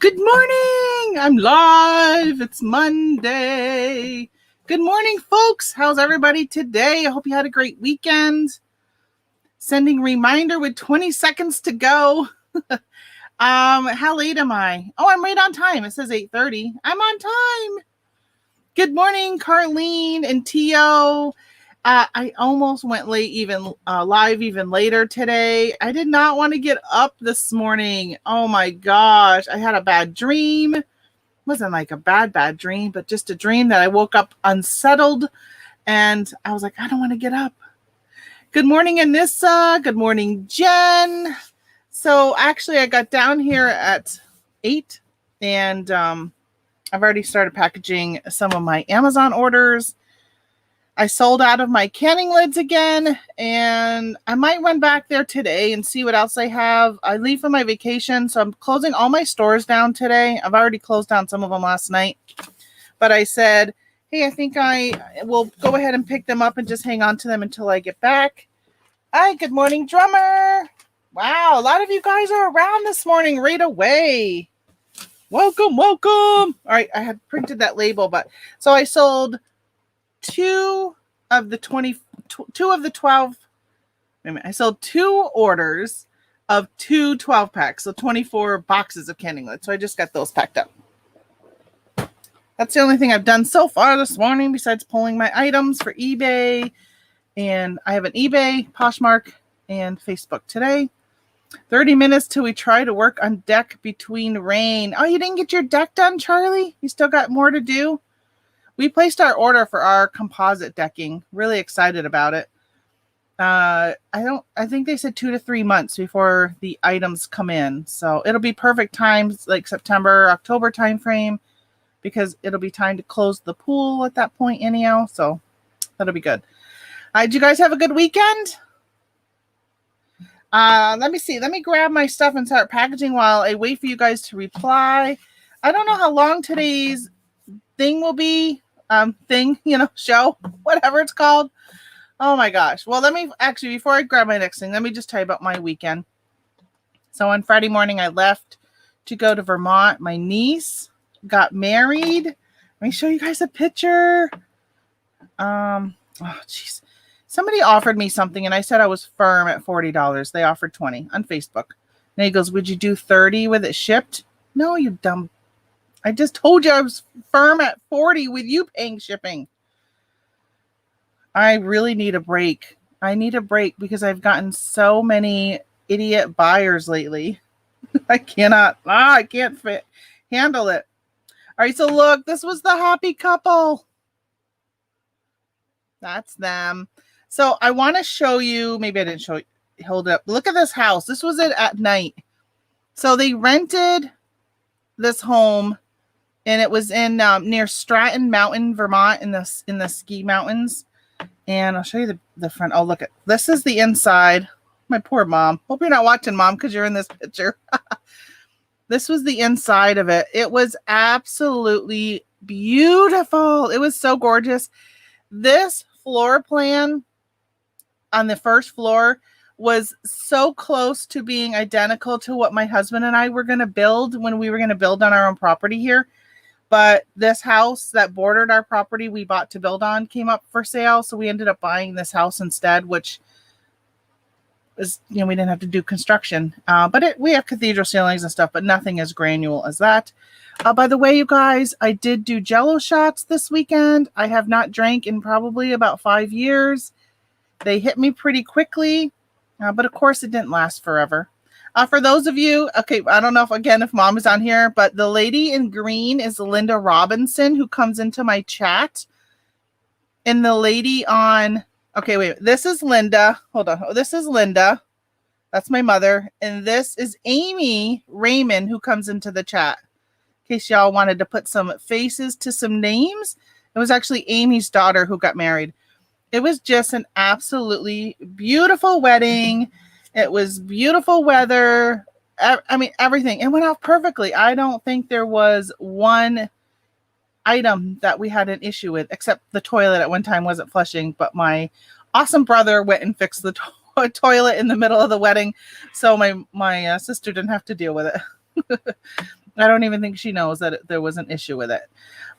Good morning. I'm live. It's Monday. Good morning, folks. How's everybody today? I hope you had a great weekend. Sending reminder with 20 seconds to go. How late am I? Oh, I'm right on time. It says 8:30. I'm on time. Good morning, Carlene and Tio. I almost went late, live even later today. I did not want to get up this morning. Oh my gosh. I had a bad dream. It wasn't like a bad dream, but just a dream that I woke up unsettled and I was like, I don't want to get up. Good morning, Anissa. Good morning, Jen. So actually I got down here at 8 and I've already started packaging some of my Amazon orders. I sold out of my canning lids again, and I might run back there today and see what else I have. I leave for my vacation, so I'm closing all my stores down today. I've already closed down some of them last night, but I said, hey, I think I will go ahead and pick them up and just hang on to them until I get back. Hi, good morning, drummer. Wow, a lot of you guys are around this morning right away. Welcome. All right, I had printed that label, but so I sold two of the 12. I sold 2 orders of 2 12 packs, so 24 boxes of canning lids. So I just got those packed up. That's the only thing I've done so far this morning besides pulling my items for eBay. And I have an eBay, Poshmark, and Facebook today. 30 minutes till we try to work on deck between rain. Oh, you didn't get your deck done, Charlie? You still got more to do? We placed our order for our composite decking. Really excited about it. I think they said 2 to 3 months before the items come in. So it'll be perfect times like September, October timeframe, because it'll be time to close the pool at that point anyhow. So that'll be good. Did you guys have a good weekend? Let me see. Let me grab my stuff and start packaging while I wait for you guys to reply. I don't know how long today's thing will be. Show, whatever it's called. Oh my gosh. Well, let me actually, before I grab my next thing, let me just tell you about my weekend. So on Friday morning, I left to go to Vermont. My niece got married. Let me show you guys a picture. Oh, jeez. Somebody offered me something and I said I was firm at $40. They offered $20 on Facebook. And he goes, would you do $30 with it shipped? No, you dumb. I just told you I was firm at $40 with you paying shipping. I really need a break. I need a break because I've gotten so many idiot buyers lately. I can't handle it. All right, so look, this was the happy couple. That's them. So I want to show you, maybe I didn't show you, hold it up. Look at this house. This was it at night. So they rented this home. And it was in near Stratton Mountain, Vermont, in the ski mountains. And I'll show you the front. Oh, look at this is the inside. My poor mom. Hope you're not watching, Mom, because you're in this picture. This was the inside of it. It was absolutely beautiful. It was so gorgeous. This floor plan on the first floor was so close to being identical to what my husband and I were going to build when we were going to build on our own property here. But this house that bordered our property we bought to build on came up for sale. So we ended up buying this house instead, which is, we didn't have to do construction. But we have cathedral ceilings and stuff, but nothing as granular as that. By the way, you guys, I did do Jell-O shots this weekend. I have not drank in probably about 5 years. They hit me pretty quickly, but of course it didn't last forever. For those of you, okay, I don't know if Mom is on here, but the lady in green is Linda Robinson, who comes into my chat. And the lady on, okay, wait, this is Linda. Hold on. Oh, this is Linda. That's my mother. And this is Amy Raymond, who comes into the chat. In case y'all wanted to put some faces to some names. It was actually Amy's daughter who got married. It was just an absolutely beautiful wedding. It was beautiful weather. I mean, everything. It went out perfectly. I don't think there was one item that we had an issue with, except the toilet at one time wasn't flushing. But my awesome brother went and fixed the toilet in the middle of the wedding. So my sister didn't have to deal with it. I don't even think she knows that there was an issue with it.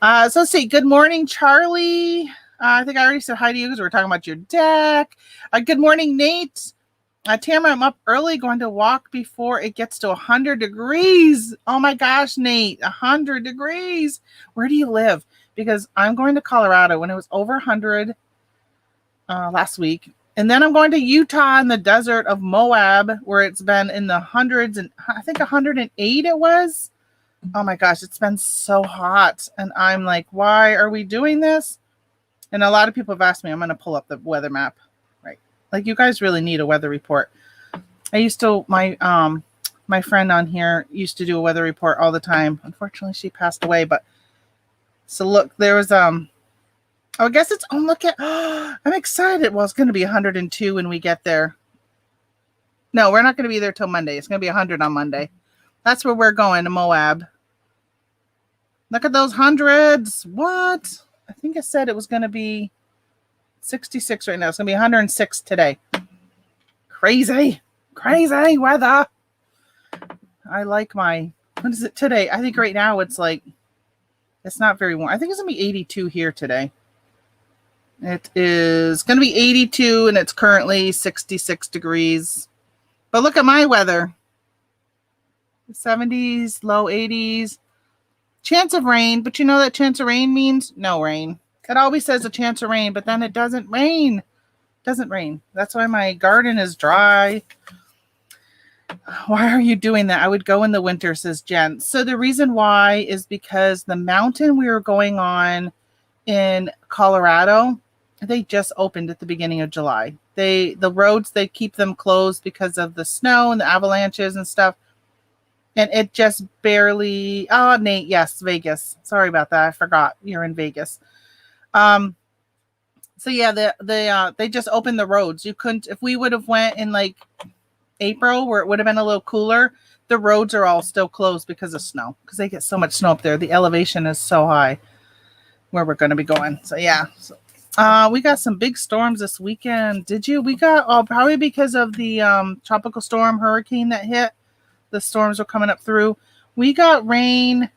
So let's see. Good morning, Charlie. I think I already said hi to you because we're talking about your deck. Good morning, Nate. Tamara, I'm up early going to walk before it gets to 100 degrees. Oh my gosh, Nate, 100 degrees. Where do you live? Because I'm going to Colorado when it was over 100 last week. And then I'm going to Utah in the desert of Moab where it's been in the hundreds and I think 108 it was. Oh my gosh, it's been so hot. And I'm like, why are we doing this? And a lot of people have asked me, I'm going to pull up the weather map. Right. Like you guys really need a weather report. I used to, my friend on here used to do a weather report all the time. Unfortunately, she passed away, but so look, there was, I guess it's, oh, look at, I'm excited. Well, it's going to be 102 when we get there. No, we're not going to be there till Monday. It's going to be 100 on Monday. That's where we're going, to Moab. Look at those hundreds. What? I think I said it was going to be 66 right now. It's going to be 106 today. Crazy weather. I like my, what is it today? I think right now it's like, it's not very warm. I think it's going to be 82 here today. It is going to be 82 and it's currently 66 degrees. But look at my weather. 70s, low 80s. Chance of rain, but you know that chance of rain means no rain. It always says a chance of rain, but then it doesn't rain. It doesn't rain. That's why my garden is dry. Why are you doing that? I would go in the winter, says Jen. So the reason why is because the mountain we were going on in Colorado, they just opened at the beginning of July. The roads, they keep them closed because of the snow and the avalanches and stuff. And it just barely, oh, Nate, yes, Vegas. Sorry about that. I forgot you're in Vegas. So yeah, they just opened the roads. You couldn't, if we would have went in like April where it would have been a little cooler, the roads are all still closed because of snow, because they get so much snow up there. The elevation is so high where we're going to be going. So yeah, we got some big storms this weekend. Did you? We got probably because of the tropical storm hurricane that hit. The storms were coming up through. We got rain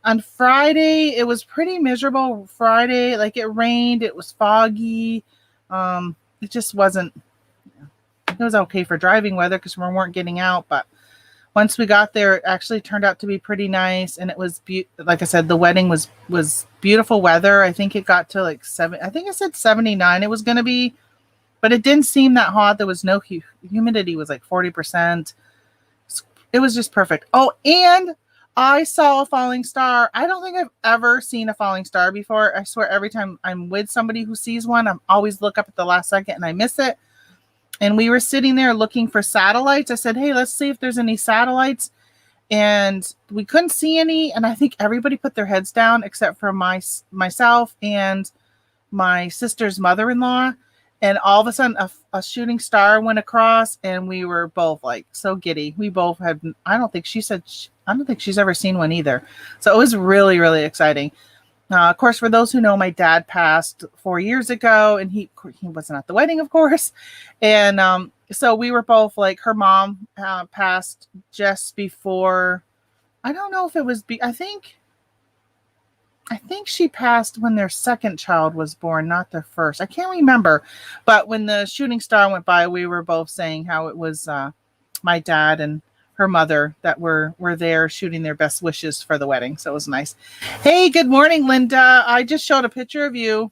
on Friday. It was pretty miserable Friday. Like it rained. It was foggy. It just wasn't. It was okay for driving weather because we weren't getting out. But once we got there, it actually turned out to be pretty nice. And it was, like I said, the wedding was beautiful weather. I think it got to like I think it said 79 it was going to be, but it didn't seem that hot. There was no humidity, was like 40%. It was just perfect. Oh, and I saw a falling star. I don't think I've ever seen a falling star before. I swear every time I'm with somebody who sees one, I always look up at the last second and I miss it. And we were sitting there looking for satellites. I said, hey, let's see if there's any satellites. And we couldn't see any. And I think everybody put their heads down except for myself and my sister's mother-in-law. And all of a sudden, a shooting star went across, and we were both like so giddy. We both had, I don't think she's ever seen one either. So it was really, really exciting. Of course, for those who know, my dad passed 4 years ago, and he wasn't at the wedding, of course. And so we were both like, her mom passed just before, I don't know if it was, I think she passed when their second child was born, not their first. I can't remember. But when the shooting star went by, we were both saying how it was my dad and her mother that were there shooting their best wishes for the wedding. So it was nice. Hey, good morning, Linda. I just showed a picture of you.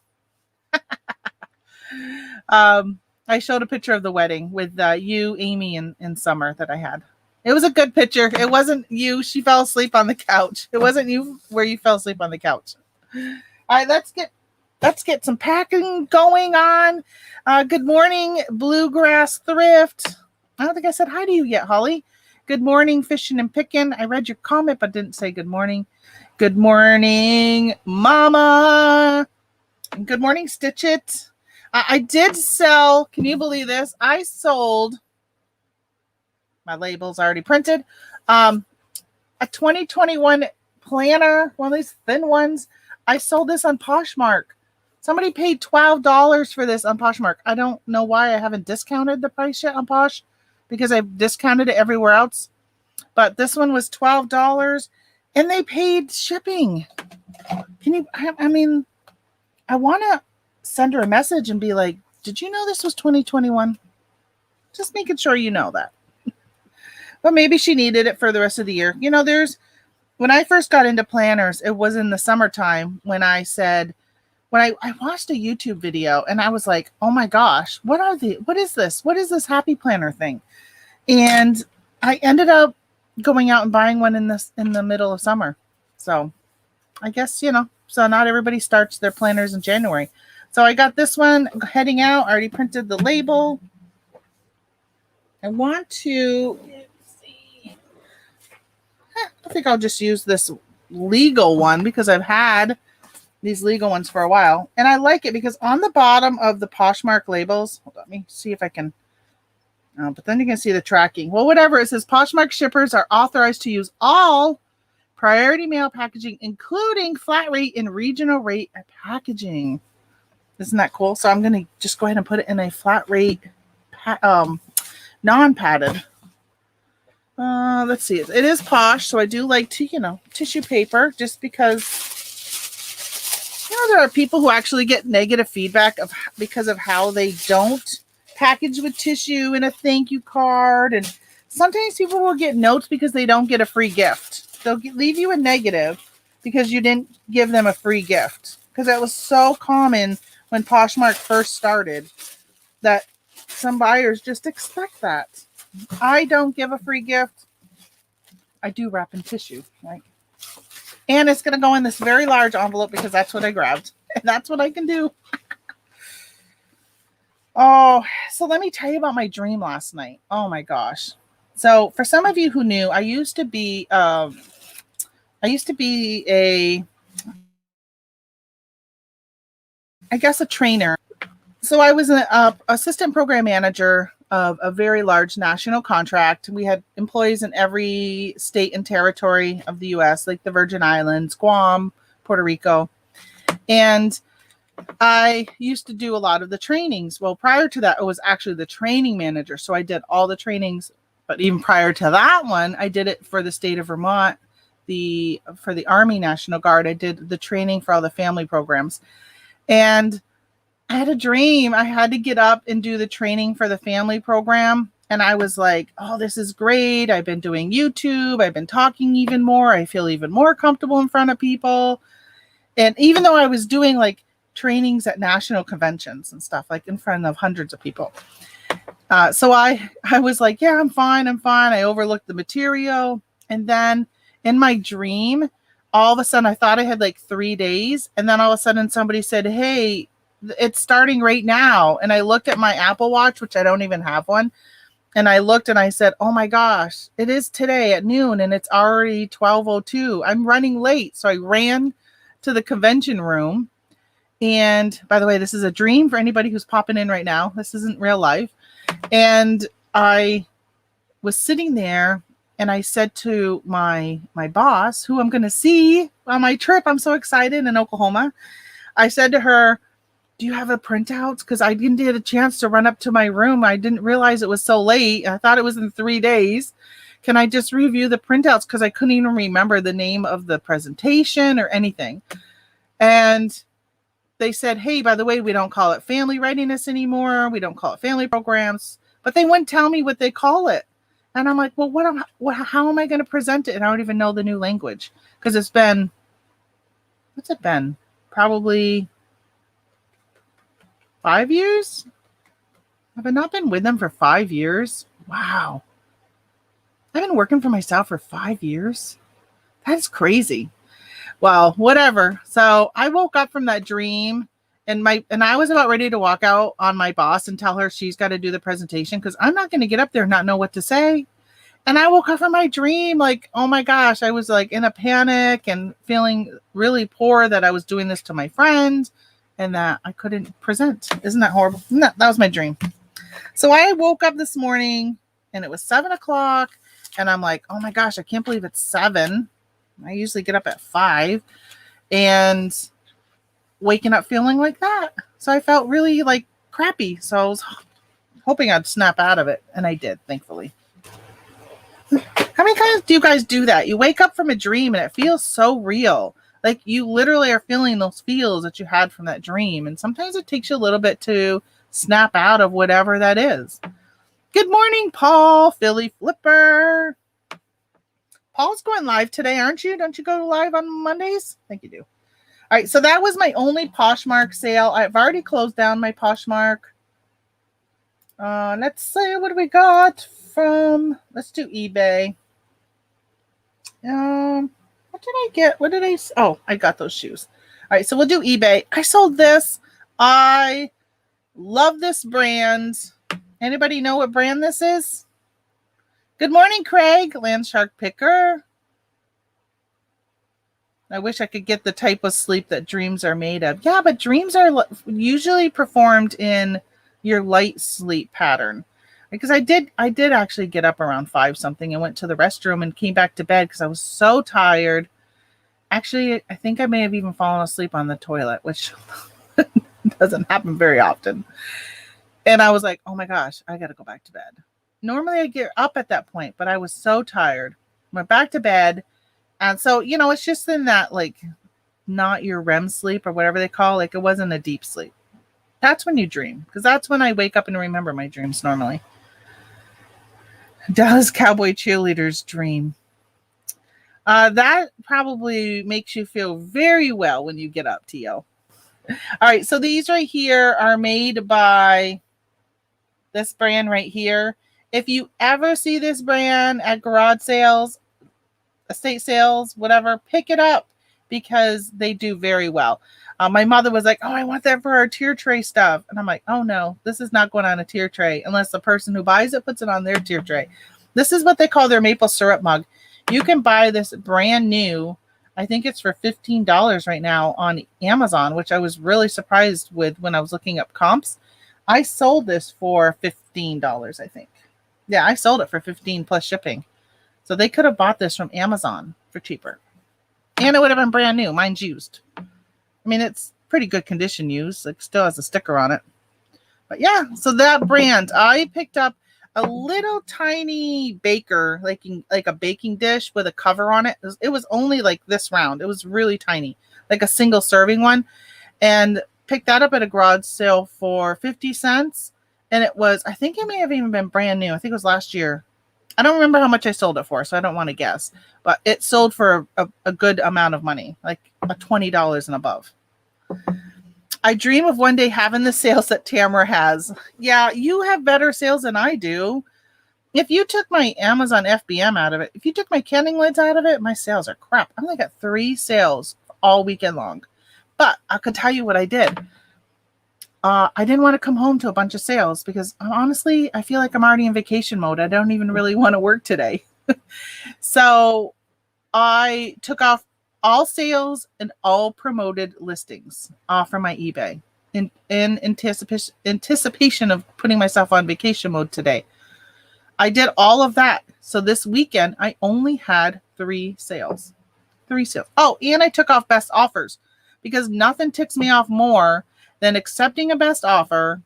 I showed a picture of the wedding with you, Amy, and Summer that I had. It was a good picture. It wasn't you. She fell asleep on the couch. It wasn't you where you fell asleep on the couch. All right, let's get some packing going on. Good morning, Bluegrass Thrift. I don't think I said hi to you yet, Holly. Good morning, Fishing and Picking. I read your comment, but didn't say good morning. Good morning, Mama. Good morning, Stitch It. I did sell, can you believe this? I sold, my label's already printed, a 2021 planner, one of these thin ones. I sold this on Poshmark. Somebody paid $12 for this on Poshmark. I don't know why I haven't discounted the price yet on Posh, because I've discounted it everywhere else. But this one was $12. and they paid shipping. Can you, I mean, I want to send her a message and be like, did you know this was 2021? Just making sure you know that. But maybe she needed it for the rest of the year. When I first got into planners, it was in the summertime when I watched a YouTube video and I was like, oh my gosh, what is this? What is this happy planner thing? And I ended up going out and buying one in the middle of summer. So I guess, so not everybody starts their planners in January. So I got this one heading out. I already printed the label. I want to, see. I think I'll just use this legal one because I've had these legal ones for a while. And I like it because on the bottom of the Poshmark labels, hold on, let me see if I can, but then you can see the tracking. Well, whatever, it says Poshmark shippers are authorized to use all priority mail packaging, including flat rate and regional rate packaging. Isn't that cool? So I'm going to just go ahead and put it in a flat rate, non-padded. Let's see. It is Posh, so I do like to, tissue paper just because, there are people who actually get negative feedback because of how they don't package with tissue and a thank you card. And sometimes people will get notes because they don't get a free gift. They'll leave you a negative because you didn't give them a free gift. Because that was so common when Poshmark first started that some buyers just expect that. I don't give a free gift. I do wrap in tissue, right? And it's going to go in this very large envelope because that's what I grabbed. And that's what I can do. Oh, so let me tell you about my dream last night. Oh my gosh. So for some of you who knew, I used to be a trainer. So I was an assistant program manager of a very large national contract. We had employees in every state and territory of the U.S., like the Virgin Islands, Guam, Puerto Rico. And I used to do a lot of the trainings. Well, prior to that, I was actually the training manager. So I did all the trainings. But even prior to that one, I did it for the state of Vermont, for the Army National Guard. I did the training for all the family programs. And I had a dream. I had to get up and do the training for the family program. And I was like, oh, this is great. I've been doing YouTube. I've been talking even more. I feel even more comfortable in front of people. And even though I was doing like trainings at national conventions and stuff, like in front of hundreds of people. So I was like, yeah, I'm fine. I overlooked the material. And then in my dream, all of a sudden I thought I had like 3 days. And then all of a sudden somebody said, hey, it's starting right now. And I looked at my Apple Watch, which I don't even have one. And I looked and I said, oh my gosh, it is today at noon and it's already 12:02. I'm running late. So I ran to the convention room. And by the way, this is a dream for anybody who's popping in right now. This isn't real life. And I was sitting there and I said to my boss, who I'm going to see on my trip, I'm so excited, in Oklahoma. I said to her, do you have the printouts? Because I didn't get a chance to run up to my room. I didn't realize it was so late. I thought it was in 3 days. Can I just review the printouts? Because I couldn't even remember the name of the presentation or anything. And they said, hey, by the way, we don't call it family readiness anymore. We don't call it family programs. But they wouldn't tell me what they call it. And I'm like, well, how am I going to present it? And I don't even know the new language. Because it's been, what's it been? Probably 5 years? Have I not been with them for 5 years? Wow. I've been working for myself for 5 years. That's crazy. Well, whatever. So I woke up from that dream and I was about ready to walk out on my boss and tell her she's got to do the presentation because I'm not going to get up there and not know what to say. And I woke up from my dream like, oh my gosh, I was like in a panic and feeling really poor that I was doing this to my friend and that I couldn't present. Isn't that horrible? No, that was my dream. So I woke up this morning and it was 7:00 and I'm like, oh my gosh, I can't believe it's 7. I usually get up at 5 and waking up feeling like that. So I felt really like crappy. So I was hoping I'd snap out of it. And I did, thankfully. Come here. Sometimes you guys do that. You wake up from a dream and it feels so real. Like you literally are feeling those feels that you had from that dream. And sometimes it takes you a little bit to snap out of whatever that is. Good morning, Paul, Philly Flipper. Paul's going live today, aren't you? Don't you go live on Mondays? I think you do. All right, so that was my only Poshmark sale. I've already closed down my Poshmark. Let's see, what do we got from, let's do eBay. What did I get? What did I, oh, I got those shoes. All right, so we'll do eBay. I sold this. I love this brand. Anybody know what brand this is? Good morning, Craig, Landshark Picker. I wish I could get the type of sleep that dreams are made of. Yeah, but dreams are usually performed in your light sleep pattern. Because I did actually get up around 5 something and went to the restroom and came back to bed because I was so tired. Actually, I think I may have even fallen asleep on the toilet, which doesn't happen very often. And I was like, oh my gosh, I got to go back to bed. Normally I get up at that point, but I was so tired. Went back to bed. And so, you know, it's just in that, like, not your REM sleep or whatever they call, like, it wasn't a deep sleep. That's when you dream, because that's when I wake up and remember my dreams normally. Dallas Cowboy cheerleaders dream. That probably makes you feel very well when you get up, Tio. All right, so these right here are made by this brand right here. If you ever see this brand at garage sales, estate sales, whatever, pick it up because they do very well. My mother was like, oh, I want that for our tier tray stuff. And I'm like, oh no, this is not going on a tier tray unless the person who buys it puts it on their tier tray. This is what they call their maple syrup mug. You can buy this brand new. I think it's for $15 right now on Amazon, which I was really surprised with when I was looking up comps. I sold this for $15, I think. Yeah, I sold it for $15 plus shipping. So they could have bought this from Amazon for cheaper. And it would have been brand new. Mine's used. I mean, it's pretty good condition used. It still has a sticker on it. But yeah, so that brand, I picked up a little tiny baker, like a baking dish with a cover on it. It was only like this round. It was really tiny, like a single serving one. And picked that up at a garage sale for 50 cents. And it was, I think it may have even been brand new. I think it was last year. I don't remember how much I sold it for, so I don't want to guess. But it sold for a good amount of money, like $20 and above. I dream of one day having the sales that Tamara has. Yeah, you have better sales than I do. If you took my Amazon FBM out of it, if you took my canning lids out of it, my sales are crap. I only got 3 sales all weekend long. But I could tell you what I did. I didn't want to come home to a bunch of sales because honestly, I feel like I'm already in vacation mode. I don't even really want to work today. So I took off all sales and all promoted listings off from my eBay in anticipation of putting myself on vacation mode today. I did all of that. So this weekend, I only had 3 sales. 3 sales. Oh, and I took off best offers because nothing ticks me off more than accepting a best offer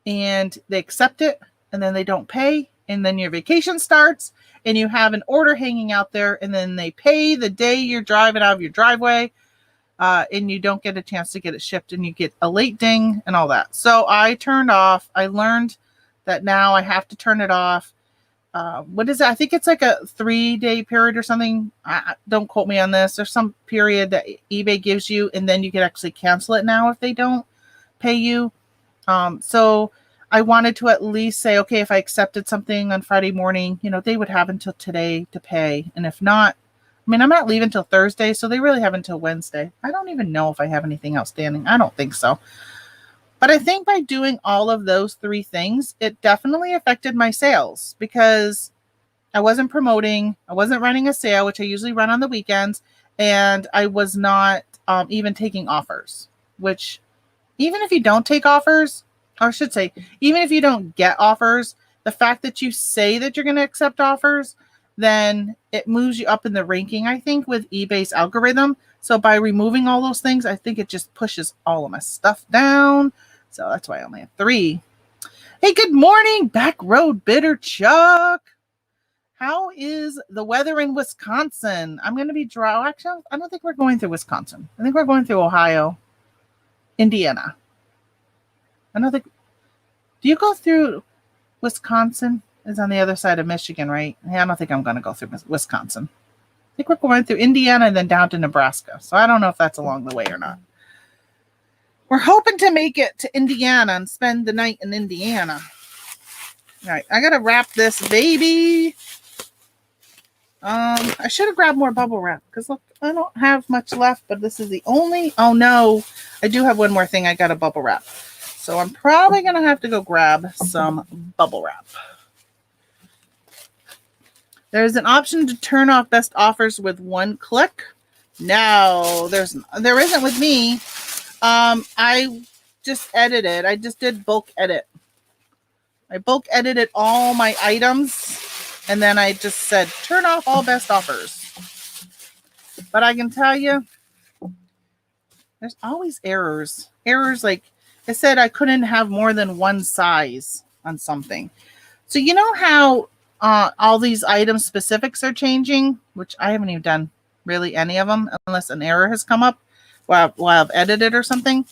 and they accept it and then they don't pay. And then your vacation starts and you have an order hanging out there and then they pay the day you're driving out of your driveway and you don't get a chance to get it shipped and you get a late ding and all that. So I turned off. I learned that now I have to turn it off. What is it? I think it's like a 3-day period or something. Don't quote me on this. There's some period that eBay gives you and then you can actually cancel it now if they don't pay you. So I wanted to at least say, okay, if I accepted something on Friday morning, you know, they would have until today to pay. And if not, I mean, I'm not leaving until Thursday, so they really have until Wednesday. I don't even know if I have anything outstanding. I don't think so. But I think by doing all of those 3 things, it definitely affected my sales because I wasn't promoting, I wasn't running a sale, which I usually run on the weekends, and I was not even taking offers, which even if you don't take offers, or I should say, even if you don't get offers, the fact that you say that you're going to accept offers, then it moves you up in the ranking, I think, with eBay's algorithm. So by removing all those things, I think it just pushes all of my stuff down. So that's why I only have 3. Hey, good morning, Back Road Bitter Chuck. How is the weather in Wisconsin? I'm going to be dry. Actually, I don't think we're going through Wisconsin. I think we're going through Ohio, Indiana. I don't think. Do you go through Wisconsin? Is on the other side of Michigan, right? Yeah, I don't think I'm going to go through Wisconsin. I think we're going through Indiana and then down to Nebraska. So I don't know if that's along the way or not. We're hoping to make it to Indiana and spend the night in Indiana. All right, I got to wrap this baby. I should have grabbed more bubble wrap because look, I don't have much left, but this is the only. Oh no, I do have one more thing I got to bubble wrap. So I'm probably going to have to go grab some bubble wrap. There's an option to turn off best offers with one click. No, there isn't with me. I just edited. I just did bulk edit. I bulk edited all my items. And then I just said, turn off all best offers. But I can tell you, there's always errors. Errors like I said, I couldn't have more than one size on something. So you know how all these item specifics are changing, which I haven't even done really any of them unless an error has come up while I've edited or something.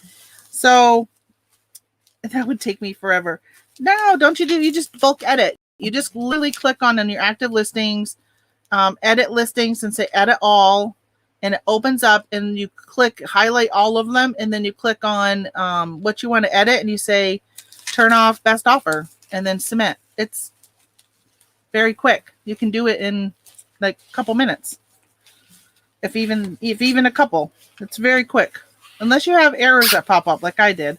So that would take me forever. No, don't you do? You just bulk edit. You just literally click on your active listings, edit listings and say edit all, and it opens up and you click highlight all of them. And then you click on what you want to edit and you say, turn off best offer and then submit. It's very quick. You can do it in like a couple minutes. If even a couple, it's very quick. Unless you have errors that pop up like I did,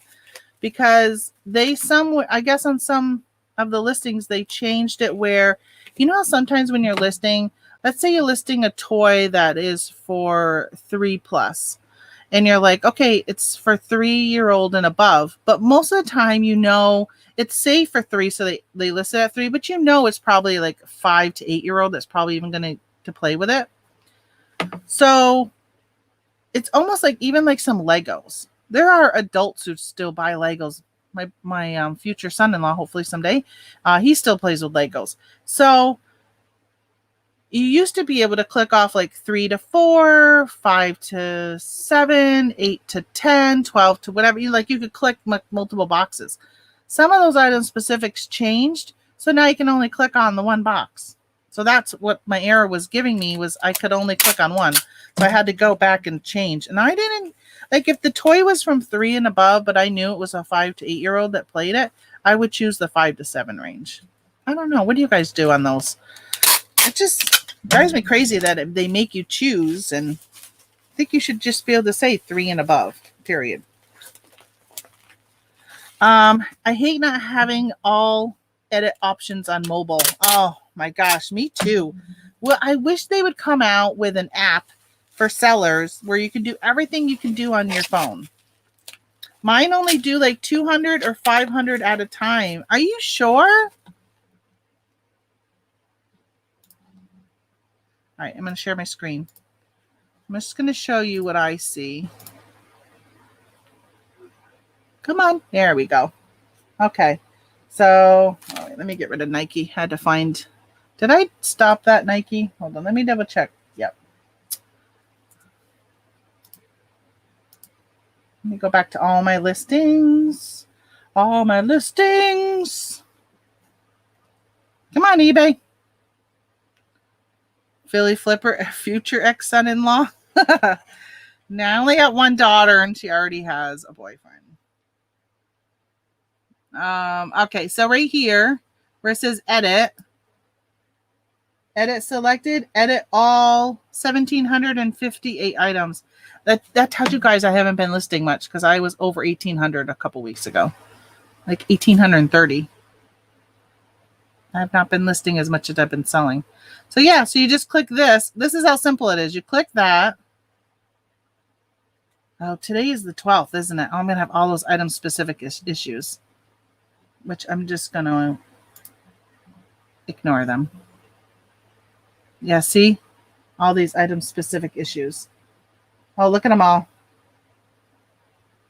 because I guess on some of the listings, they changed it where, you know how sometimes when you're listing, let's say you're listing a toy that is for 3+, and you're like, okay, it's for 3-year-old and above, but most of the time, you know, it's safe for 3, so they list it at 3, but you know, it's probably like 5 to 8-year-old that's probably even going to play with it. So it's almost like even like some Legos. There are adults who still buy Legos. My future son-in-law, hopefully someday, he still plays with Legos. So you used to be able to click off like 3 to 4, 5 to 7, 8 to 10, 12 to whatever. You could click multiple boxes. Some of those item specifics changed, so now you can only click on the one box. So that's what my error was giving me, was I could only click on one. So I had to go back and change. And I didn't, like if the toy was from 3 and above, but I knew it was a 5 to 8-year-old that played it, I would choose the 5 to 7 range. I don't know. What do you guys do on those? It just drives me crazy that they make you choose, and I think you should just be able to say 3 and above, period. I hate not having all edit options on mobile. Oh my gosh, me too. Well, I wish they would come out with an app for sellers where you can do everything you can do on your phone. Mine only do like 200 or 500 at a time. Are you sure? All right, I'm going to share my screen. I'm just going to show you what I see. Come on. There we go. Okay. So let me get rid of Nike. Had to find. Did I stop that Nike? Hold on. Let me double check. Yep. Let me go back to all my listings. All my listings. Come on, eBay. Philly Flipper, future ex-son-in-law. Now I only got one daughter and she already has a boyfriend. Okay, so right here where it says edit selected, edit all 1,758 items. That tells you guys I haven't been listing much because I was over 1,800 a couple weeks ago, like 1,830. I've not been listing as much as I've been selling. So yeah, so you just click this. This is how simple it is. You click that. Oh, today is the 12th, isn't it? I'm going to have all those item specific issues, which I'm just going to ignore them. Yeah, see? All these item specific issues. Oh, look at them all.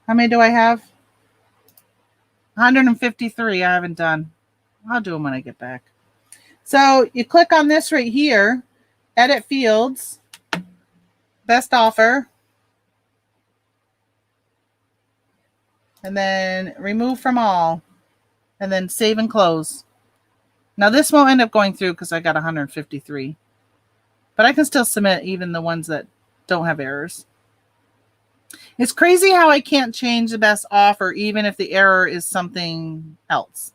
How many do I have? 153 I haven't done. I'll do them when I get back. So you click on this right here, edit fields, best offer, and then remove from all, and then save and close. Now this won't end up going through because I got 153, but I can still submit even the ones that don't have errors. It's crazy how I can't change the best offer even if the error is something else.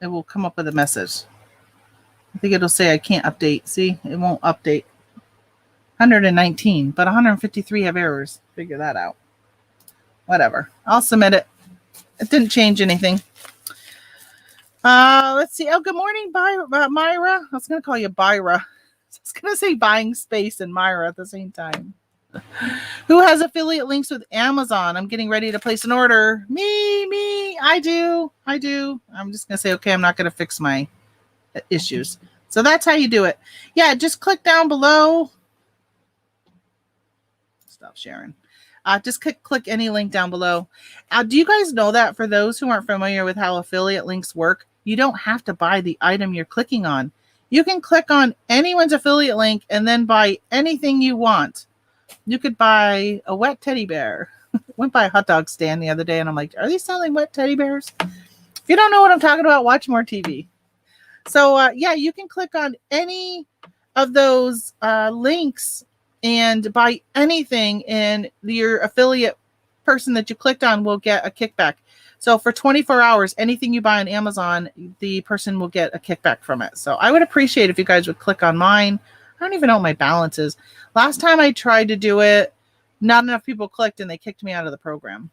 It will come up with a message. I think it'll say I can't update. See, it won't update. 119, but 153 have errors. Figure that out. Whatever. I'll submit it. It didn't change anything. Let's see. Oh, good morning, Myra. I was going to call you Byra. I was going to say buying space and Myra at the same time. Who has affiliate links with Amazon? I'm getting ready to place an order. Me. I do. I'm just going to say, okay, I'm not going to fix my issues. So that's how you do it. Yeah, just click down below. Stop sharing. Just click any link down below. Do you guys know that for those who aren't familiar with how affiliate links work, you don't have to buy the item you're clicking on. You can click on anyone's affiliate link and then buy anything you want. You could buy a wet teddy bear. Went by a hot dog stand the other day and I'm like, are they selling wet teddy bears? If you don't know what I'm talking about, watch more TV. So yeah, you can click on any of those links and buy anything, and your affiliate person that you clicked on will get a kickback. So for 24 hours, anything you buy on Amazon, the person will get a kickback from it. So I would appreciate if you guys would click on mine. I don't even know what my balance is. Last time I tried to do it, not enough people clicked and they kicked me out of the program.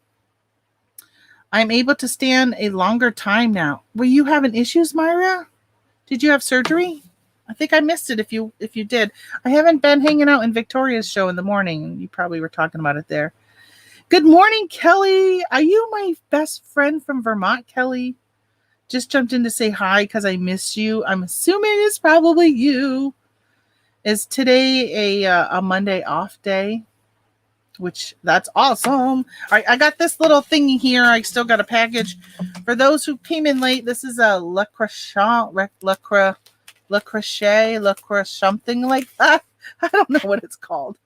I'm able to stand a longer time now. Were you having issues, Myra? Did you have surgery? I think I missed it if you did. I haven't been hanging out in Victoria's show in the morning. You probably were talking about it there. Good morning, Kelly. Are you my best friend from Vermont, Kelly? Just jumped in to say hi because I miss you. I'm assuming it's probably you. Is today a Monday off day? Which that's awesome. All right, I got this little thingy here. I still got a package. For those who came in late, this is a Le Crochet, something like that. I don't know what it's called.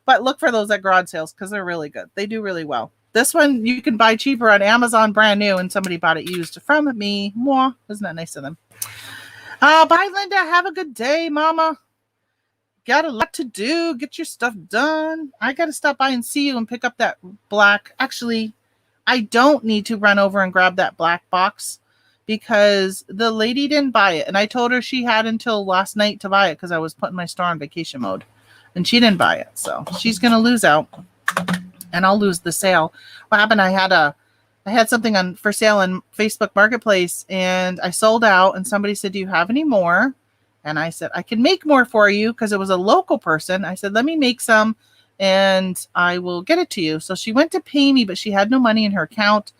But look for those at garage sales because they're really good. They do really well. This one you can buy cheaper on Amazon, brand new, and somebody bought it used from me. Mwah. Isn't that nice of them? Bye, Linda. Have a good day, Mama. Got a lot to do. Get your stuff done. I got to stop by and see you and pick up that black. Actually, I don't need to run over and grab that black box because the lady didn't buy it. And I told her she had until last night to buy it because I was putting my store on vacation mode. And she didn't buy it. So she's going to lose out. And I'll lose the sale. What happened? I had something on for sale on Facebook Marketplace and I sold out. And somebody said, do you have any more? And I said, I can make more for you because it was a local person. I said, let me make some and I will get it to you. So she went to pay me, but she had no money in her account.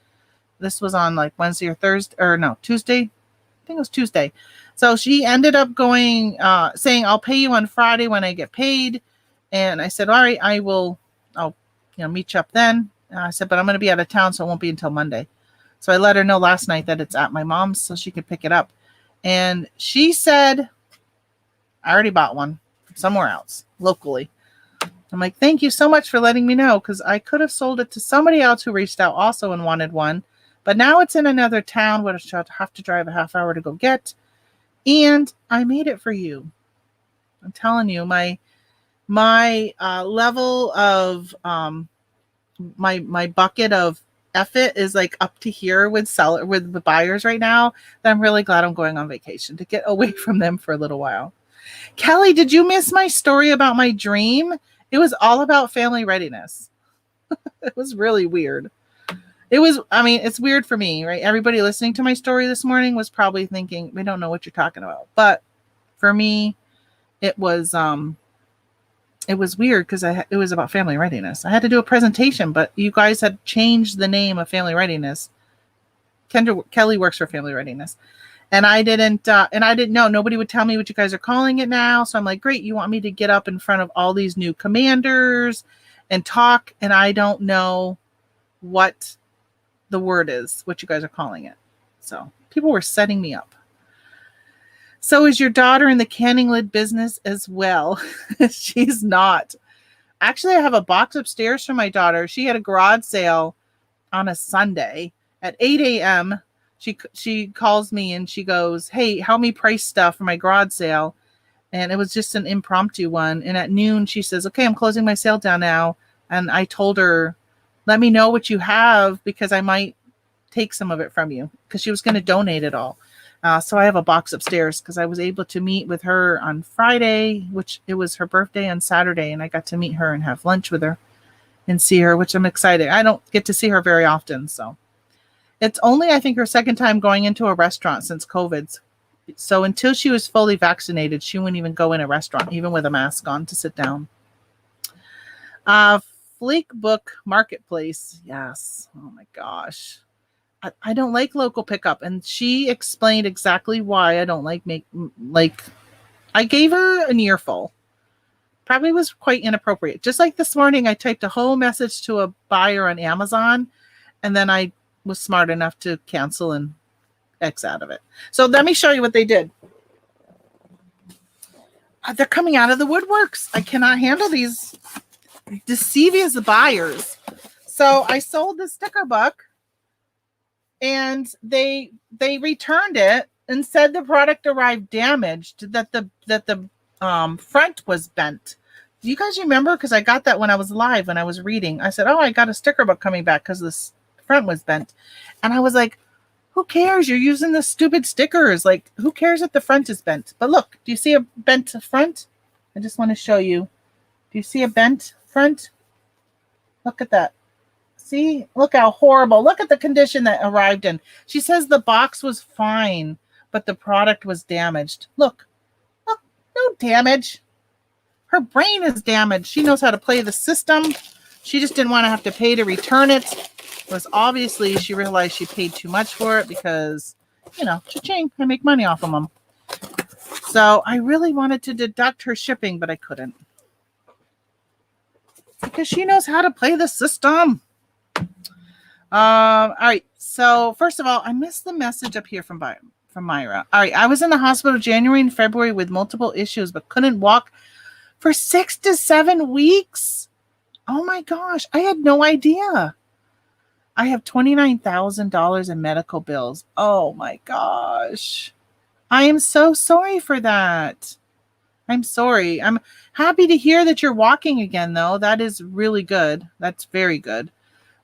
This was on like Wednesday or Thursday, or no, Tuesday. I think it was Tuesday. So she ended up going, saying, I'll pay you on Friday when I get paid. And I said, all right, I'll meet you up then. And I said, but I'm going to be out of town, so it won't be until Monday. So I let her know last night that it's at my mom's so she could pick it up. And she said, I already bought one somewhere else locally. I'm like, thank you so much for letting me know because I could have sold it to somebody else who reached out also and wanted one. But now it's in another town, which I'll have to drive a half hour to go get. And I made it for you. I'm telling you, my level of my bucket of effort is like up to here with the buyers right now. That I'm really glad I'm going on vacation to get away from them for a little while. Kelly, did you miss my story about my dream? It was all about family readiness. It was really weird. It's weird for me, right? Everybody listening to my story this morning was probably thinking, we don't know what you're talking about. But for me, it was weird because it was about family readiness. I had to do a presentation, but you guys had changed the name of family readiness. Kelly works for family readiness. And I didn't know. Nobody would tell me what you guys are calling it now. So I'm like, great, you want me to get up in front of all these new commanders and talk, and I don't know what the word is, what you guys are calling it. So people were setting me up. So is your daughter in the canning lid business as well? She's not. Actually, I have a box upstairs for my daughter. She had a garage sale on a Sunday at 8 a.m. She calls me and she goes, hey, help me price stuff for my garage sale. And it was just an impromptu one. And at noon, she says, okay, I'm closing my sale down now. And I told her, let me know what you have because I might take some of it from you, because she was going to donate it all. So I have a box upstairs because I was able to meet with her on Friday, which it was her birthday on Saturday. And I got to meet her and have lunch with her and see her, which I'm excited. I don't get to see her very often. So it's only, I think, her second time going into a restaurant since COVID. So until she was fully vaccinated, she wouldn't even go in a restaurant, even with a mask on, to sit down. Fleek Book Marketplace. Yes. Oh my gosh. I don't like local pickup. And she explained exactly why I don't like I gave her an earful. Probably was quite inappropriate. Just like this morning, I typed a whole message to a buyer on Amazon, and then I was smart enough to cancel and X out of it. So let me show you what they did. They're coming out of the woodworks. I cannot handle these deceivious buyers. So I sold the sticker book, and they returned it and said the product arrived damaged, that the front was bent. Do you guys remember? Because I got that when I was live, when I was reading. I said, oh, I got a sticker book coming back because this front was bent. And I was like, who cares? You're using the stupid stickers. Like, who cares if the front is bent? But look, do you see a bent front? I just want to show you. Do you see a bent front? Look at that. See? Look how horrible. Look at the condition that arrived in. She says the box was fine, but the product was damaged. Look. Look. No damage. Her brain is damaged. She knows how to play the system. She just didn't want to have to pay to return it. It was obviously she realized she paid too much for it because, cha-ching, I make money off of them. So I really wanted to deduct her shipping, but I couldn't. Because she knows how to play the system. All right. So first of all, I missed the message up here from Myra. All right. I was in the hospital January and February with multiple issues, but couldn't walk for 6 to 7 weeks. Oh my gosh. I had no idea. I have $29,000 in medical bills. Oh my gosh. I am so sorry for that. I'm sorry. I'm happy to hear that you're walking again, though. That is really good. That's very good.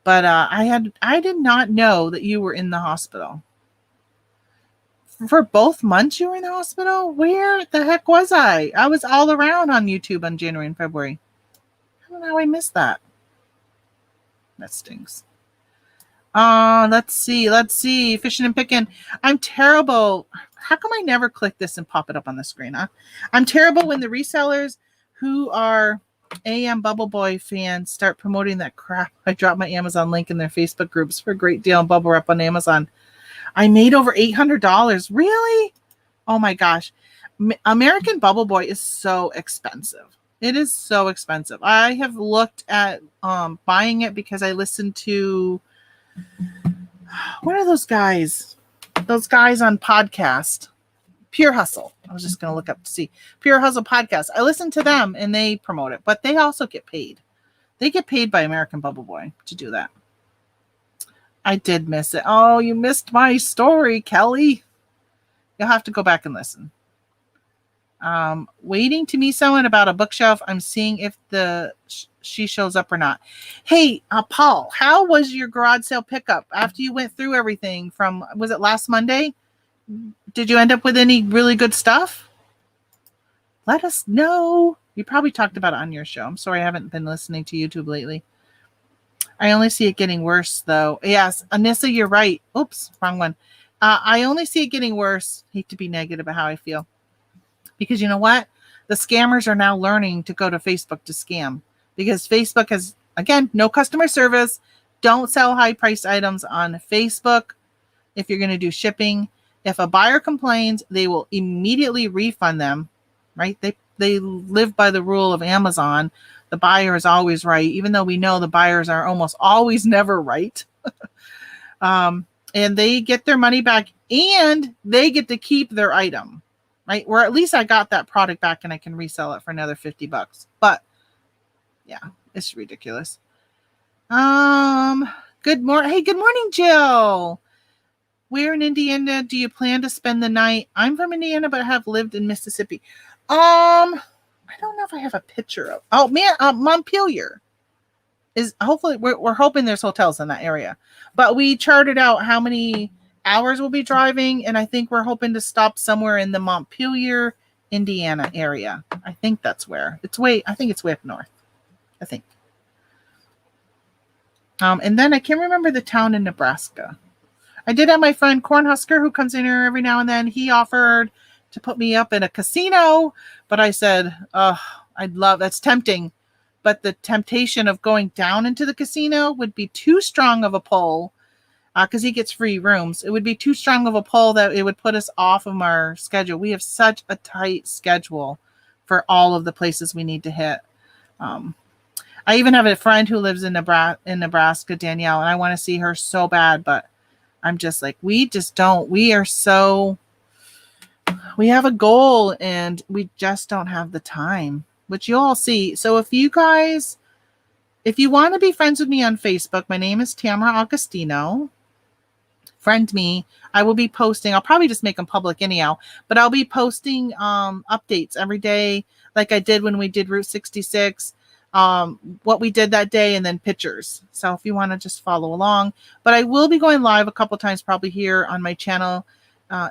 But I did not know that you were in the hospital. For both months you were in the hospital? Where the heck was I? I was all around on YouTube on January and February. I don't know how I missed that. That stinks. Let's see. Fishing and picking. I'm terrible. How come I never click this and pop it up on the screen, huh? I'm terrible when the resellers who are AM Bubble Boy fans start promoting that crap. I dropped my Amazon link in their Facebook groups for a great deal on Bubble Wrap on Amazon. I made over $800. Really? Oh my gosh. American Bubble Boy is so expensive. It is so expensive. I have looked at buying it because I listened to, what are those guys? Those guys on podcast. Pure Hustle. I was just going to look up to see. Pure Hustle podcast. I listen to them and they promote it, but they also get paid. They get paid by American Bubble Boy to do that. I did miss it. Oh, you missed my story, Kelly. You'll have to go back and listen. Waiting to meet someone about a bookshelf. I'm seeing if she shows up or not. Hey, Paul, how was your garage sale pickup after you went through everything from, was it last Monday? Did you end up with any really good stuff? Let us know. You probably talked about it on your show. I'm sorry I haven't been listening to YouTube lately. I only see it getting worse, though. Yes, Anissa, you're right. Oops, wrong one. I only see it getting worse. Hate to be negative about how I feel. Because you know what? The scammers are now learning to go to Facebook to scam. Because Facebook has, again, no customer service. Don't sell high-priced items on Facebook if you're going to do shipping. If a buyer complains, they will immediately refund them, right? They live by the rule of Amazon. The buyer is always right, even though we know the buyers are almost always never right. And they get their money back and they get to keep their item. right? Or at least I got that product back and I can resell it for another $50. But yeah, it's ridiculous. Good morning. Hey, good morning, Jill. Where in Indiana do you plan to spend the night? I'm from Indiana, but I have lived in Mississippi. I don't know if I have a picture of. Oh man, Montpelier is hopefully we're hoping there's hotels in that area, but we charted out how many hours we'll be driving, and I think we're hoping to stop somewhere in the Montpelier, Indiana area. I think that's where it's way. I think it's way up north. I think. And then I can't remember the town in Nebraska. I did have my friend Cornhusker, who comes in here every now and then. He offered to put me up in a casino, but I said, I'd love, that's tempting. But the temptation of going down into the casino would be too strong of a pull, because he gets free rooms. It would be too strong of a pull that it would put us off of our schedule. We have such a tight schedule for all of the places we need to hit. I even have a friend who lives in Nebraska, Danielle, and I want to see her so bad, but I'm just like, we just don't. We have a goal and we just don't have the time, which you'll all see. So if you want to be friends with me on Facebook, my name is Tamara Augustino. Friend me. I will be posting. I'll probably just make them public anyhow, but I'll be posting updates every day, like I did when we did Route 66. What we did that day, and then pictures. So if you want to just follow along, but I will be going live a couple times probably here on my channel.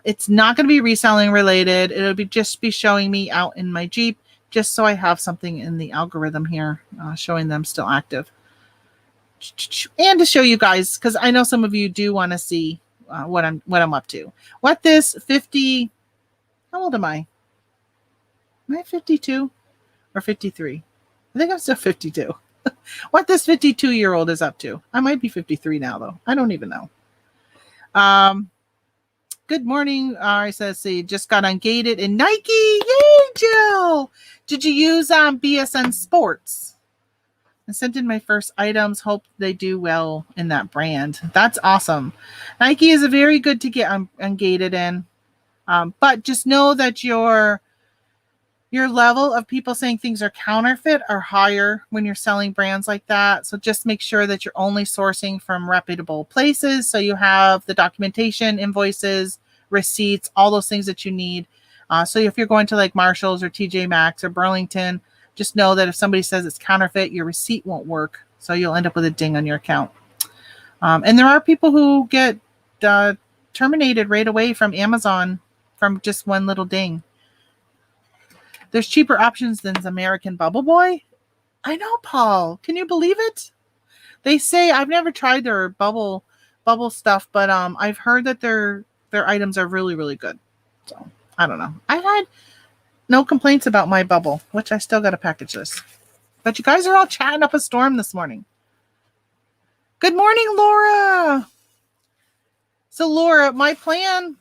It's not going to be reselling related. It'll be just be showing me out in my Jeep, just so I have something in the algorithm here, showing them still active. And to show you guys, because I know some of you do want to see what I'm up to. How old am I? Am I 52 or 53? I think I'm still 52. What this 52-year-old is up to. I might be 53 now, though. I don't even know. Good morning. I says, see, just got ungated in Nike. Yay, Jill. Did you use BSN Sports? I sent in my first items. Hope they do well in that brand. That's awesome. Nike is a very good to get ungated in. But just know that your level of people saying things are counterfeit are higher when you're selling brands like that. So just make sure that you're only sourcing from reputable places. So you have the documentation, invoices, receipts, all those things that you need. So if you're going to like Marshall's or TJ Maxx or Burlington, just know that if somebody says it's counterfeit, your receipt won't work. So you'll end up with a ding on your account. And there are people who get terminated right away from Amazon from just one little ding. There's cheaper options than American Bubble Boy. I know, Paul. Can you believe it? They say, I've never tried their bubble stuff, but I've heard that their items are really, really good. So I don't know. I've had no complaints about my bubble, which I still got to package this. But you guys are all chatting up a storm this morning. Good morning, Laura. So Laura, my plan.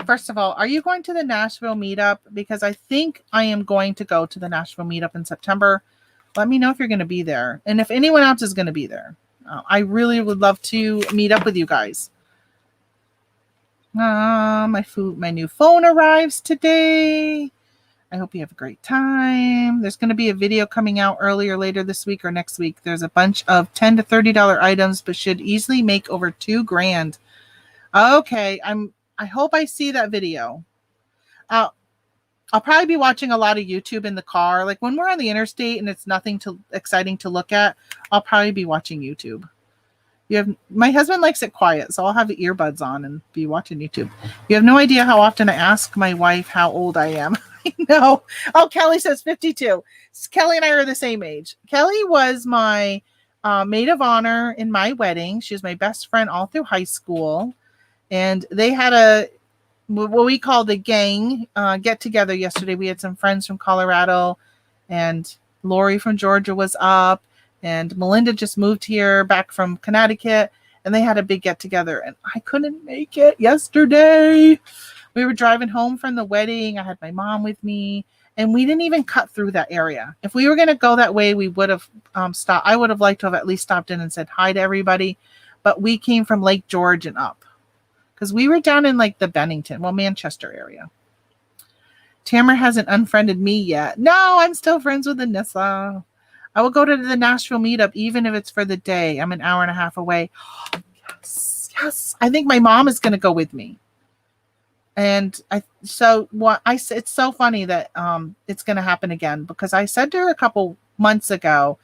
First of all, are you going to the Nashville Meetup? Because I think I am going to go to the Nashville Meetup in September. Let me know if you're going to be there. And if anyone else is going to be there. I really would love to meet up with you guys. My new phone arrives today. I hope you have a great time. There's going to be a video coming out earlier later this week or next week. There's a bunch of $10 to $30 items, but should easily make over $2,000. Okay, I hope I see that video. I'll probably be watching a lot of YouTube in the car. Like when we're on the interstate and it's nothing exciting to look at, I'll probably be watching YouTube. My husband likes it quiet, so I'll have the earbuds on and be watching YouTube. You have no idea how often I ask my wife how old I am. I know. Oh, Kelly says 52. Kelly and I are the same age. Kelly was my maid of honor in my wedding. She was my best friend all through high school. And they had what we call the gang get together yesterday. We had some friends from Colorado, and Lori from Georgia was up, and Melinda just moved here back from Connecticut, and they had a big get together, and I couldn't make it yesterday. We were driving home from the wedding. I had my mom with me, and we didn't even cut through that area. If we were going to go that way, we would have stopped. I would have liked to have at least stopped in and said hi to everybody, but we came from Lake George and up. Because we were down in like the Bennington, Manchester area. Tamara hasn't unfriended me yet. No, I'm still friends with Anissa. I will go to the Nashville meetup, even if it's for the day. I'm an hour and a half away. Yes, yes. I think my mom is going to go with me. And it's so funny that it's going to happen again, because I said to her a couple months ago,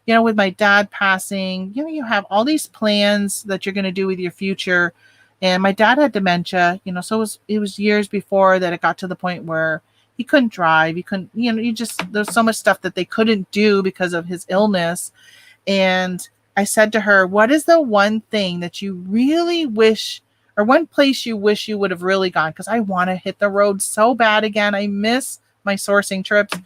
with my dad passing, you have all these plans that you're going to do with your future. And my dad had dementia, so it was years before that it got to the point where he couldn't drive. He couldn't, there's so much stuff that they couldn't do because of his illness. And I said to her, what is the one thing that you really wish, or one place you wish you would have really gone? Because I want to hit the road so bad again. I miss my sourcing trips.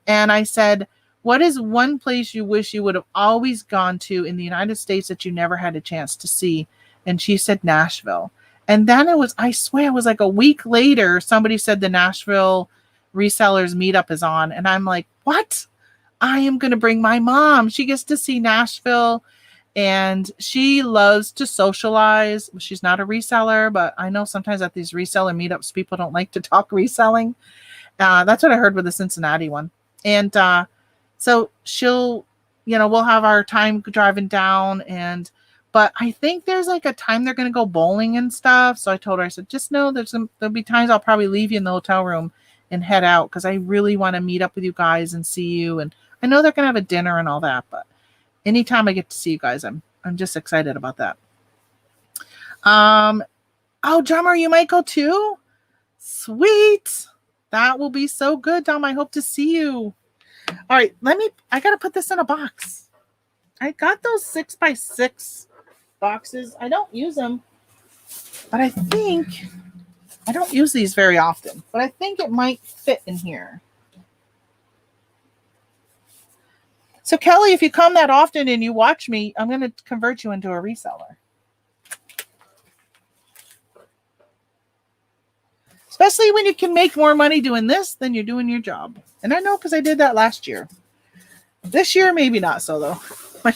And I said, what is one place you wish you would have always gone to in the United States that you never had a chance to see? And she said Nashville. And then I swear it was like a week later, somebody said the Nashville Resellers Meetup is on. And I'm like, what? I am going to bring my mom. She gets to see Nashville, and she loves to socialize. She's not a reseller, but I know sometimes at these reseller meetups, people don't like to talk reselling. That's what I heard with the Cincinnati one. And so she'll, we'll have our time driving down, but I think there's like a time they're going to go bowling and stuff. So I told her, I said, just know there'll be times I'll probably leave you in the hotel room and head out, because I really want to meet up with you guys and see you. And I know they're going to have a dinner and all that, but anytime I get to see you guys, I'm just excited about that. Oh, Drummer, you might go too? Sweet. That will be so good, Dom. I hope to see you. All right, I got to put this in a box. I got those 6x6 boxes. I don't use them, but I don't use these very often, but I think it might fit in here. So Kelly, if you come that often and you watch me, I'm going to convert you into a reseller. Especially when you can make more money doing this than you're doing your job. And I know, because I did that last year. This year, maybe not so though. My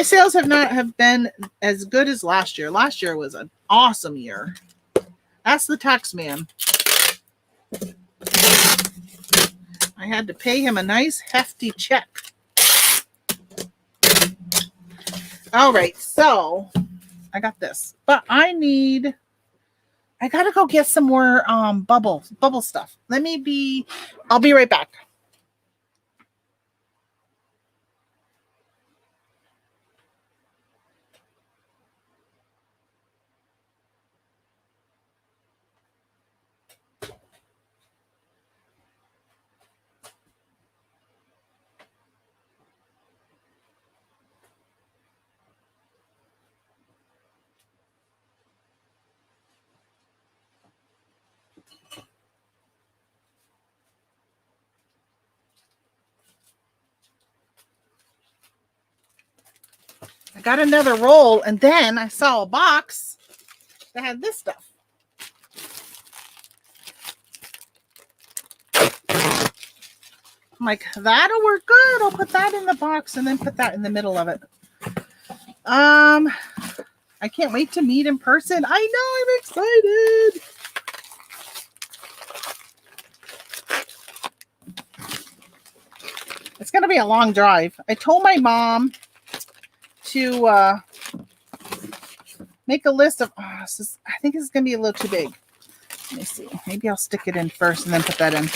sales have been as good as last year. Last year was an awesome year. Ask the tax man. I had to pay him a nice hefty check. All right, so I got this, but I gotta go get some more bubble stuff. I'll be right back. I got another roll, and then I saw a box that had this stuff. I'm like, that'll work good. I'll put that in the box and then put that in the middle of it. I can't wait to meet in person. I know, I'm excited. It's going to be a long drive. I told my mom to make a list of, I think this is going to be a little too big. Let me see. Maybe I'll stick it in first and then put that in.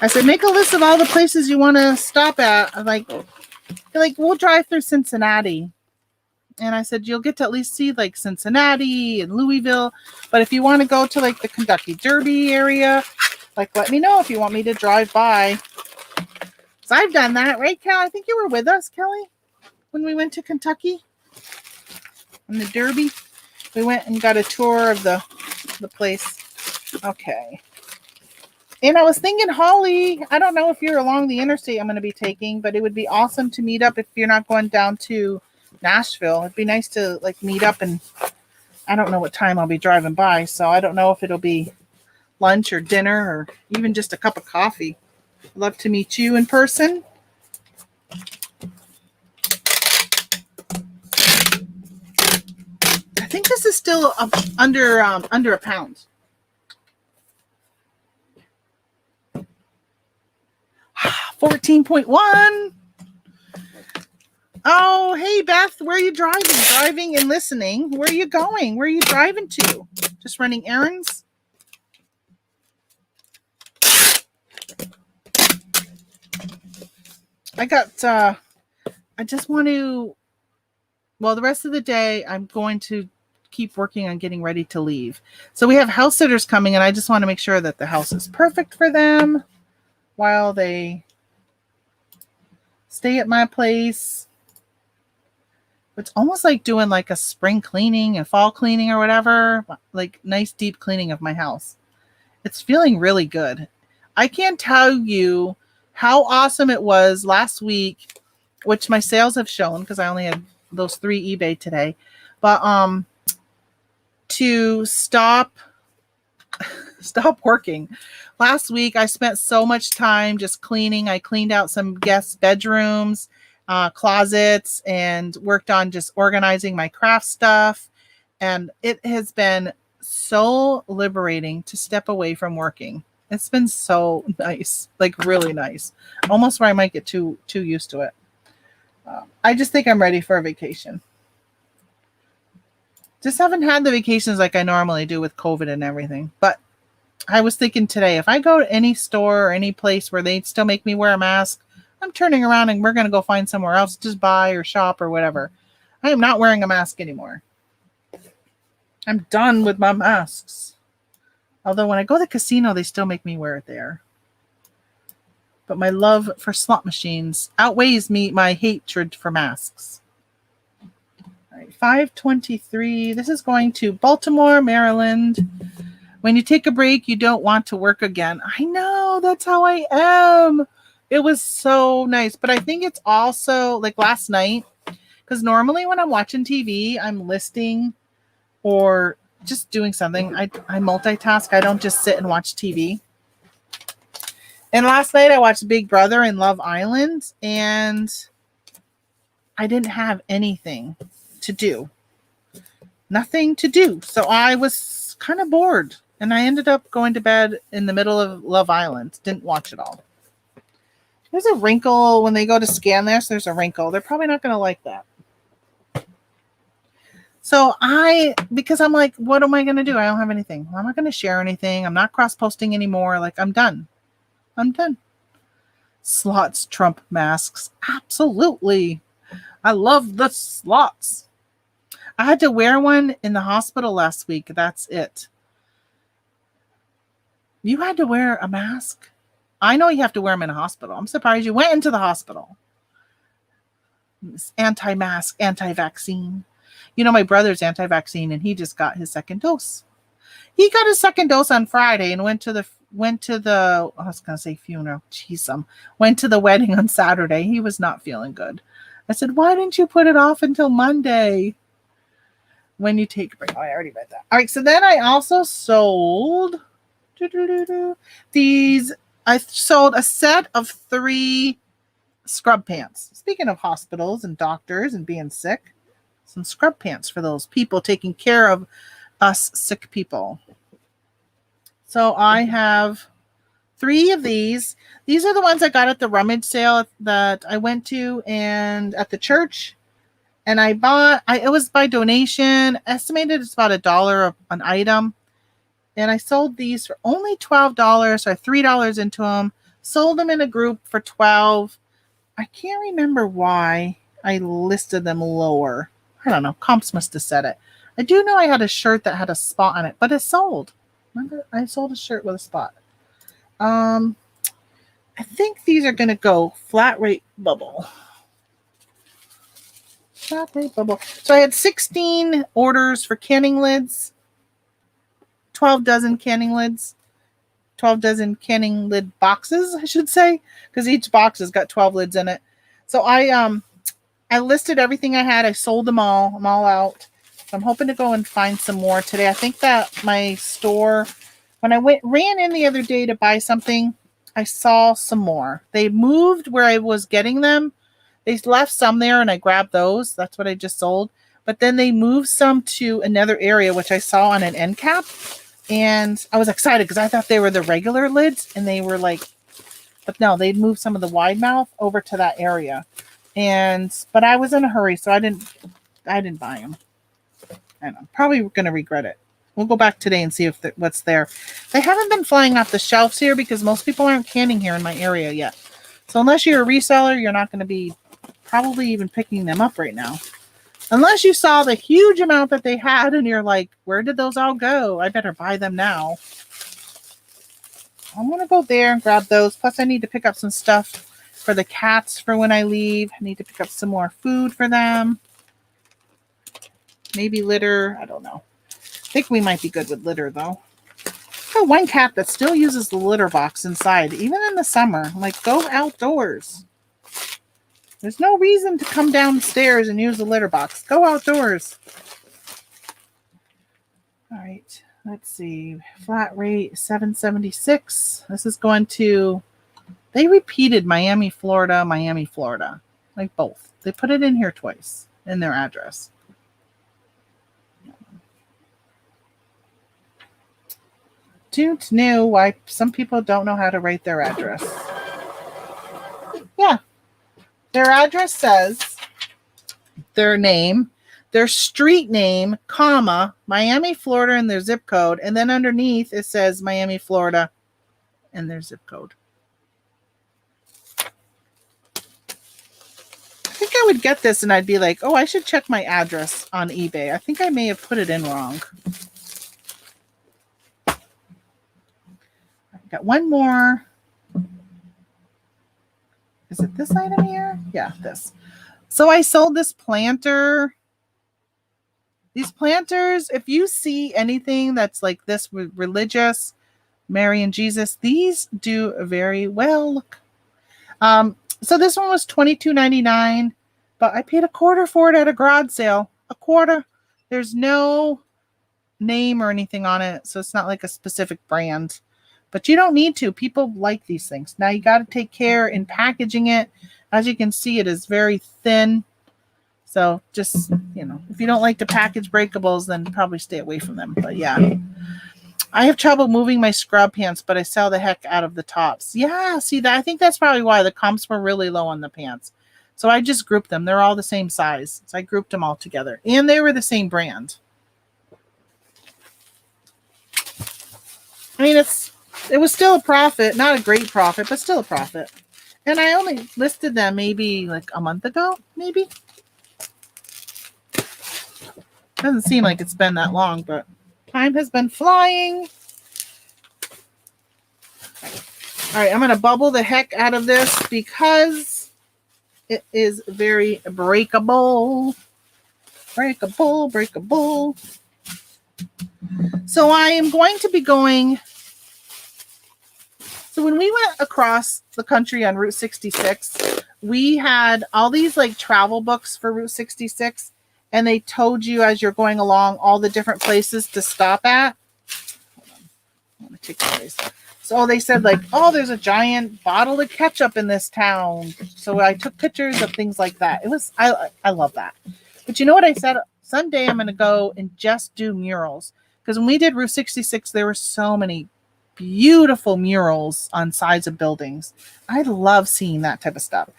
I said, make a list of all the places you want to stop at. Like, we'll drive through Cincinnati. And I said, you'll get to at least see like Cincinnati and Louisville. But if you want to go to like the Kentucky Derby area, like, let me know if you want me to drive by. So I've done that, right, Cal? I think you were with us, Kelly, when we went to Kentucky and the Derby. We went and got a tour of the place. Okay. And I was thinking, Holly, I don't know if you're along the interstate I'm going to be taking, but it would be awesome to meet up if you're not going down to Nashville. It'd be nice to like meet up, and I don't know what time I'll be driving by, so I don't know if it'll be lunch or dinner or even just a cup of coffee. I'd love to meet you in person. I think this is still under a pound. 14.1. Oh, hey, Beth, where are you driving? Driving and listening. Where are you going? Where are you driving to? Just running errands? I just want to, well, the rest of the day, I'm going to keep working on getting ready to leave. So we have house sitters coming, and I just want to make sure that the house is perfect for them while they stay at my place. It's almost like doing like a spring cleaning and fall cleaning or whatever, like nice deep cleaning of my house. It's feeling really good. I can't tell you how awesome it was last week, which my sales have shown because I only had those 3 eBay today. But to stop working. Last week I spent so much time just cleaning. I cleaned out some guest bedrooms, closets, and worked on just organizing my craft stuff. And it has been so liberating to step away from working. It's been so nice, like really nice, almost where I might get too used to it. I just think I'm ready for a vacation. Just haven't had the vacations like I normally do with COVID and everything. But I was thinking today, if I go to any store or any place where they still make me wear a mask, I'm turning around and we're going to go find somewhere else to just buy or shop or whatever. I am not wearing a mask anymore. I'm done with my masks. Although when I go to the casino, they still make me wear it there. But my love for slot machines outweighs my hatred for masks. All right, 5:23. This is going to Baltimore, Maryland. When you take a break, you don't want to work again. I know, that's how I am. It was so nice. But I think it's also like last night, because normally when I'm watching TV, I'm listing or just doing something. I multitask. I don't just sit and watch TV. And last night I watched Big Brother and Love Island, and I didn't have anything to do. Nothing to do. So I was kind of bored. And I ended up going to bed in the middle of Love Island. Didn't watch it all. There's a wrinkle when they go to scan this. There's a wrinkle. They're probably not going to like that. So because I'm like, what am I going to do? I don't have anything. I'm not going to share anything. I'm not cross-posting anymore. Like, I'm done. Slots trump masks. Absolutely. I love the slots. I had to wear one in the hospital last week. That's it. You had to wear a mask? I know you have to wear them in a hospital. I'm surprised you went into the hospital. It's anti-mask, anti-vaccine. You know, my brother's anti-vaccine, and he just got his second dose. He got his second dose on Friday and went to the I was going to say funeral. Jeez, went to the wedding on Saturday. He was not feeling good. I said, why didn't you put it off until Monday? When you take a break. Oh, I already read that. All right, so then I also sold these. I sold a set of 3 scrub pants. Speaking of hospitals and doctors and being sick, some scrub pants for those people taking care of us sick people. So I have 3 of these. These are the ones I got at the rummage sale that I went to and at the church. And I bought, it was by donation, estimated it's about $1 an item. And I sold these for only $12, so I $3 into them. Sold them in a group for $12. I can't remember why I listed them lower. I don't know. Comps must have said it. I do know I had a shirt that had a spot on it, but it sold. Remember, I sold a shirt with a spot. I think these are going to go flat rate bubble. Flat rate bubble. So I had 16 orders for canning lids. 12 dozen canning lids. 12 dozen canning lid boxes, I should say, because each box has got 12 lids in it. So I listed everything I had. I sold them all. I'm all out. So I'm hoping to go and find some more today. I think that my store, when I ran in the other day to buy something, I saw some more. They moved where I was getting them. They left some there and I grabbed those. That's what I just sold. But then they moved some to another area, which I saw on an end cap. And I was excited because I thought they were the regular lids and they were like But no, they'd moved some of the wide mouth over to that area. But I was in a hurry, so I didn't buy them. And I'm probably going to regret it. We'll go back today and see if what's there. They haven't been flying off the shelves here because most people aren't canning here in my area yet. So unless you're a reseller, you're not going to be probably even picking them up right now. Unless you saw the huge amount that they had and you're like, where did those all go? I better buy them now. I'm going to go there and grab those. Plus, I need to pick up some stuff for the cats for when I leave. I need to pick up some more food for them. Maybe litter. I don't know. I think we might be good with litter, though. I have one cat that still uses the litter box inside, even in the summer. I'm like, go outdoors. There's no reason to come downstairs and use the litter box. Go outdoors. All right. Let's see. Flat rate $7.76. This is going to... They repeated Miami, Florida, Miami, Florida. Like both. They put it in here twice in their address. Don't know why some people don't know how to write their address. Yeah. Their address says their name, their street name, comma, Miami, Florida, and their zip code. And then underneath it says Miami, Florida, and their zip code. I think I would get this and I'd be like, oh, I should check my address on eBay. I think I may have put it in wrong. Got one more. Is it this item here? Yeah, this. So I sold this planter. These planters, if you see anything that's like this religious, Mary and Jesus, these do very well. So this one was $22.99, but I paid $0.25 for it at a garage sale. $0.25. There's no name or anything on it, so it's not like a specific brand. But you don't need to. People like these things. Now you got to take care in packaging it. As you can see, it is very thin. So just, if you don't like to package breakables, then probably stay away from them. But yeah, I have trouble moving my scrub pants, but I sell the heck out of the tops. Yeah, see that? I think that's probably why the comps were really low on the pants. So I just grouped them. They're all the same size. So I grouped them all together. And they were the same brand. I mean, it was still a profit, not a great profit, but still a profit. And I only listed them maybe like a month ago, maybe. Doesn't seem like it's been that long, but time has been flying. All right, I'm going to bubble the heck out of this because it is very breakable. Breakable. So I am going to be going... So when we went across the country on Route 66, we had all these like travel books for Route 66, and they told you as you're going along all the different places to stop at. Hold on. I'm going to take these. So they said like, oh, there's a giant bottle of ketchup in this town. So I took pictures of things like that. I love that. But you know what I said? Someday I'm going to go and just do murals. Because when we did Route 66, there were so many beautiful murals on sides of buildings. I love seeing that type of stuff.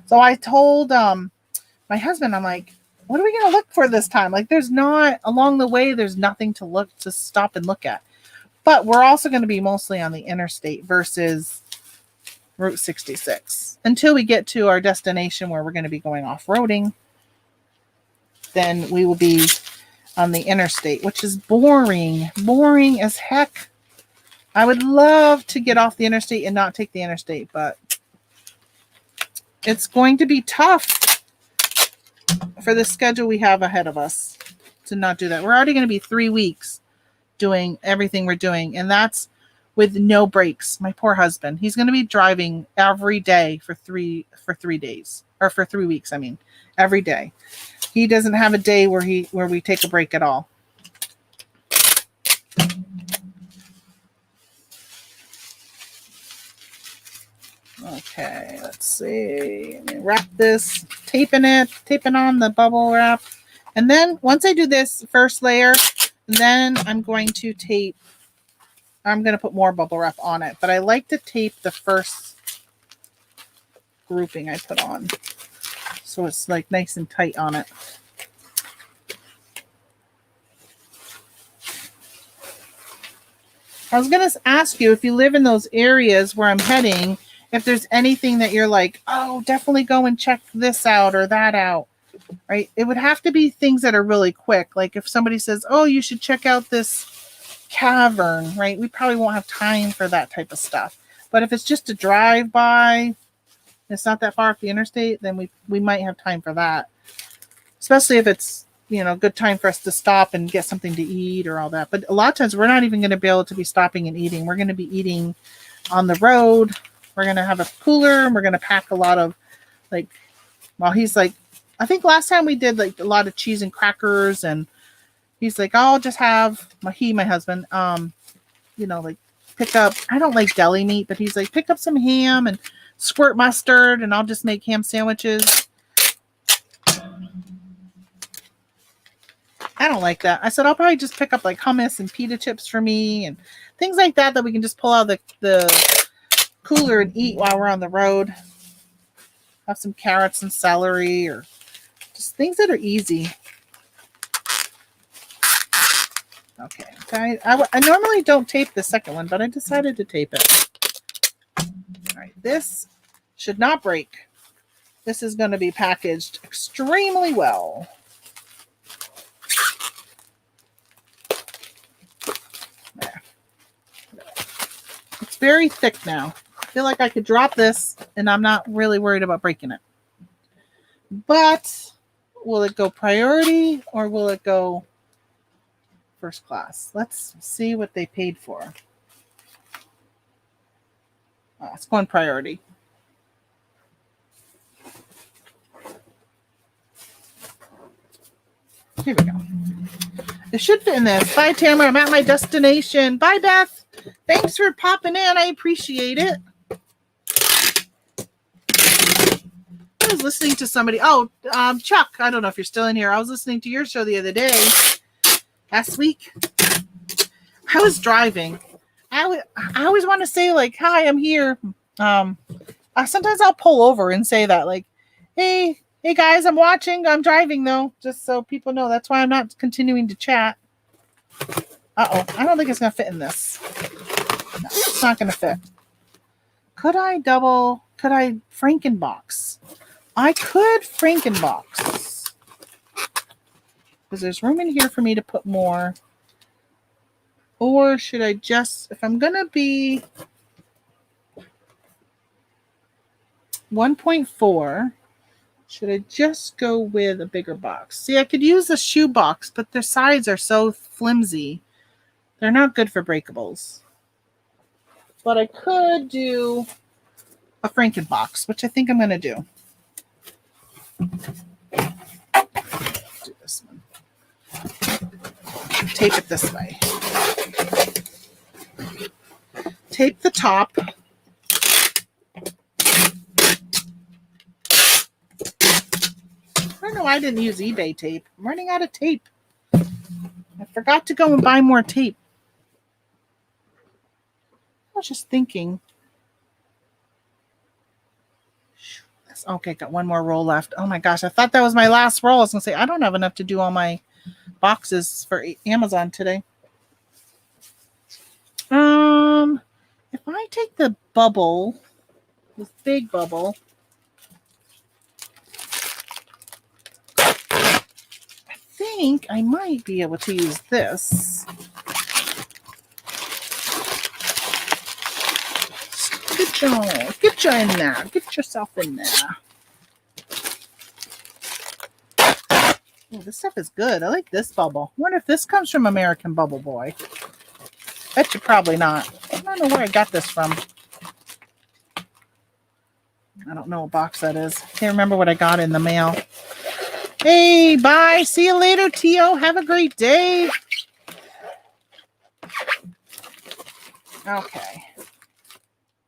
So I told my husband, I'm like, what are we going to look for this time? Like there's nothing to stop and look at. But we're also going to be mostly on the interstate versus Route 66 until we get to our destination where we're going to be going off-roading. Then we will be on the interstate, which is boring as heck. I would love to get off the interstate and not take the interstate, but it's going to be tough for the schedule we have ahead of us to not do that. We're already going to be 3 weeks doing everything we're doing, and that's with no breaks. My poor husband, he's going to be driving every day for 3 days, or for 3 weeks. I mean, every day. He doesn't have a day where we take a break at all. Okay, let's see. Let me wrap this, taping on the bubble wrap. And then once I do this first layer, then I'm going to put more bubble wrap on it. But I like to tape the first grouping I put on. So it's like nice and tight on it. I was going to ask you if you live in those areas where I'm heading, if there's anything that you're like, oh, definitely go and check this out or that out, right? It would have to be things that are really quick. Like if somebody says, oh, you should check out this cavern, right? We probably won't have time for that type of stuff. But if it's just a drive by, it's not that far off the interstate, then we might have time for that. Especially if it's, good time for us to stop and get something to eat or all that. But a lot of times we're not even going to be able to be stopping and eating. We're going to be eating on the road. We're going to have a cooler and we're going to pack a lot of he's like, I think last time we did like a lot of cheese and crackers, and he's like, I'll just have my husband, like pick up, I don't like deli meat, but he's like, pick up some ham and squirt mustard and I'll just make ham sandwiches. I don't like that. I said, I'll probably just pick up like hummus and pita chips for me and things like that we can just pull out the cooler and eat while we're on the road. Have some carrots and celery or just things that are easy. Okay. I normally don't tape the second one, but I decided to tape it. All right. This should not break. This is going to be packaged extremely well. There. It's very thick now. I feel like I could drop this and I'm not really worried about breaking it. But will it go priority or will it go first class? Let's see what they paid for. It's going priority. Here we go. It should fit in this. Bye, Tamara. I'm at my destination. Bye, Beth. Thanks for popping in. I appreciate it. I was listening to somebody. Oh, Chuck. I don't know if you're still in here. I was listening to your show the other day. Last week. I was driving. I always want to say, like, hi, I'm here. Sometimes I'll pull over and say that, like, hey guys, I'm watching. I'm driving, though, just so people know. That's why I'm not continuing to chat. Uh-oh. I don't think it's going to fit in this. No, it's not going to fit. Could I Frankenbox? I could Frankenbox. Because there's room in here for me to put more. Or should I just, if I'm going to be 1.4, should I just go with a bigger box? See, I could use a shoe box, but their sides are so flimsy. They're not good for breakables. But I could do a Frankenbox, which I think I'm going to do. Do this one. Tape it this way. Tape the top. I don't know why I didn't use eBay tape. I'm running out of tape. I forgot to go and buy more tape. I was just thinking. Okay, got one more roll left. Oh my gosh, I thought that was my last roll. I was going to say, I don't have enough to do all my boxes for Amazon today. If I take the bubble, this big bubble, I think I might be able to use this. Get you in there. Get yourself in there. Oh, this stuff is good. I like this bubble. I wonder if this comes from American Bubble Boy. Bet you probably not. I don't know where I got this from. I don't know what box that is. Can't remember what I got in the mail. Hey, bye. See you later, Tio. Have a great day. Okay.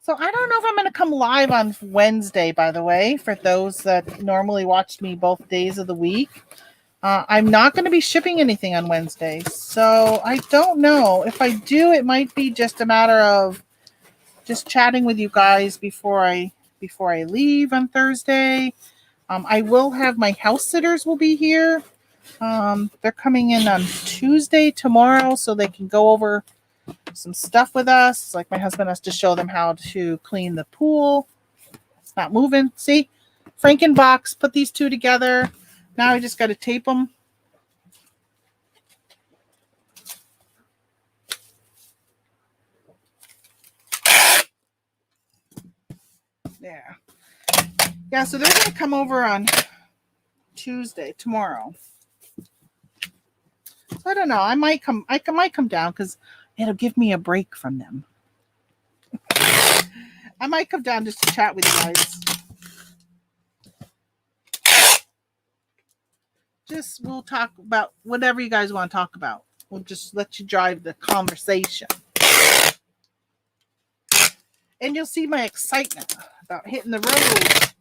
So I don't know if I'm going to come live on Wednesday, by the way, for those that normally watch me both days of the week. I'm not going to be shipping anything on Wednesday. So I don't know. If I do, it might be just a matter of just chatting with you guys before I before I leave on Thursday. I will have my house sitters will be here. They're coming in on Tuesday tomorrow so they can go over some stuff with us. Like my husband has to show them how to clean the pool. It's not moving. See? Frankenbox put these two together. Now I just got to tape them. There. Yeah, so they're going to come over on Tuesday, tomorrow. So I don't know. I might come down because it'll give me a break from them. I might come down just to chat with you guys. We'll talk about whatever you guys want to talk about. We'll just let you drive the conversation. And you'll see my excitement about hitting the road.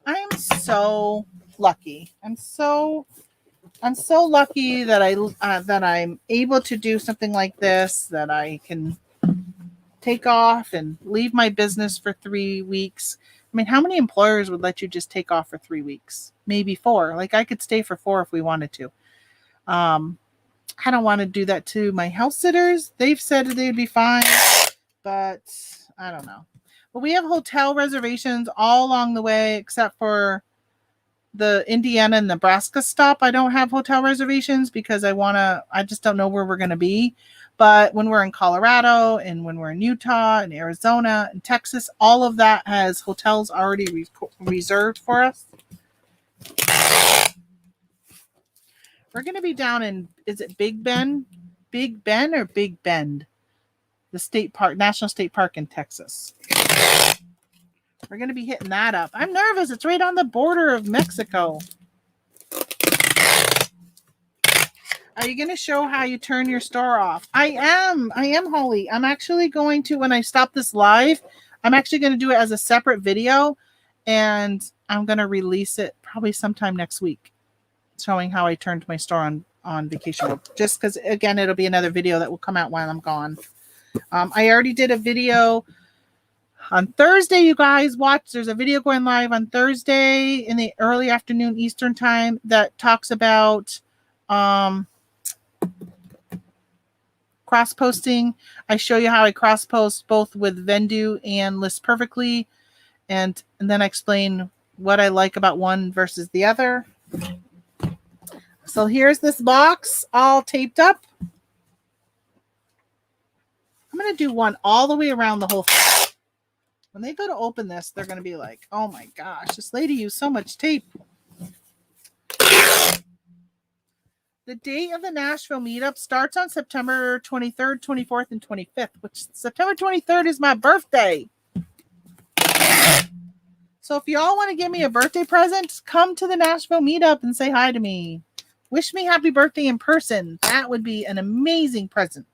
I am so lucky. I'm so lucky that I'm able to do something like this, that I can take off and leave my business for 3 weeks. I mean, how many employers would let you just take off for 3 weeks? Maybe 4. Like I could stay for 4 if we wanted to. I don't want to do that to my house sitters. They've said they'd be fine, but I don't know. But we have hotel reservations all along the way, except for the Indiana and Nebraska stop. I don't have hotel reservations because I just don't know where we're going to be. But when we're in Colorado and when we're in Utah and Arizona and Texas, all of that has hotels already reserved for us. We're going to be down in, is it Big Bend? Big Bend or Big Bend? The state park, National State Park in Texas. We're going to be hitting that up. I'm nervous. It's right on the border of Mexico. Are you going to show how you turn your store off? I am, Holly. I'm actually going to, when I stop this live, I'm actually going to do it as a separate video, and I'm going to release it probably sometime next week, showing how I turned my store on vacation mode. Just because, again, it'll be another video that will come out while I'm gone. I already did a video on Thursday, you guys watch. There's a video going live on Thursday in the early afternoon Eastern time that talks about cross-posting. I show you how I cross-post both with Vendoo and List Perfectly, and then I explain what I like about one versus the other. So here's this box all taped up. I'm going to do one all the way around the whole thing. When they go to open this, they're going to be like, oh my gosh, this lady used so much tape. The date of the Nashville meetup starts on September 23rd, 24th, and 25th, which September 23rd is my birthday. So if y'all want to give me a birthday present, come to the Nashville meetup and say hi to me. Wish me happy birthday in person. That would be an amazing present.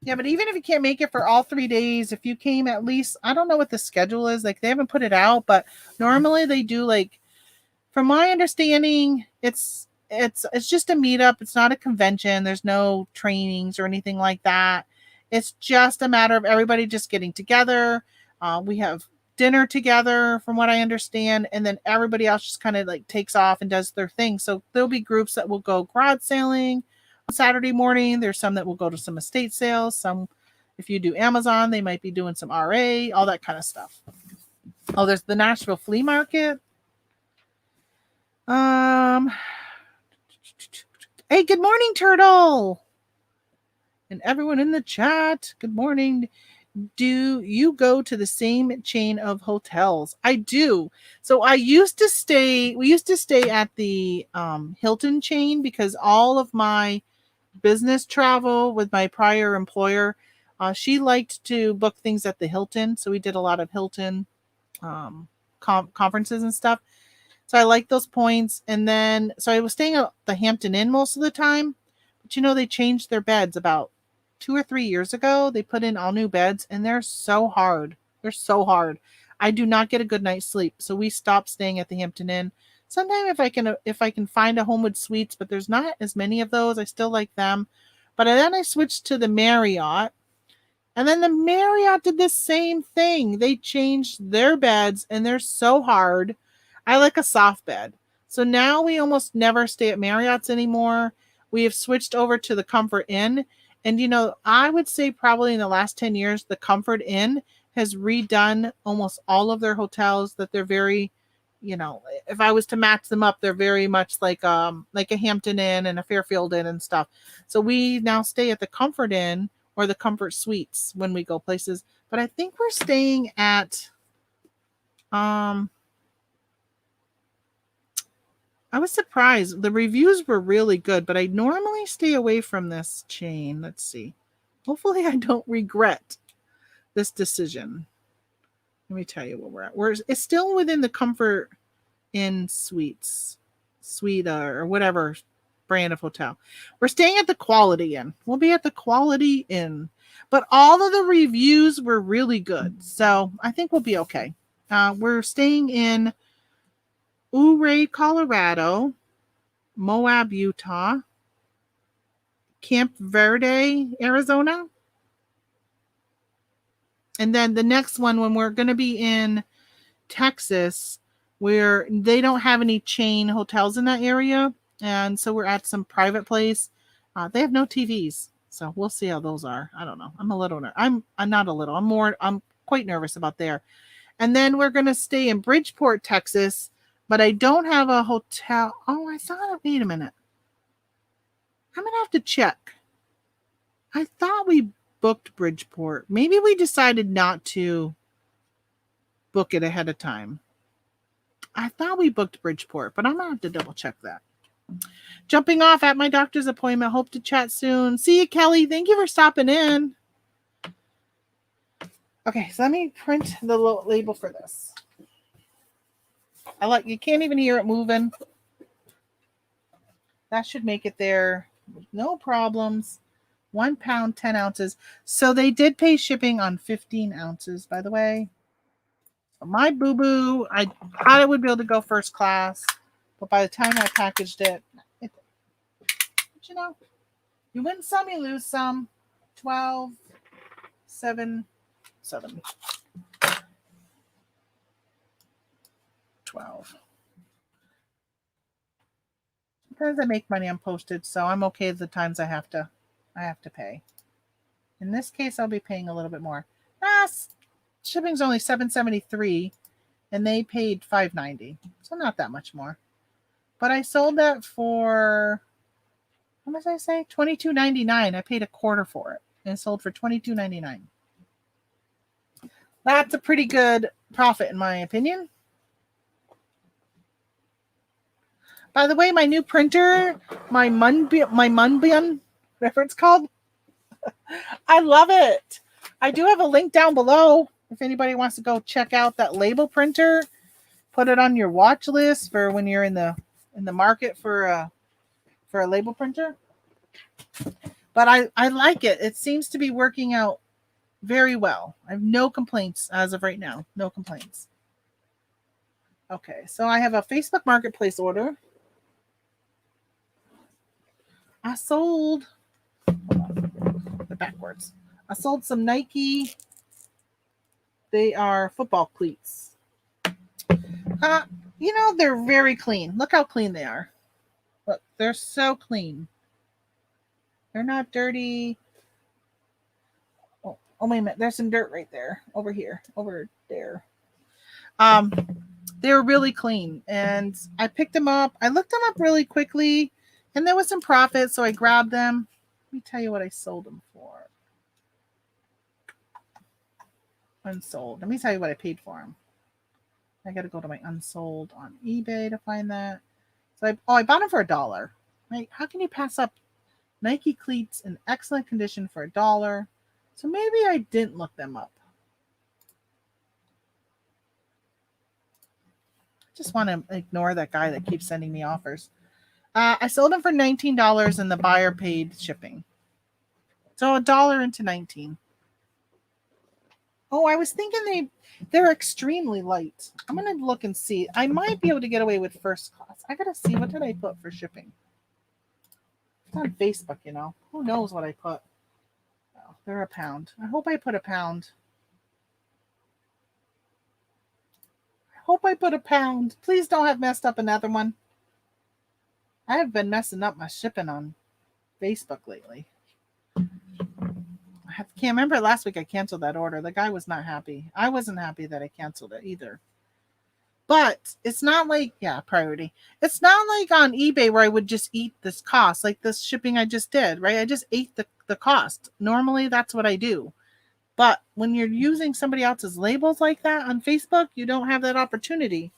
Yeah, but even if you can't make it for all 3 days, if you came at least, I don't know what the schedule is. Like, they haven't put it out, but normally they do, like, from my understanding, it's just a meetup. It's not a convention. There's no trainings or anything like that. It's just a matter of everybody just getting together. We have dinner together, from what I understand, and then everybody else just kind of like takes off and does their thing. So there'll be groups that will go garage sailing on Saturday morning. There's some that will go to some estate sales. Some, if you do Amazon, they might be doing some RA, all that kind of stuff. Oh, there's the Nashville flea market. Hey, good morning, Turtle. And everyone in the chat, good morning. Do you go to the same chain of hotels? I do. So we used to stay at the Hilton chain, because all of my business travel with my prior employer, she liked to book things at the Hilton. So we did a lot of Hilton conferences and stuff. So I like those points. And then, so I was staying at the Hampton Inn most of the time, but they changed their beds about 2 or 3 years ago. They put in all new beds, and they're so hard. I do not get a good night's sleep. So we stopped staying at the Hampton Inn. Sometime if I can find a Homewood Suites, but there's not as many of those. I still like them. But then I switched to the Marriott. And then the Marriott did the same thing. They changed their beds and they're so hard. I like a soft bed. So now we almost never stay at Marriott's anymore. We have switched over to the Comfort Inn. And, you know, I would say probably in the last 10 years, the Comfort Inn has redone almost all of their hotels, that they're very, you know, if I was to match them up, they're very much like a Hampton Inn and a Fairfield Inn and stuff. So we now stay at the Comfort Inn or the Comfort Suites when we go places. But I think we're staying at, I was surprised. The reviews were really good, but I normally stay away from this chain. Let's see. Hopefully I don't regret this decision. Let me tell you what we're at. It's still within the Comfort Inn Suites, or whatever brand of hotel. We're staying at the Quality Inn. We'll be at the Quality Inn. But all of the reviews were really good. So I think we'll be okay. We're staying in Ouray, Colorado, Moab, Utah, Camp Verde, Arizona. And then the next one, when we're going to be in Texas, where they don't have any chain hotels in that area. And so we're at some private place. They have no TVs. So we'll see how those are. I don't know. I'm not a little. I'm quite nervous about there. And then we're going to stay in Bridgeport, Texas, but I don't have a hotel. Oh, I thought, wait a minute. I'm going to have to check. I thought we booked Bridgeport. Maybe we decided not to book it ahead of time. I thought we booked Bridgeport, but I'm going to have to double check that. Jumping off at my doctor's appointment. Hope to chat soon. See you, Kelly. Thank you for stopping in. Okay, so let me print the label for this. You can't even hear it moving. That should make it there. No problems. 1 pound, 10 ounces. So they did pay shipping on 15 ounces, by the way. My boo-boo, I thought it would be able to go first class, but by the time I packaged it, you know, you win some, you lose some. 12, 7, 7. 12. Sometimes I make money on postage, so I'm okay with the times I have to pay. In this case, I'll be paying a little bit more. Shipping's only $7.73, and they paid $5.90, so not that much more. But I sold that for, how much did I say? $22.99. I paid a quarter for it, and it sold for $22.99. That's a pretty good profit, in my opinion. By the way, my new printer, my Munbian, whatever it's called, I love it. I do have a link down below if anybody wants to go check out that label printer. Put it on your watch list for when you're in the market for a label printer. But I like it. It seems to be working out very well. I have no complaints as of right now. No complaints. Okay, so I have a Facebook Marketplace order. I sold, they're backwards. I sold some Nike. They are football cleats. You know, they're very clean. Look how clean they are. Look, they're so clean. They're not dirty. Oh, wait a minute. There's some dirt right there. Over here. Over there. They're really clean. And I picked them up. I looked them up really quickly. And there was some profit, so I grabbed them. Let me tell you what I sold them for. Unsold. Let me tell you what I paid for them. I got to go to my unsold on eBay to find that. So I bought them for $1. Right? How can you pass up Nike cleats in excellent condition for $1? So maybe I didn't look them up. Just want to ignore that guy that keeps sending me offers. I sold them for $19 and the buyer paid shipping. So $1 into 19. Oh, I was thinking they're extremely light. I'm going to look and see. I might be able to get away with first class. I got to see, what did I put for shipping? It's on Facebook, you know. Who knows what I put? Oh, they're a pound. I hope I put a pound. Please don't have messed up another one. I have been messing up my shipping on Facebook lately. I can't remember last week I canceled that order. The guy was not happy. I wasn't happy that I canceled it either. But it's not like, priority. It's not like on eBay where I would just eat this cost, like this shipping I just did, right? I just ate the cost. Normally that's what I do. But when you're using somebody else's labels like that on Facebook, you don't have that opportunity.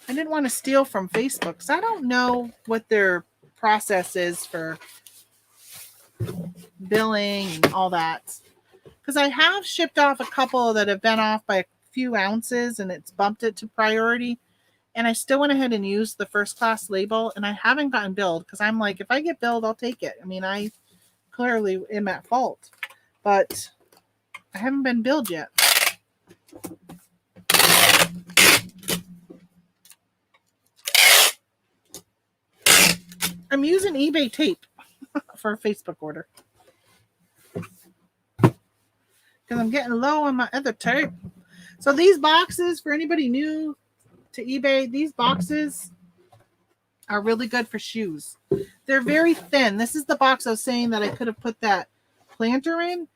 I didn't want to steal from Facebook because I don't know what their process is for billing and all that. Because I have shipped off a couple that have been off by a few ounces and it's bumped it to priority. And I still went ahead and used the first class label and I haven't gotten billed because I'm like, if I get billed, I'll take it. I mean, I clearly am at fault, but I haven't been billed yet. I'm using eBay tape for a Facebook order because I'm getting low on my other tape. So these boxes, for anybody new to eBay, these boxes are really good for shoes. They're very thin. This is the box I was saying that I could have put that planter in,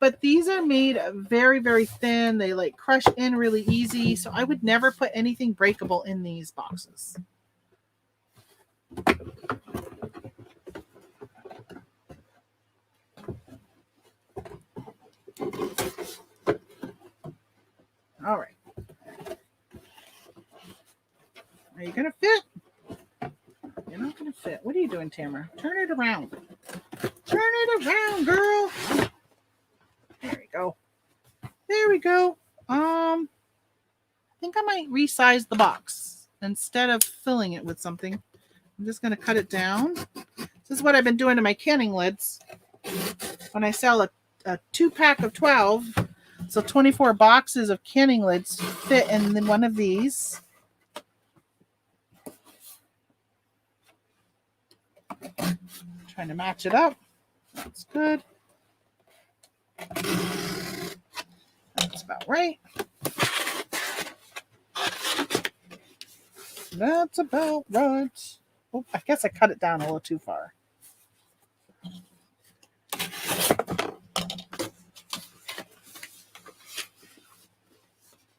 but these are made very, very thin. They like crush in really easy. So I would never put anything breakable in these boxes. All right. Are you going to fit? You're not going to fit. What are you doing, Tamara? Turn it around. Turn it around, girl. There we go. There we go. I think I might resize the box instead of filling it with something. I'm just going to cut it down. This is what I've been doing to my canning lids. When I sell a 2-pack of 12, so 24 boxes of canning lids fit in one of these. Trying to match it up. That's good. That's about right. That's about right. Oh, I guess I cut it down a little too far.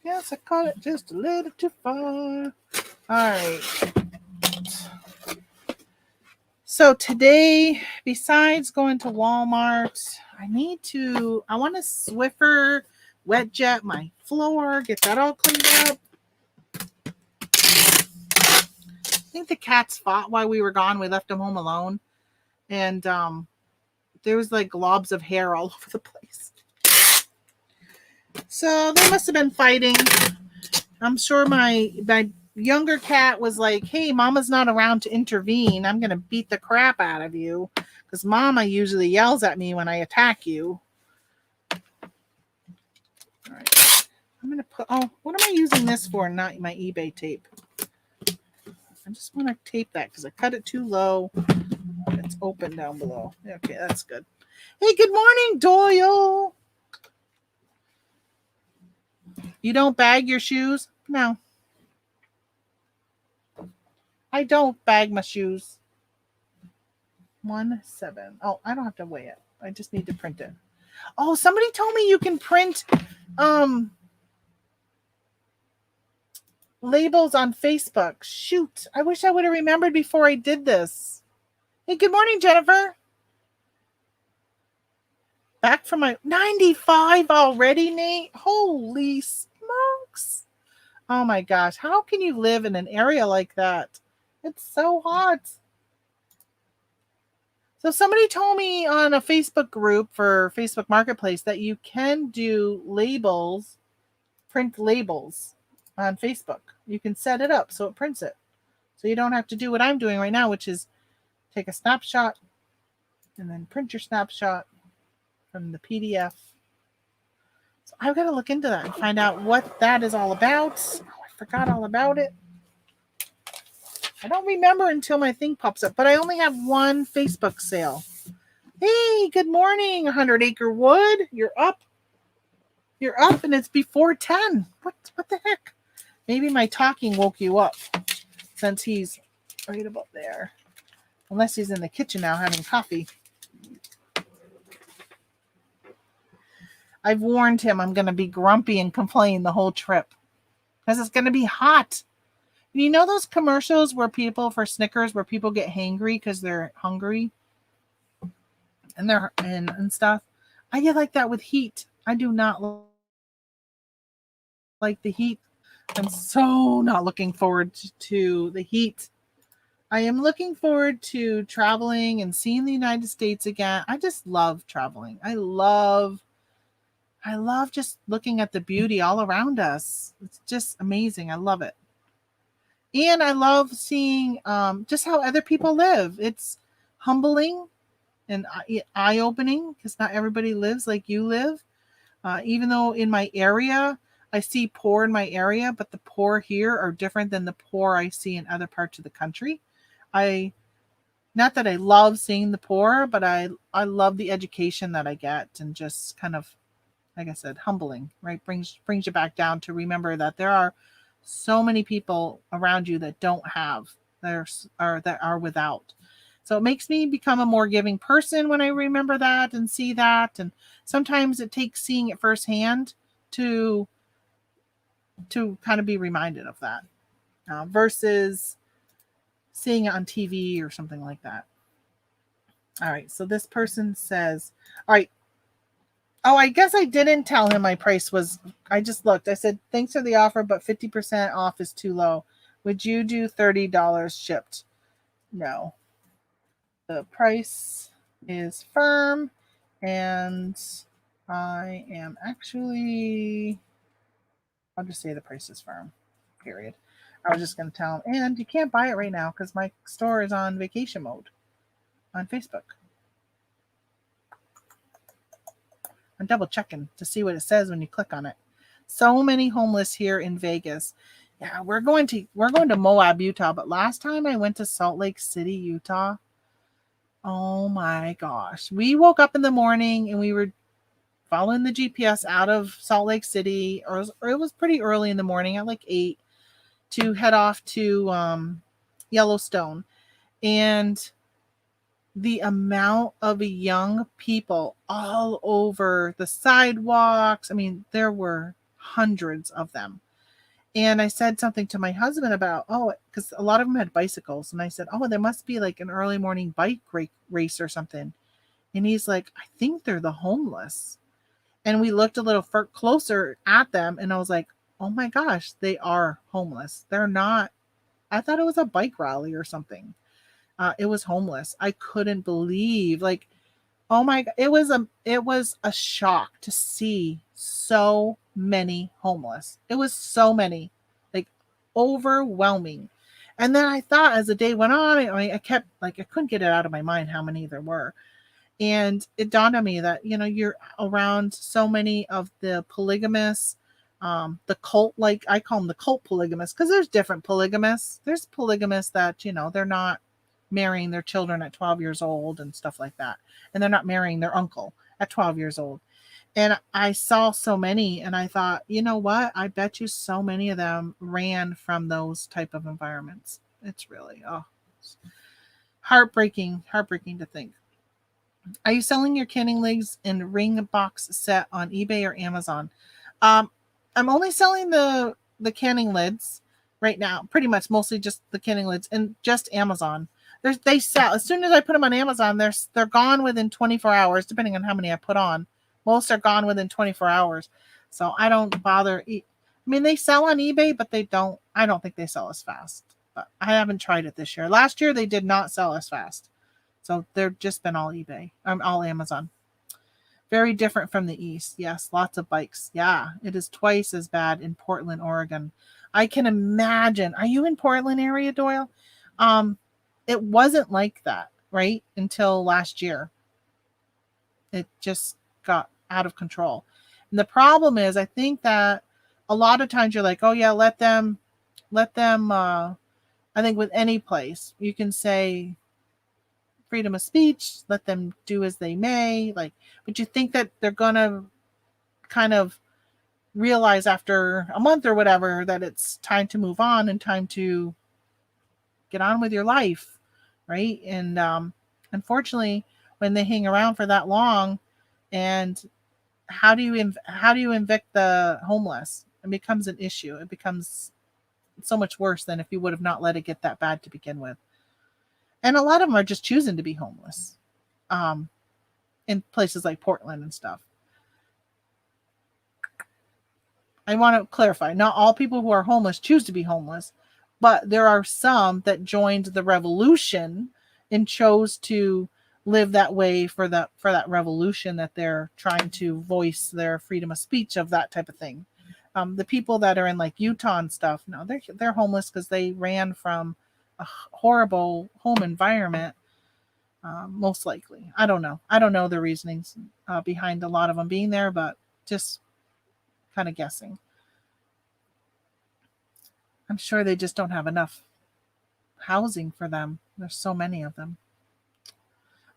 Yes, I cut it just a little too far. All right. So today, besides going to Walmart, I want to Swiffer wet jet my floor, get that all cleaned up. I think the cats fought while we were gone. We left them home alone. And there was like globs of hair all over the place. So they must have been fighting. I'm sure my younger cat was like, hey, mama's not around to intervene. I'm going to beat the crap out of you because mama usually yells at me when I attack you. All right. I'm going to put, what am I using this for? Not my eBay tape. I just want to tape that because I cut it too low. It's open down below. Okay, that's good. Hey, good morning, Doyle. You don't bag your shoes? No. I don't bag my shoes. 1.7. Oh, I don't have to weigh it. I just need to print it. Oh, somebody told me you can print labels on Facebook. Shoot. I wish I would have remembered before I did this. Hey, good morning, Jennifer. Back from my 95 already, Nate. Holy smokes. Oh my gosh. How can you live in an area like that? It's so hot. So somebody told me on a Facebook group for Facebook Marketplace that you can do labels, print labels on Facebook. You can set it up so it prints it. So you don't have to do what I'm doing right now, which is take a snapshot and then print your snapshot from the PDF. So I've got to look into that and find out what that is all about. Oh, I forgot all about it. I don't remember until my thing pops up, but I only have one Facebook sale. Hey, good morning, 100 Acre Wood. You're up. You're up, and it's before 10. What the heck? Maybe my talking woke you up since he's right about there. Unless he's in the kitchen now having coffee. I've warned him I'm going to be grumpy and complain the whole trip because it's going to be hot. You know those commercials where people for Snickers where people get hangry because they're hungry and they're and stuff. I get like that with heat. I do not like the heat. I'm so not looking forward to the heat. I am looking forward to traveling and seeing the United States again. I just love traveling. I love just looking at the beauty all around us. It's just amazing. I love it. And I love seeing just how other people live. It's humbling and eye-opening because not everybody lives like you live. Even though in my area, I see poor in my area, but the poor here are different than the poor I see in other parts of the country. Not that I love seeing the poor, but I love the education that I get and just kind of, like I said, humbling, right? Brings you back down to remember that there are so many people around you that don't have, that are without. So it makes me become a more giving person when I remember that and see that. And sometimes it takes seeing it firsthand to kind of be reminded of that versus seeing it on TV or something like that. All right. So this person says, all right. Oh, I guess I didn't tell him my price was, I just looked. I said, thanks for the offer, but 50% off is too low. Would you do $30 shipped? No. The price is firm, and I am actually, I'll just say the price is firm, period. I was just going to tell him, and you can't buy it right now because my store is on vacation mode on Facebook. I'm double checking to see what it says when you click on it. So many homeless here in Vegas. Yeah, we're going to Moab, Utah, but last time I went to Salt Lake City, Utah. Oh my gosh. We woke up in the morning and we were following the GPS out of Salt Lake City, or it was pretty early in the morning at like 8 to head off to Yellowstone. And the amount of young people all over the sidewalks. I mean, there were hundreds of them. And I said something to my husband about, because a lot of them had bicycles. And I said, there must be like an early morning bike race or something. And he's like, I think they're the homeless. And we looked a little closer at them. And I was like, oh my gosh, they are homeless. They're not. I thought it was a bike rally or something. It was homeless. I couldn't believe, like, oh my God, it was a shock to see so many homeless. It was so many, like overwhelming. And then I thought as the day went on, I kept like, I couldn't get it out of my mind how many there were. And it dawned on me that, you're around so many of the polygamists, the cult, like I call them the cult polygamists, because there's different polygamists. There's polygamists that, they're not marrying their children at 12 years old and stuff like that. And they're not marrying their uncle at 12 years old. And I saw so many and I thought, you know what? I bet you so many of them ran from those type of environments. It's really, it's heartbreaking to think. Are you selling your canning lids and ring box set on eBay or Amazon? I'm only selling the canning lids right now, pretty much mostly just the canning lids and just Amazon. They sell as soon as I put them on Amazon. They're gone within 24 hours, depending on how many I put on. Most are gone within 24 hours, so I don't bother. I mean, they sell on eBay, but I don't think they sell as fast. But I haven't tried it this year. Last year they did not sell as fast, so they've just been all eBay. All Amazon. Very different from the East. Yes, lots of bikes. Yeah, it is twice as bad in Portland, Oregon. I can imagine. Are you in Portland area, Doyle? It wasn't like that, right? Until last year. It just got out of control. And the problem is, I think that a lot of times you're like, oh yeah, let them I think with any place, you can say freedom of speech, let them do as they may, like, but you think that they're gonna kind of realize after a month or whatever that it's time to move on and time to get on with your life, right? And unfortunately, when they hang around for that long, and how do you evict the homeless? It becomes an issue. It becomes so much worse than if you would have not let it get that bad to begin with. And a lot of them are just choosing to be homeless, in places like Portland and stuff. I want to clarify, not all people who are homeless choose to be homeless, but there are some that joined the revolution and chose to live that way for that revolution that they're trying to voice their freedom of speech of that type of thing. The people that are in like Utah and stuff, no, they're homeless because they ran from a horrible home environment. Most likely, I don't know the reasonings behind a lot of them being there, but just kind of guessing. I'm sure they just don't have enough housing for them. There's so many of them.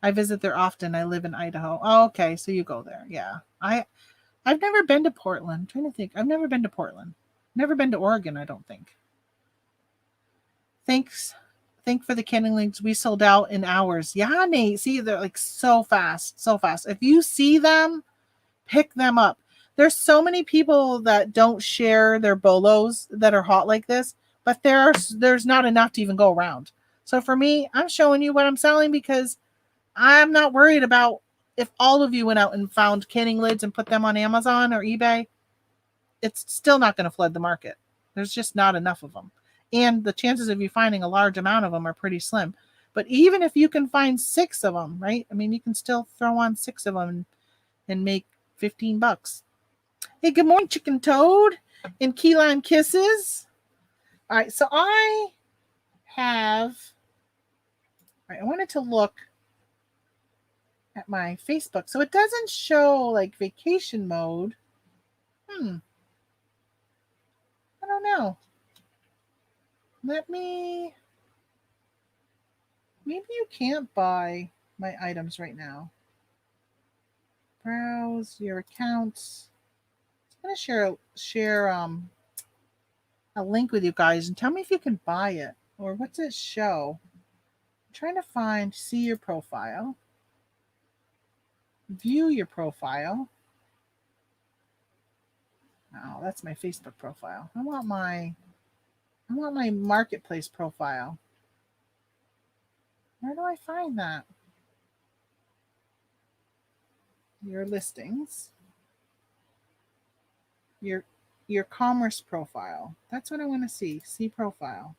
I visit there often. I live in Idaho. Oh, okay, so you go there. Yeah. I've never been to Portland. I'm trying to think. I've never been to Portland. Never been to Oregon, I don't think. Thanks. Thank for the kindlings. We sold out in hours. Yeah, Nate. See, they're like so fast. So fast. If you see them, pick them up. There's so many people that don't share their bolos that are hot like this, but there's not enough to even go around. So for me, I'm showing you what I'm selling because I'm not worried about if all of you went out and found canning lids and put them on Amazon or eBay. It's still not going to flood the market. There's just not enough of them. And the chances of you finding a large amount of them are pretty slim. But even if you can find 6 of them, right? I mean, you can still throw on 6 of them and make $15. Hey, good morning, Chicken Toad and Key Lime Kisses. All right, so I wanted to look at my Facebook. So it doesn't show like vacation mode. I don't know. Maybe you can't buy my items right now. Browse your accounts. I'm going to share a link with you guys and tell me if you can buy it or what's it show. I'm trying to see your profile. View your profile. Oh, that's my Facebook profile. I want my marketplace profile. Where do I find that? Your listings. Your commerce profile. That's what I want to see. See profile.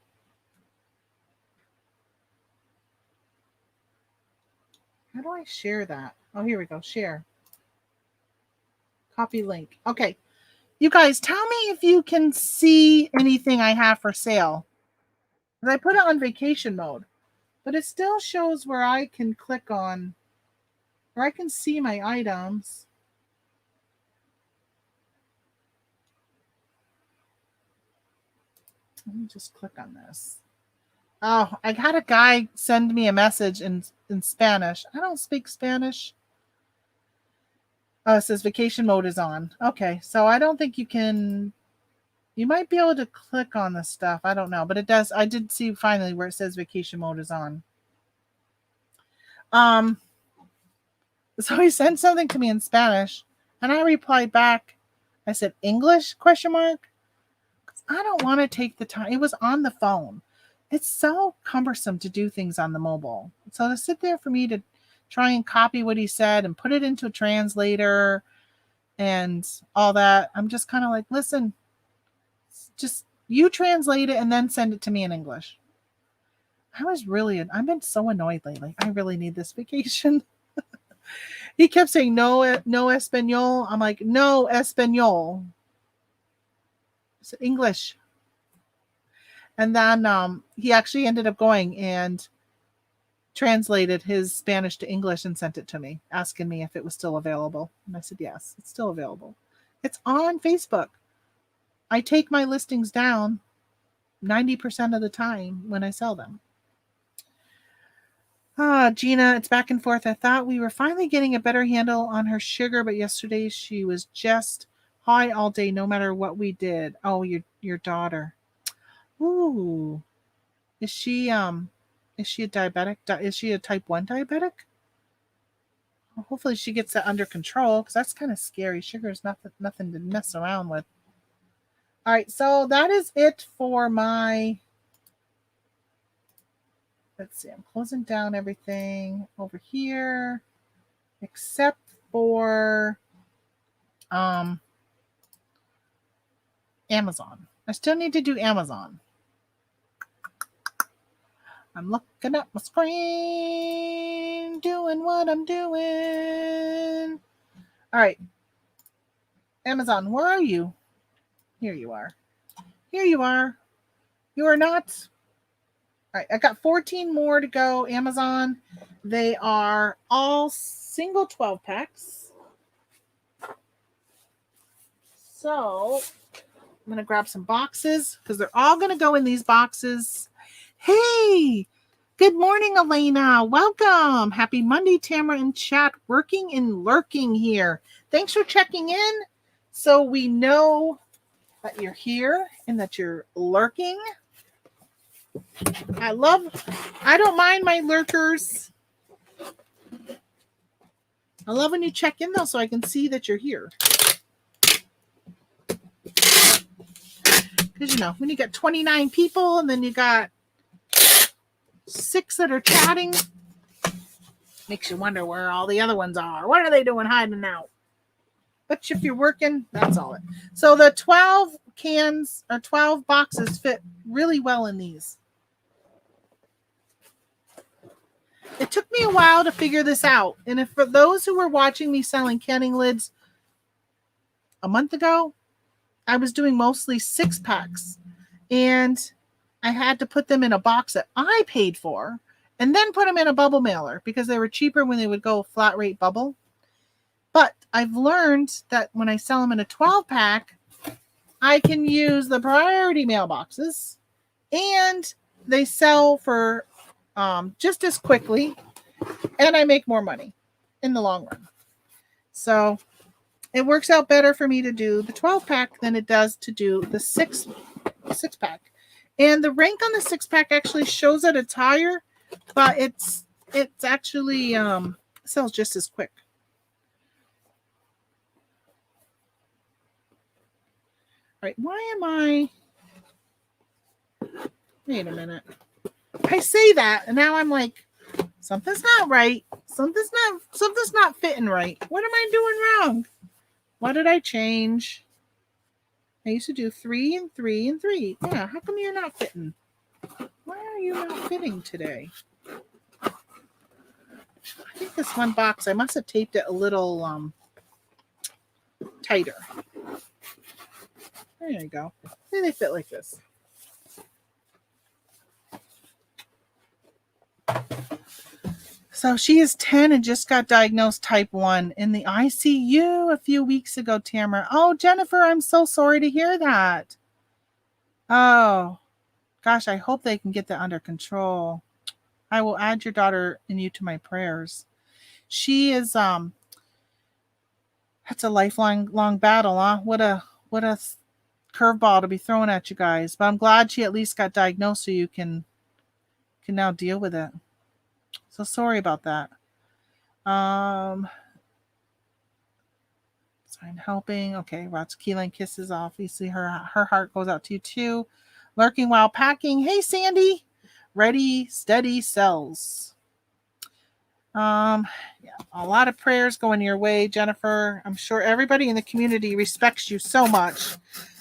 How do I share that? Oh, here we go. Share. Copy link. Okay. You guys, tell me if you can see anything I have for sale. I put it on vacation mode, but it still shows where I can click on, where I can see my items. Let me just click on this. Oh, I had a guy send me a message in Spanish. I don't speak Spanish. Oh, it says vacation mode is on. Okay, so I don't think you can. You might be able to click on the stuff. I don't know, but it does. I did see finally where it says vacation mode is on. So he sent something to me in Spanish, and I replied back. I said, English, question mark? I don't want to take the time. It was on the phone. It's so cumbersome to do things on the mobile. So to sit there for me to try and copy what he said and put it into a translator and all that, I'm just kind of like, listen, just you translate it and then send it to me in English. I've been so annoyed lately. I really need this vacation. He kept saying, no Espanol. I'm like, no Espanol. It's English. And then he actually ended up going and translated his Spanish to English and sent it to me, asking me if it was still available. And I said, yes, it's still available. It's on Facebook. I take my listings down 90% of the time when I sell them. Gina, it's back and forth. I thought we were finally getting a better handle on her sugar, but yesterday she was just high all day, no matter what we did. Oh, your daughter. Ooh. Is she a diabetic? Is she a type 1 diabetic? Well, hopefully she gets that under control, because that's kind of scary. Sugar is nothing to mess around with. All right, so that is it for my... Let's see, I'm closing down everything over here, except for Amazon. I still need to do Amazon. I'm looking at my screen, doing what I'm doing. All right. Amazon, where are you? Here you are. Here you are. You are not. All right. I got 14 more to go. Amazon. They are all single 12 packs. So I'm going to grab some boxes because they're all going to go in these boxes. Hey, good morning, Elena. Welcome. Happy Monday, Tamara in chat, working and lurking here. Thanks for checking in so we know that you're here and that you're lurking. I don't mind my lurkers. I love when you check in though so I can see that you're here. Because, you know, when you got 29 people and then you got 6 that are chatting, makes you wonder where all the other ones are. What are they doing hiding out? But if you're working, that's all it. So the 12 cans or 12 boxes fit really well in these. It took me a while to figure this out. And if for those who were watching me selling canning lids a month ago, I was doing mostly 6 packs. And I had to put them in a box that I paid for and then put them in a bubble mailer because they were cheaper when they would go flat rate bubble. But I've learned that when I sell them in a 12 pack, I can use the priority mailboxes and they sell for just as quickly and I make more money in the long run. So it works out better for me to do the 12 pack than it does to do the 6 pack. And the rank on the 6 pack actually shows that it's higher, but it's actually sells just as quick. All right, why am I? Wait a minute. I say that, and now I'm like, something's not right. Something's not fitting right. What am I doing wrong? What did I change? I used to do 3 and 3 and 3. Yeah, how come you're not fitting? Why are you not fitting today? I think this one box, I must have taped it a little tighter. There you go. Maybe they fit like this. So she is 10 and just got diagnosed type 1 in the ICU a few weeks ago, Tamara. Oh, Jennifer, I'm so sorry to hear that. Oh, gosh, I hope they can get that under control. I will add your daughter and you to my prayers. She is, that's a lifelong battle, huh? What a curveball to be thrown at you guys. But I'm glad she at least got diagnosed so you can now deal with it. So sorry about that. So I'm helping. Okay, lots of key lane kisses. Obviously, her heart goes out to you too. Lurking while packing. Hey, Sandy. Ready, steady, sells. Yeah, a lot of prayers going your way, Jennifer. I'm sure everybody in the community respects you so much.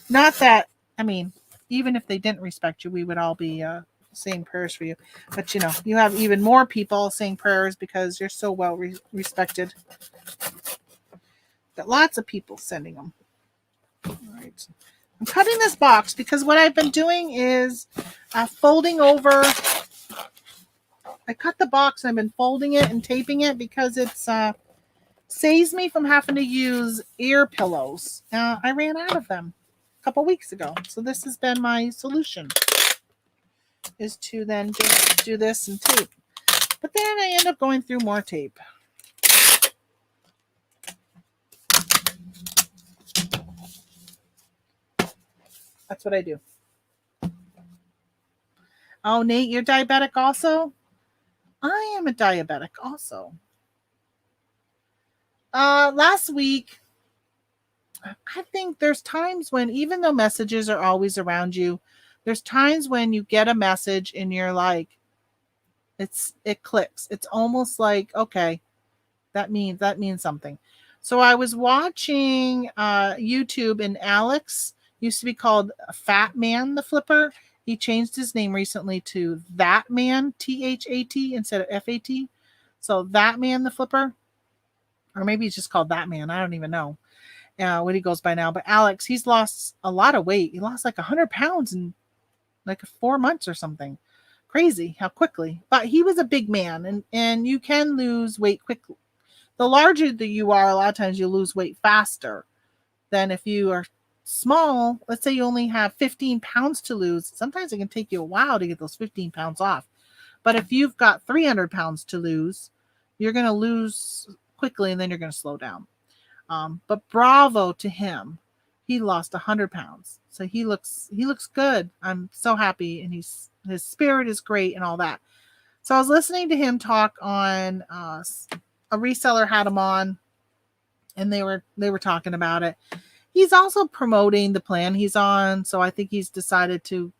Not that, I mean, even if they didn't respect you, we would all be saying prayers for you. But, you know, you have even more people saying prayers because you're so well respected. Got lots of people sending them. All right. I'm cutting this box because what I've been doing is folding over. I cut the box and I've been folding it and taping it because it's saves me from having to use ear pillows. I ran out of them a couple weeks ago. So this has been my solution. is to then just do this and tape. But then I end up going through more tape. That's what I do. Oh, Nate, you're diabetic also? I am a diabetic also. Last week, I think there's times when, even though messages are always around you, there's times when you get a message and you're like, it clicks. It's almost like, okay, that means something. So I was watching YouTube, and Alex used to be called Fat Man the Flipper. He changed his name recently to That Man, THAT, instead of FAT. So That Man the Flipper, or maybe he's just called That Man. I don't even know what he goes by now. But Alex, he's lost a lot of weight. He lost like 100 pounds in like 4 months or something. Crazy how quickly. But he was a big man, and you can lose weight quickly. The larger that you are, a lot of times you lose weight faster than if you are small. Let's say you only have 15 pounds to lose. Sometimes it can take you a while to get those 15 pounds off. But if you've got 300 pounds to lose, you're going to lose quickly, and then you're going to slow down. But bravo to him. He lost 100 pounds. So he looks good. I'm so happy, and his spirit is great and all that. So I was listening to him talk on a reseller had him on, and they were talking about it. He's also promoting the plan he's on, so I think he's decided to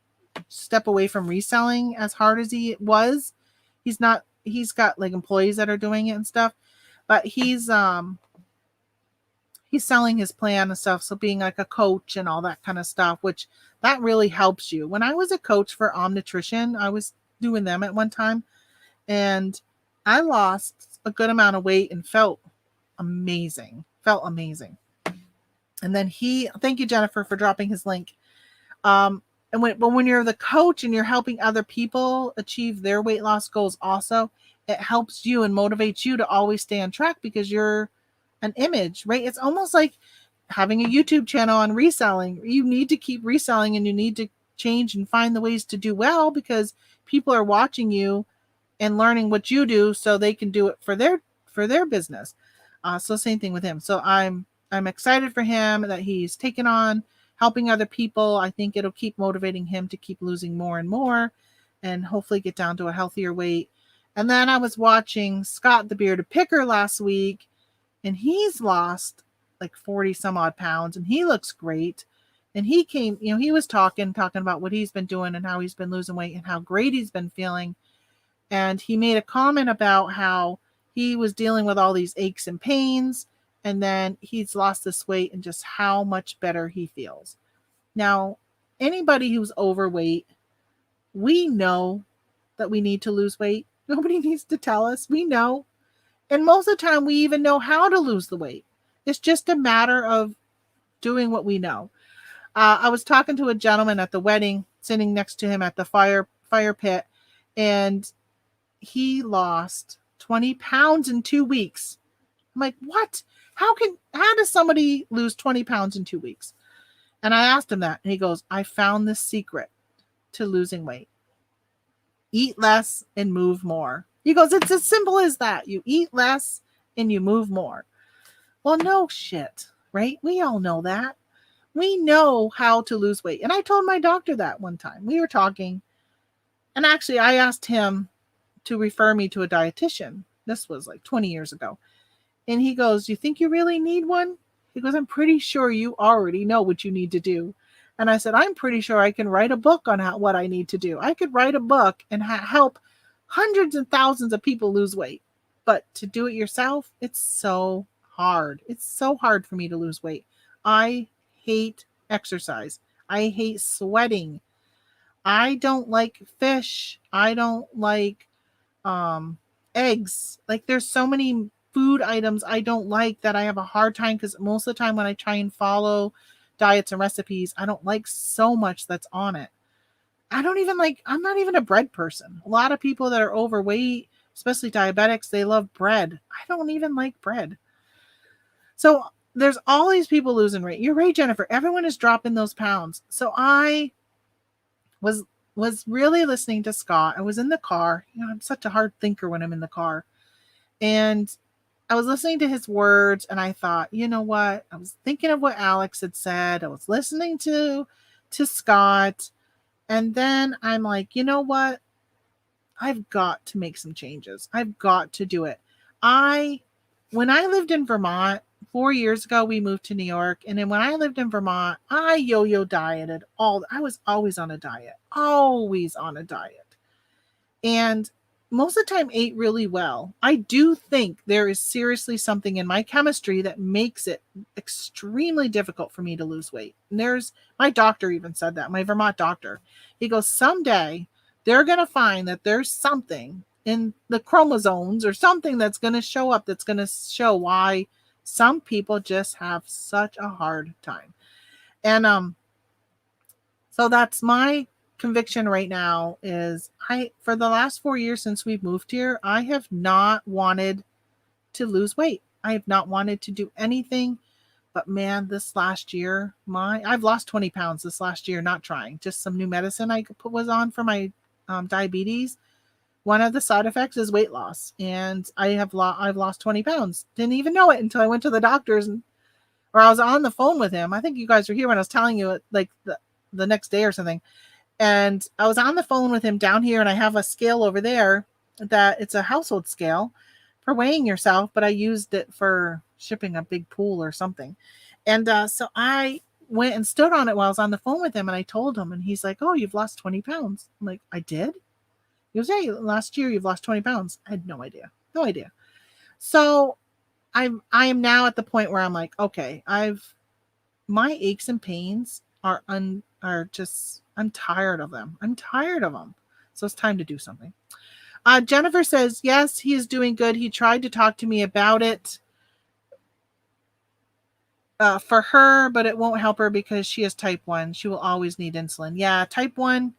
step away from reselling as hard as he was. He's got like employees that are doing it and stuff, but he's selling his plan and stuff, so being like a coach and all that kind of stuff, which that really helps you. When I was a coach for Omnitrition, I was doing them at one time, and I lost a good amount of weight and felt amazing. And then thank you, Jennifer, for dropping his link. And when you're the coach and you're helping other people achieve their weight loss goals also, it helps you and motivates you to always stay on track, because you're an image, right? It's almost like having a YouTube channel on reselling. You need to keep reselling, and you need to change and find the ways to do well, because people are watching you and learning what you do so they can do it for their business. So same thing with him. So I'm excited for him that he's taken on helping other people. I think it'll keep motivating him to keep losing more and more, and hopefully get down to a healthier weight. And then I was watching Scott the Bearded Picker last week, and he's lost like 40 some odd pounds, and he looks great. And he came, he was talking about what he's been doing and how he's been losing weight and how great he's been feeling. And he made a comment about how he was dealing with all these aches and pains, and then he's lost this weight and just how much better he feels. Now, anybody who's overweight, we know that we need to lose weight. Nobody needs to tell us. We know. And most of the time, we even know how to lose the weight. It's just a matter of doing what we know. I was talking to a gentleman at the wedding, sitting next to him at the fire pit, and he lost 20 pounds in 2 weeks. I'm like, what? How does somebody lose 20 pounds in 2 weeks? And I asked him that, and he goes, I found the secret to losing weight. Eat less and move more. He goes, it's as simple as that. You eat less and you move more. Well, no shit, right? We all know that. We know how to lose weight. And I told my doctor that one time. We were talking, and actually I asked him to refer me to a dietitian. This was like 20 years ago. And he goes, you think you really need one? He goes, I'm pretty sure you already know what you need to do. And I said, I'm pretty sure I can write a book on what I need to do. I could write a book and help hundreds and thousands of people lose weight. But to do it yourself, it's so hard. It's so hard for me to lose weight. I hate exercise. I hate sweating. I don't like fish. I don't like eggs. Like, there's so many food items I don't like that I have a hard time, because most of the time when I try and follow diets and recipes, I don't like so much that's on it. I'm not even a bread person. A lot of people that are overweight, especially diabetics, they love bread. I don't even like bread. So there's all these people losing weight. You're right, Jennifer. Everyone is dropping those pounds. So I was was really listening to Scott. I was in the car. I'm such a hard thinker when I'm in the car. And I was listening to his words and I thought, you know what? I was thinking of what Alex had said. I was listening to Scott. And then I'm like, you know what? I've got to make some changes. I've got to do it. When I lived in Vermont 4 years ago, we moved to New York. And then when I lived in Vermont, I yo-yo dieted I was always on a diet, always on a diet. And most of the time ate really well. I do think there is seriously something in my chemistry that makes it extremely difficult for me to lose weight. And my doctor even said that, my Vermont doctor. He goes, someday they're going to find that there's something in the chromosomes or something that's going to show up that's going to show why some people just have such a hard time. And so that's my conviction right now is for the last 4 years since we've moved here, I have not wanted to lose weight. I have not wanted to do anything. But man, this last year, I've lost 20 pounds this last year, not trying. Just some new medicine I was on for my diabetes. One of the side effects is weight loss, and I've lost 20 pounds. Didn't even know it until I went to the doctor's, or I was on the phone with him. I think you guys were here when I was telling you it, like the next day or something. And I was on the phone with him down here, and I have a scale over there that it's a household scale for weighing yourself, but I used it for shipping a big pool or something. And so I went and stood on it while I was on the phone with him, and I told him, and he's like, oh, you've lost 20 pounds. I'm like, I did? He goes, hey, last year you've lost 20 pounds. I had no idea. No idea. So I am now at the point where I'm like, okay, my aches and pains are just, I'm tired of them. I'm tired of them. So it's time to do something. Jennifer says, yes, he is doing good. He tried to talk to me about it for her, but it won't help her because she has type 1. She will always need insulin. Yeah, type 1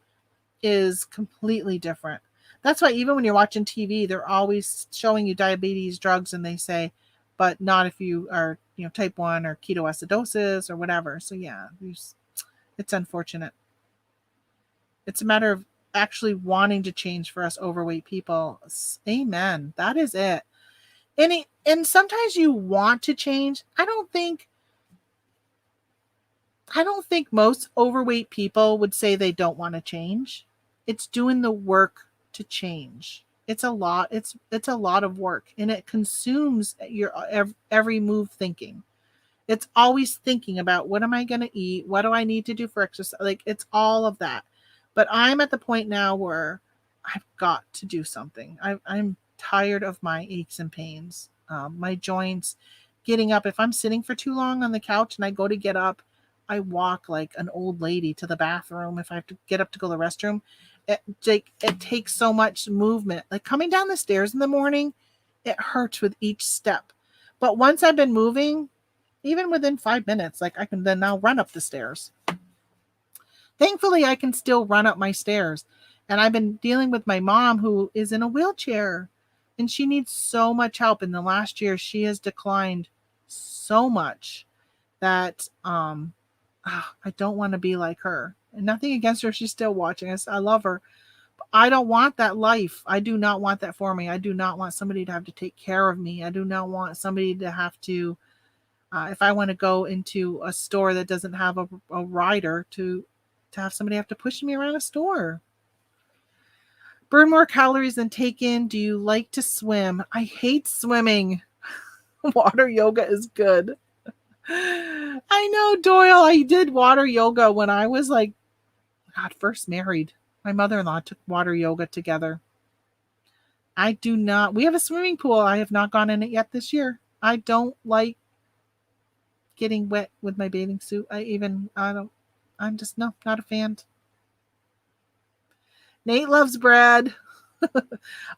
is completely different. That's why even when you're watching TV, they're always showing you diabetes drugs, and they say, but not if you are, type 1 or ketoacidosis or whatever. So yeah, it's unfortunate. It's a matter of actually wanting to change for us overweight people. Amen. That is it. And sometimes you want to change. I don't think most overweight people would say they don't want to change. It's doing the work to change. It's a lot. It's a lot of work, and it consumes your every move thinking. It's always thinking about, what am I going to eat? What do I need to do for exercise? Like, it's all of that. But I'm at the point now where I've got to do something. I'm tired of my aches and pains, my joints, getting up. If I'm sitting for too long on the couch and I go to get up, I walk like an old lady to the bathroom. If I have to get up to go to the restroom, it takes so much movement. Like coming down the stairs in the morning, it hurts with each step. But once I've been moving, even within 5 minutes, like I can then now run up the stairs. Thankfully, I can still run up my stairs. And I've been dealing with my mom, who is in a wheelchair, and she needs so much help. In the last year, she has declined so much that I don't want to be like her. And nothing against her. She's still watching us. I love her. But I don't want that life. I do not want that for me. I do not want somebody to have to take care of me. I do not want somebody to have to, if I want to go into a store that doesn't have a rider, to have somebody have to push me around a store. Burn more calories than take in. Do you like to swim? I hate swimming. Water yoga is good. I know, Doyle. I did water yoga when I was first married. My mother-in-law took water yoga together. I do not. We have a swimming pool. I have not gone in it yet this year. I don't like getting wet with my bathing suit. I'm just not a fan. Nate loves bread.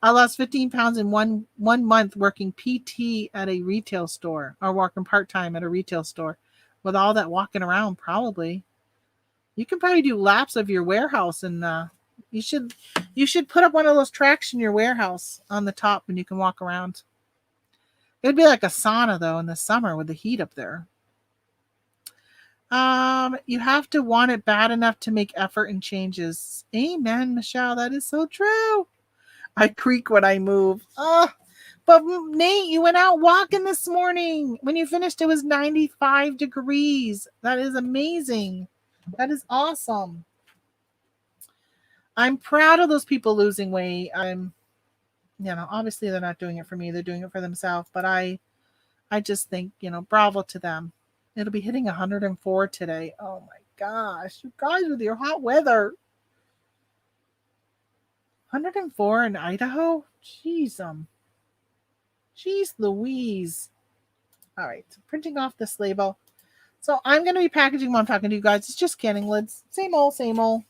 I lost 15 pounds in one month working PT at a retail store, or working part-time at a retail store. With all that walking around, probably. You can probably do laps of your warehouse, and you should put up one of those tracks in your warehouse on the top, and you can walk around. It'd be like a sauna, though, in the summer with the heat up there. You have to want it bad enough to make effort and changes. Amen, Michelle. That is so true. I creak when I move. But Nate, you went out walking this morning. When you finished, it was 95 degrees. That is amazing. That is awesome. I'm proud of those people losing weight. Obviously they're not doing it for me. They're doing it for themselves. But I just think, bravo to them. It'll be hitting 104 today. Oh my gosh. You guys with your hot weather. 104 in Idaho? Jeez, Jeez Louise. All right, so printing off this label. So I'm going to be packaging while I'm talking to you guys. It's just canning lids. Same old, same old.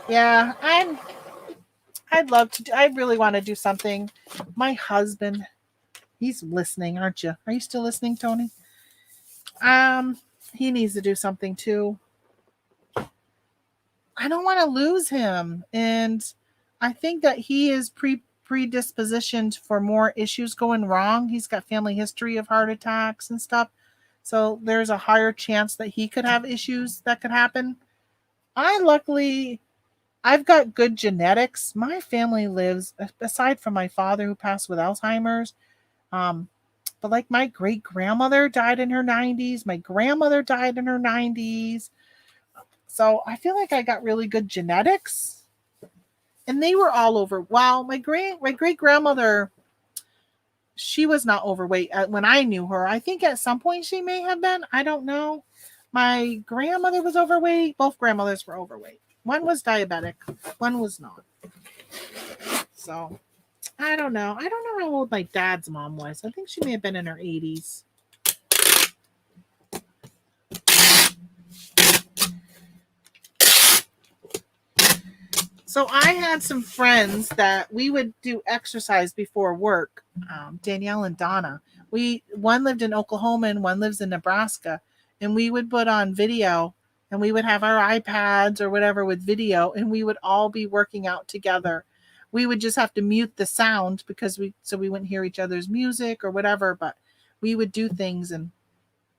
Yeah, I'd love to. I really want to do something. My husband, he's listening, aren't you? Are you still listening, Tony? He needs to do something too. I don't want to lose him. And I think that he is predispositioned for more issues going wrong. He's got family history of heart attacks and stuff. So there's a higher chance that he could have issues that could happen. I've got good genetics. My family lives, aside from my father who passed with Alzheimer's, but like my great grandmother died in her 90s. My grandmother died in her 90s. So I feel like I got really good genetics. And they were all over. Wow, my great grandmother, she was not overweight when I knew her. I think at some point she may have been. I don't know. My grandmother was overweight. Both grandmothers were overweight. One was diabetic. One was not. So I don't know. I don't know how old my dad's mom was. I think she may have been in her 80s. So I had some friends that we would do exercise before work. Danielle and Donna. One lived in Oklahoma and one lives in Nebraska. And we would put on video and we would have our iPads or whatever with video and we would all be working out together. We would just have to mute the sound because we wouldn't hear each other's music or whatever, but we would do things and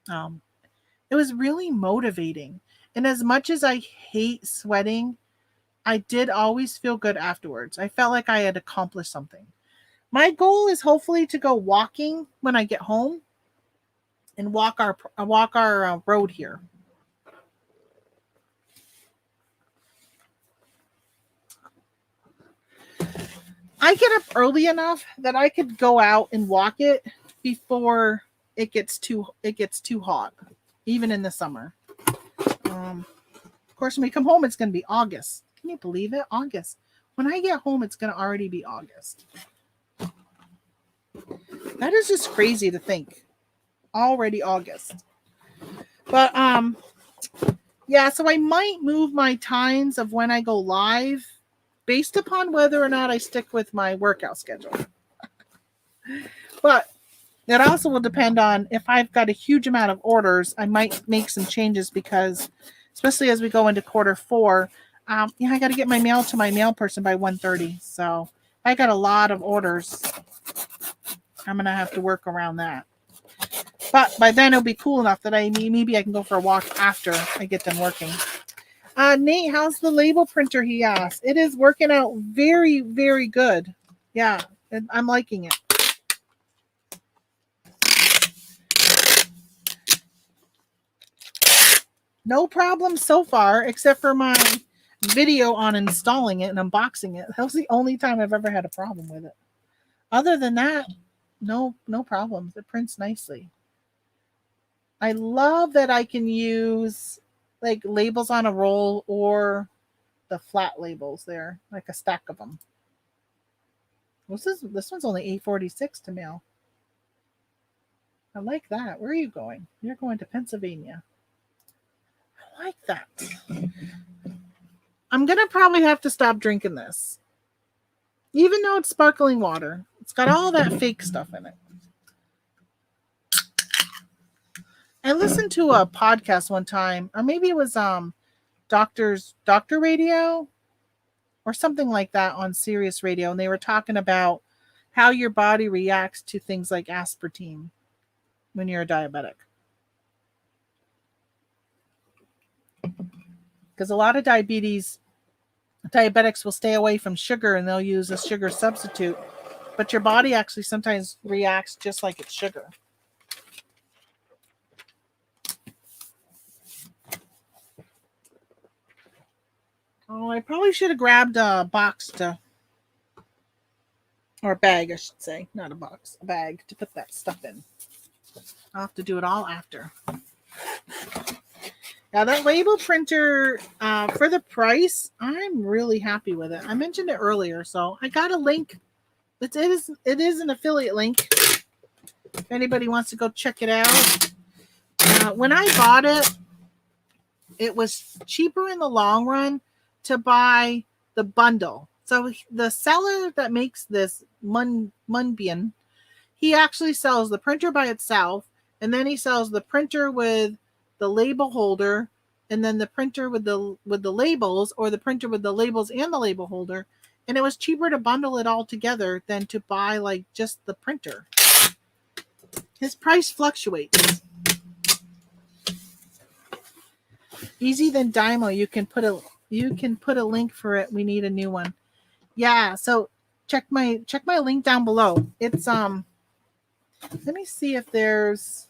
it was really motivating. And as much as I hate sweating, I did always feel good afterwards. I felt like I had accomplished something. My goal is hopefully to go walking when I get home and walk our road here. I get up early enough that I could go out and walk it before it gets too hot, even in the summer. Of course, when we come home, it's going to be August. Can you believe it? August. When I get home, it's going to already be August. That is just crazy to think. Already August. But yeah, so I might move my times of when I go live based upon whether or not I stick with my workout schedule. But it also will depend on if I've got a huge amount of orders, I might make some changes because especially as we go into quarter 4, I got to get my mail to my mail person by 1:30. So I got a lot of orders. I'm going to have to work around that. But by then it'll be cool enough that maybe I can go for a walk after I get done working. Nate, how's the label printer? He asked. It is working out very, very good. Yeah, I'm liking it. No problem so far, except for my video on installing it and unboxing it. That was the only time I've ever had a problem with it. Other than that, no problems. It prints nicely. I love that I can use like labels on a roll or the flat labels there, like a stack of them. This one's only $8.46 to mail. I like that. Where are you going? You're going to Pennsylvania. I like that. I'm going to probably have to stop drinking this. Even though it's sparkling water. It's got all that fake stuff in it. I listened to a podcast one time, or maybe it was Doctor Radio or something like that on Sirius Radio, and they were talking about how your body reacts to things like aspartame. when you're a diabetic. Because a lot of diabetics will stay away from sugar and they'll use a sugar substitute. But your body actually sometimes reacts just like it's sugar. Oh, I probably should have grabbed a box or a bag, I should say. Not a box, a bag to put that stuff in. I'll have to do it all after. Now that label printer, for the price, I'm really happy with it. I mentioned it earlier, so I got a link. It is an affiliate link. If anybody wants to go check it out. When I bought it, it was cheaper in the long run to buy the bundle. So the seller that makes this Munbian, he actually sells the printer by itself, and then he sells the printer with the label holder, and then the printer with the labels, or the printer with the labels and the label holder. And it was cheaper to bundle it all together than to buy like just the printer. His price fluctuates. Easy than Dymo. You can put a link for it. We need a new one. Yeah, so check my link down below. It's let me see if there's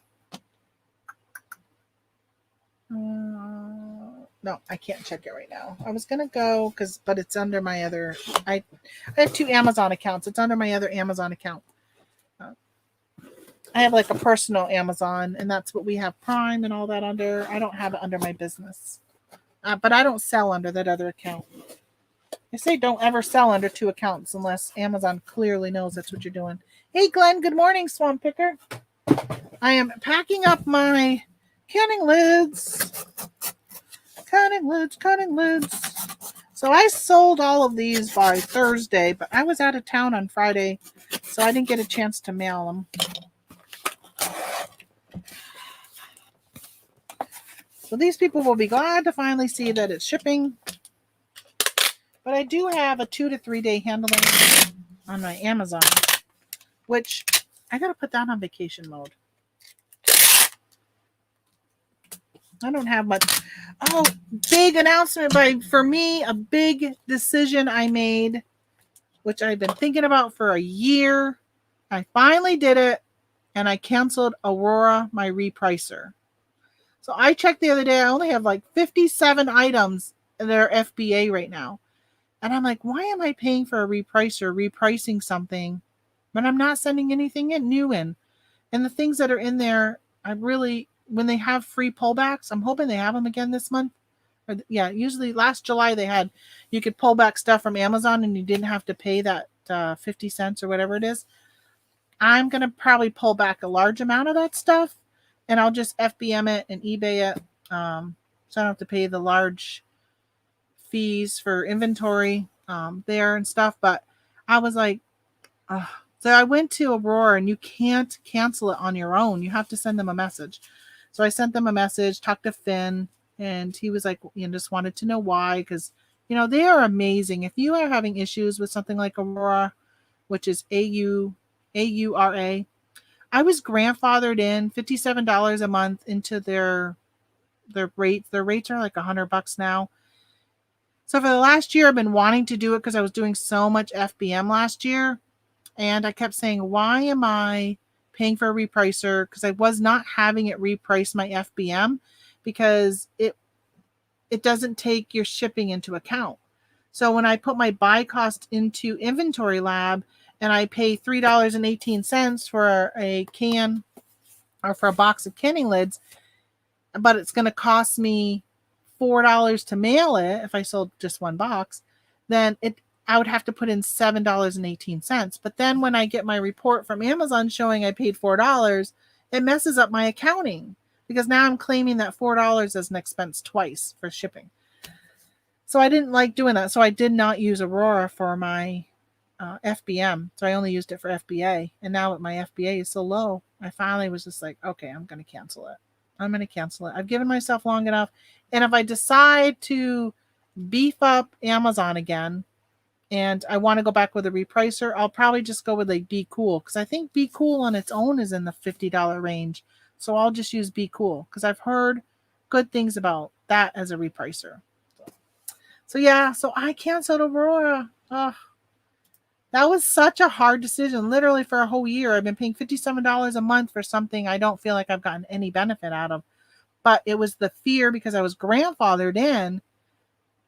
no, I can't check it right now. I was gonna go but it's under my other. I have 2 Amazon accounts. It's under my other Amazon account. I have like a personal Amazon, and that's what we have Prime and all that under. I don't have it under my business, but I don't sell under that other account. I say don't ever sell under 2 accounts unless Amazon clearly knows that's what you're doing. Hey, Glenn. Good morning, Swamp Picker. I am packing up my canning lids. Cutting lids. So I sold all of these by Thursday, but I was out of town on Friday, so I didn't get a chance to mail them. So these people will be glad to finally see that it's shipping. But I do have a 2 to 3 day handling on my Amazon, which I got to put that on vacation mode. I don't have much. Oh, big announcement for me, a big decision I made, which I've been thinking about for a year. I finally did it, and I canceled Aurora, my repricer. So I checked the other day, I only have like 57 items that are FBA right now. And I'm like, why am I paying for a repricer, repricing something, when I'm not sending anything new in? And the things that are in there, when they have free pullbacks, I'm hoping they have them again this month. Usually last July you could pull back stuff from Amazon and you didn't have to pay that 50 cents or whatever it is. I'm going to probably pull back a large amount of that stuff, and I'll just FBM it and eBay it. So I don't have to pay the large fees for inventory there and stuff. But I was like, so I went to Aurora, and you can't cancel it on your own. You have to send them a message. So I sent them a message, talked to Finn, and he was like, just wanted to know why, because, they are amazing. If you are having issues with something like Aurora, which is AURA, I was grandfathered in $57 a month into their rates. Their rates are like $100 now. So for the last year, I've been wanting to do it because I was doing so much FBM last year. And I kept saying, why am I paying for a repricer? Because I was not having it reprice my FBM, because it doesn't take your shipping into account. So when I put my buy cost into Inventory Lab and I pay $3.18 for a can or for a box of canning lids, but it's going to cost me $4 to mail it if I sold just one box, then I would have to put in $7.18. But then when I get my report from Amazon showing I paid $4, it messes up my accounting, because now I'm claiming that $4 as an expense twice for shipping. So I didn't like doing that. So I did not use Aurora for my FBM. So I only used it for FBA. And now that my FBA is so low, I finally was just like, okay, I'm going to cancel it. I've given myself long enough. And if I decide to beef up Amazon again and I want to go back with a repricer, I'll probably just go with like Be Cool, because I think Be Cool on its own is in the $50 range. So I'll just use Be Cool because I've heard good things about that as a repricer. So yeah, so I canceled Aurora. Oh, that was such a hard decision. Literally for a whole year, I've been paying $57 a month for something I don't feel like I've gotten any benefit out of. But it was the fear, because I was grandfathered in,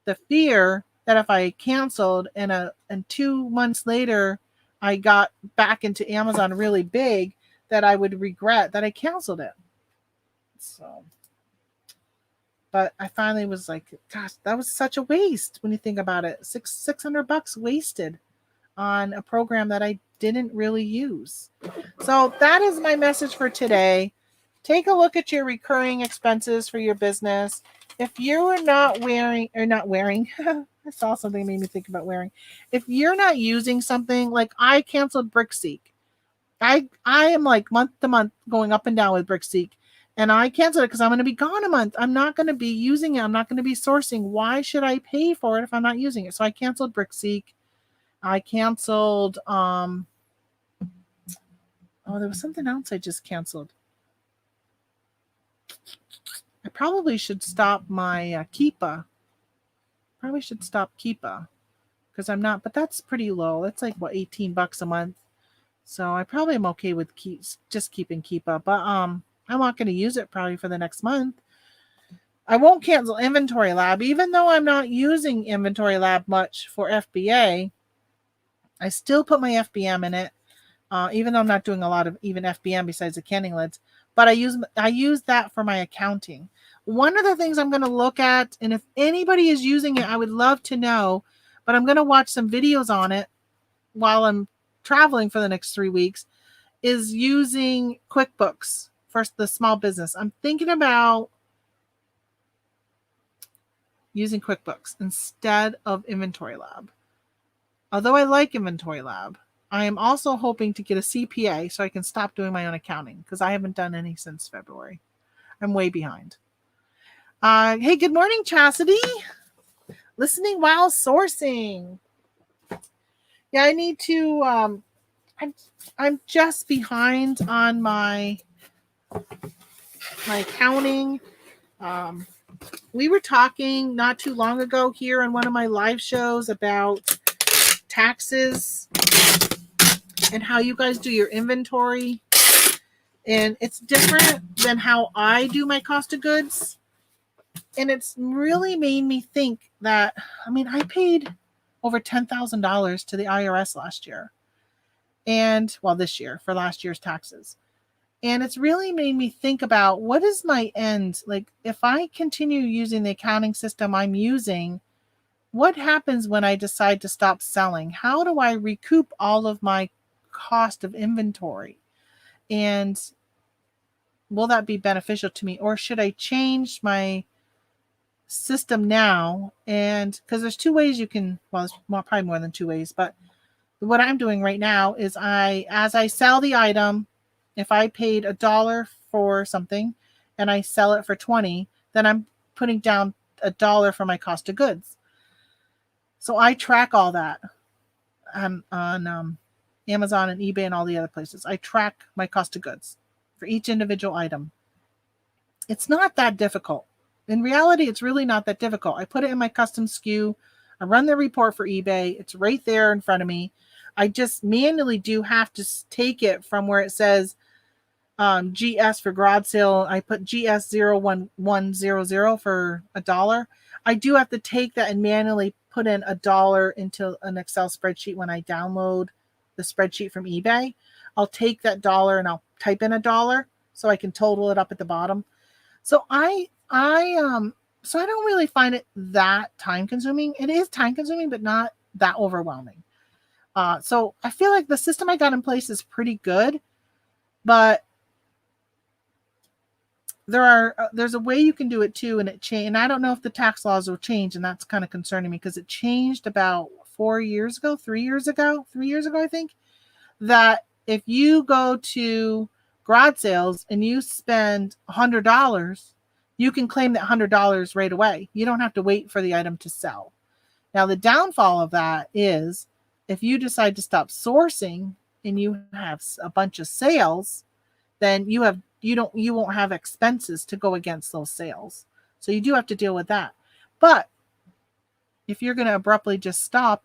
the fear that if I canceled and 2 months later I got back into Amazon really big, that I would regret that I canceled it. So, but I finally was like, gosh, that was such a waste when you think about it. $600 wasted on a program that I didn't really use. So that is my message for today. Take a look at your recurring expenses for your business. If you're not wearing, I saw something that made me think about wearing. If you're not using something, like I canceled Brickseek. I am like month to month going up and down with Brickseek, and I canceled it because I'm going to be gone a month. I'm not going to be using it. I'm not going to be sourcing. Why should I pay for it if I'm not using it? So I canceled Brickseek. I canceled, there was something else I just canceled. I probably should stop my Keepa. Probably should stop Keepa because I'm not, but that's pretty low. That's like what, $18 a month. So I probably am okay with just keeping Keepa, but I'm not going to use it probably for the next month. I won't cancel Inventory Lab, even though I'm not using Inventory Lab much for FBA. I still put my FBM in it, even though I'm not doing a lot of even FBM besides the canning lids. But I use that for my accounting. One of the things I'm going to look at, and if anybody is using it, I would love to know, but I'm going to watch some videos on it while I'm traveling for the next 3 weeks, is using QuickBooks for the small business. I'm thinking about using QuickBooks instead of Inventory Lab. Although I like Inventory Lab, I am also hoping to get a CPA so I can stop doing my own accounting, because I haven't done any since February. I'm way behind. Hey, good morning, Chastity. Listening while sourcing. Yeah, I need to, I'm just behind on my accounting. We were talking not too long ago here on one of my live shows about taxes and how you guys do your inventory. And it's different than how I do my cost of goods. And it's really made me think that, I paid over $10,000 to the IRS last year. And, this year for last year's taxes. And it's really made me think about, what is my end? Like, if I continue using the accounting system I'm using, what happens when I decide to stop selling? How do I recoup all of my cost of inventory? And will that be beneficial to me? Or should I change my system now? And because there's 2 ways you can, it's probably more than 2 ways, but what I'm doing right now is as I sell the item, if I paid $1 for something and I sell it for 20, then I'm putting down $1 for my cost of goods. So I track all that on Amazon and eBay and all the other places. I track my cost of goods for each individual item. It's not that difficult. In reality, it's really not that difficult. I put it in my custom SKU. I run the report for eBay. It's right there in front of me. I just manually do have to take it from where it says GS for garage sale. I put GS01100 for $1. I do have to take that and manually put in $1 into an Excel spreadsheet when I download the spreadsheet from eBay. I'll take that $1 and I'll type in $1 so I can total it up at the bottom. So I don't really find it that time consuming. It is time consuming, but not that overwhelming. So I feel like the system I got in place is pretty good, but there's a way you can do it too, and it changed. And I don't know if the tax laws will change, and that's kind of concerning me because it changed about 3 years ago, I think, that if you go to garage sales and you spend $100, you can claim that $100 right away. You don't have to wait for the item to sell. Now, the downfall of that is if you decide to stop sourcing and you have a bunch of sales, then you won't have expenses to go against those sales. So you do have to deal with that. But if you're going to abruptly just stop,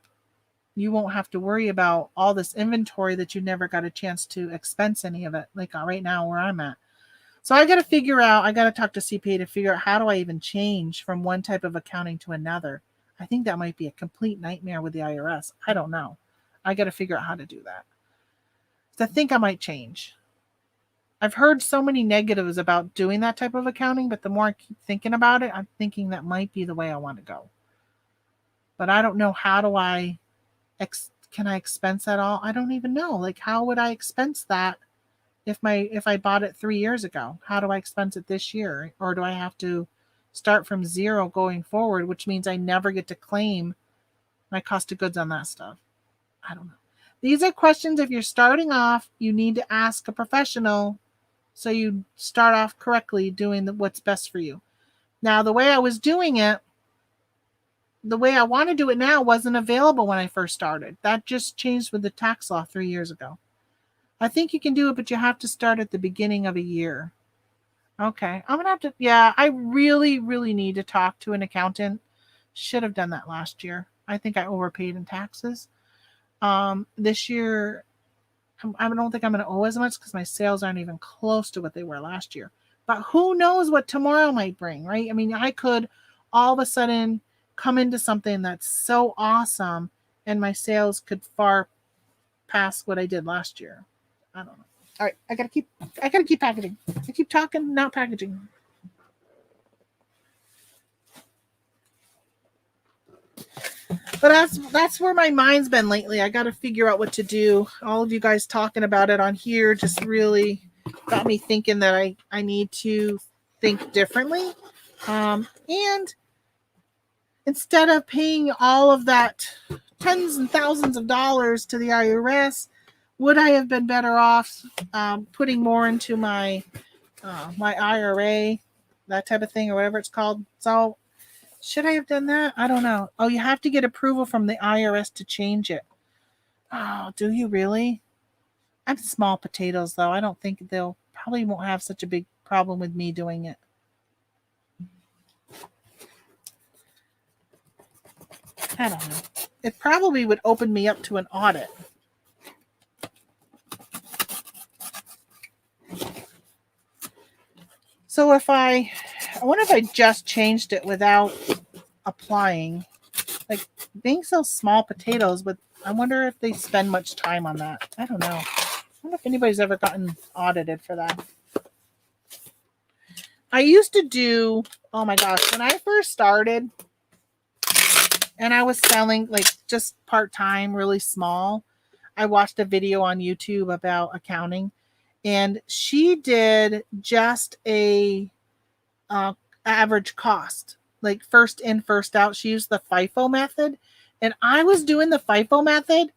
you won't have to worry about all this inventory that you never got a chance to expense any of it, like right now where I'm at. So I got to talk to CPA to figure out how do I even change from one type of accounting to another. I think that might be a complete nightmare with the IRS. I don't know. I got to figure out how to do that. So I think I might change. I've heard so many negatives about doing that type of accounting, but the more I keep thinking about it, I'm thinking that might be the way I want to go. But I don't know, can I expense that all? I don't even know. Like, how would I expense that if I bought it 3 years ago? How do I expense it this year? Or do I have to start from zero going forward, which means I never get to claim my cost of goods on that stuff? I don't know. These are questions, if you're starting off, you need to ask a professional so you start off correctly doing what's best for you. Now, the way I was doing it, the way I want to do it now wasn't available when I first started. That just changed with the tax law 3 years ago. I think you can do it, but you have to start at the beginning of a year. Okay. I'm going to have to, I really, really need to talk to an accountant. Should have done that last year. I think I overpaid in taxes. This year, I don't think I'm going to owe as much because my sales aren't even close to what they were last year. But who knows what tomorrow might bring, right? I mean, I could all of a sudden come into something that's so awesome and my sales could far pass what I did last year. I don't know. All right, I gotta keep packaging. I keep talking, not packaging. But that's where my mind's been lately. I got to figure out what to do. All of you guys talking about it on here just really got me thinking that I need to think differently. And instead of paying all of that tens and thousands of dollars to the IRS, would I have been better off putting more into my IRA, that type of thing, or whatever it's called? So should I have done that? I don't know. Oh, you have to get approval from the IRS to change it. Oh, do you really? I'm small potatoes, though. I don't think they'll probably won't have such a big problem with me doing it. I don't know. It probably would open me up to an audit. So I wonder if I just changed it without applying. Like, being so small potatoes, but I wonder if they spend much time on that. I don't know. I wonder if anybody's ever gotten audited for that. I used to do, oh my gosh, when I first started and I was selling like just part-time, really small, I watched a video on YouTube about accounting, and she did just a average cost, like first in, first out. She used the FIFO method, and I was doing the FIFO method.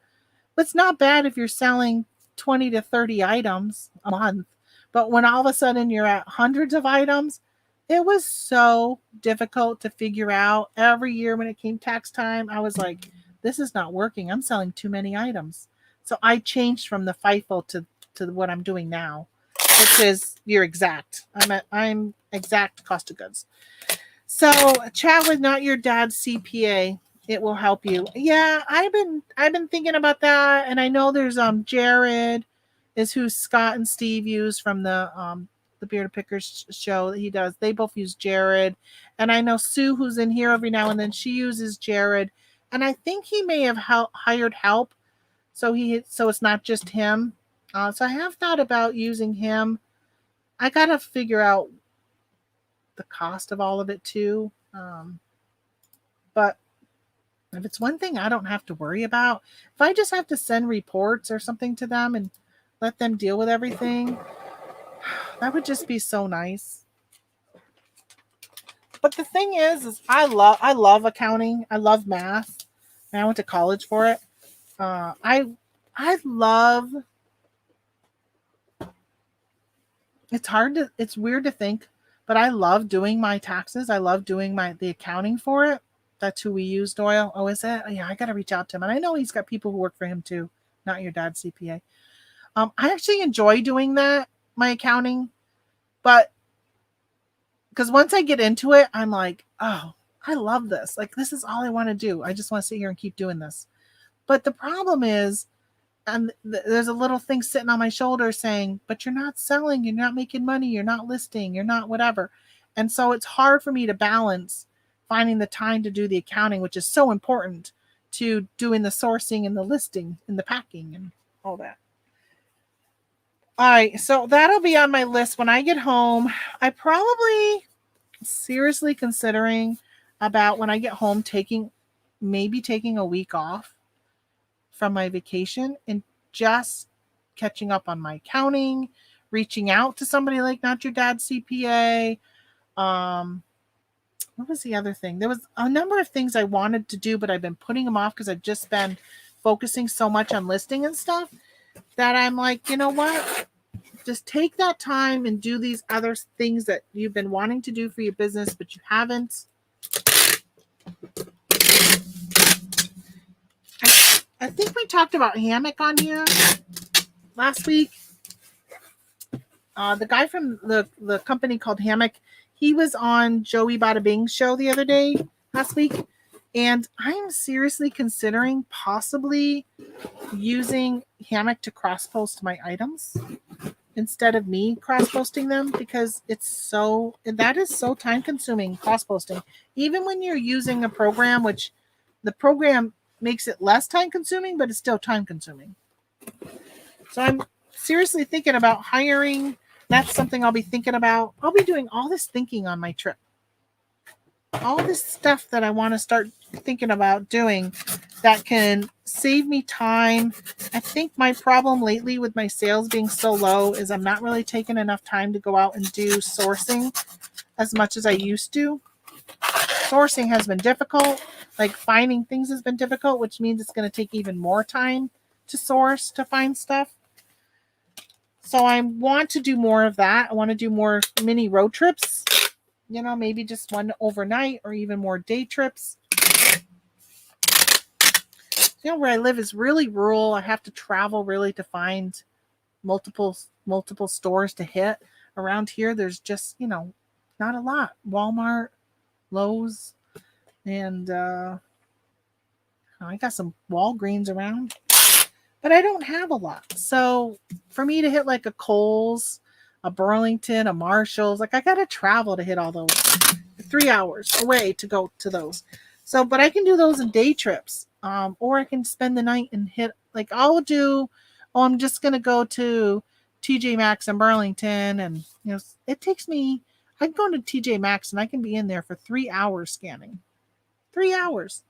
It's not bad if you're selling 20 to 30 items a month, but when all of a sudden you're at hundreds of items, it was so difficult to figure out. Every year when it came tax time, I was like, this is not working. I'm selling too many items. So I changed from the FIFO to what I'm doing now, which is you're exact. I'm exact cost of goods. So chat with not your dad's CPA. It will help you. Yeah, I've been thinking about that, and I know there's Jared is who Scott and Steve use from the Bearded Pickers show that he does. They both use Jared, and I know Sue, who's in here every now and then, she uses Jared, and I think he may have hired help, so it's not just him. So I have thought about using him. I gotta figure out the cost of all of it too. But if it's one thing I don't have to worry about, if I just have to send reports or something to them and let them deal with everything, that would just be so nice. But the thing is I love accounting. I love math. And I went to college for it. I love. It's weird to think, but I love doing my taxes. I love doing the accounting for it. That's who we use, Doyle. Oh, is it? Oh, yeah, I got to reach out to him. And I know he's got people who work for him too, not your dad's CPA. I actually enjoy doing that, my accounting, but because once I get into it, I'm like, oh, I love this. Like, this is all I want to do. I just want to sit here and keep doing this. But the problem is, and there's a little thing sitting on my shoulder saying, but you're not selling, you're not making money, you're not listing, you're not whatever. And so it's hard for me to balance finding the time to do the accounting, which is so important, to doing the sourcing and the listing and the packing and all that. All right, so that'll be on my list when I get home. I probably seriously considering about when I get home maybe taking a week off from my vacation and just catching up on my accounting, reaching out to somebody like Not Your Dad's CPA. What was the other thing? There was a number of things I wanted to do, but I've been putting them off because I've just been focusing so much on listing and stuff that I'm like, you know what? Just take that time and do these other things that you've been wanting to do for your business, but you haven't. I think we talked about hammock on here last week. The guy from the company called Hammock, he was on Joey Bada Bing's show the other day, last week. And I'm seriously considering possibly using Hammock to cross-post my items instead of me cross-posting them, because that is so time-consuming, cross-posting. Even when you're using a program, which the program makes it less time-consuming, but it's still time-consuming. So I'm seriously thinking about hiring. That's something I'll be thinking about. I'll be doing all this thinking on my trip. All this stuff that I want to start thinking about doing that can save me time. I think my problem lately with my sales being so low is I'm not really taking enough time to go out and do sourcing as much as I used to. Sourcing has been difficult. Like finding things has been difficult, which means it's going to take even more time to source, to find stuff. So I want to do more of that. I want to do more mini road trips. Maybe just one overnight or even more day trips. Where I live is really rural. I have to travel really to find multiple stores to hit. Around here, there's just, not a lot. Walmart, Lowe's, and I got some Walgreens around. But I don't have a lot. So for me to hit like a Kohl's, a Burlington, a Marshall's, like I got to travel to hit all those. 3 hours away to go to those. So, but I can do those in day trips. Or I can spend the night and hit, like I'm just going to go to TJ Maxx in Burlington. And, it takes me, I can go to TJ Maxx and I can be in there for 3 hours scanning. 3 hours.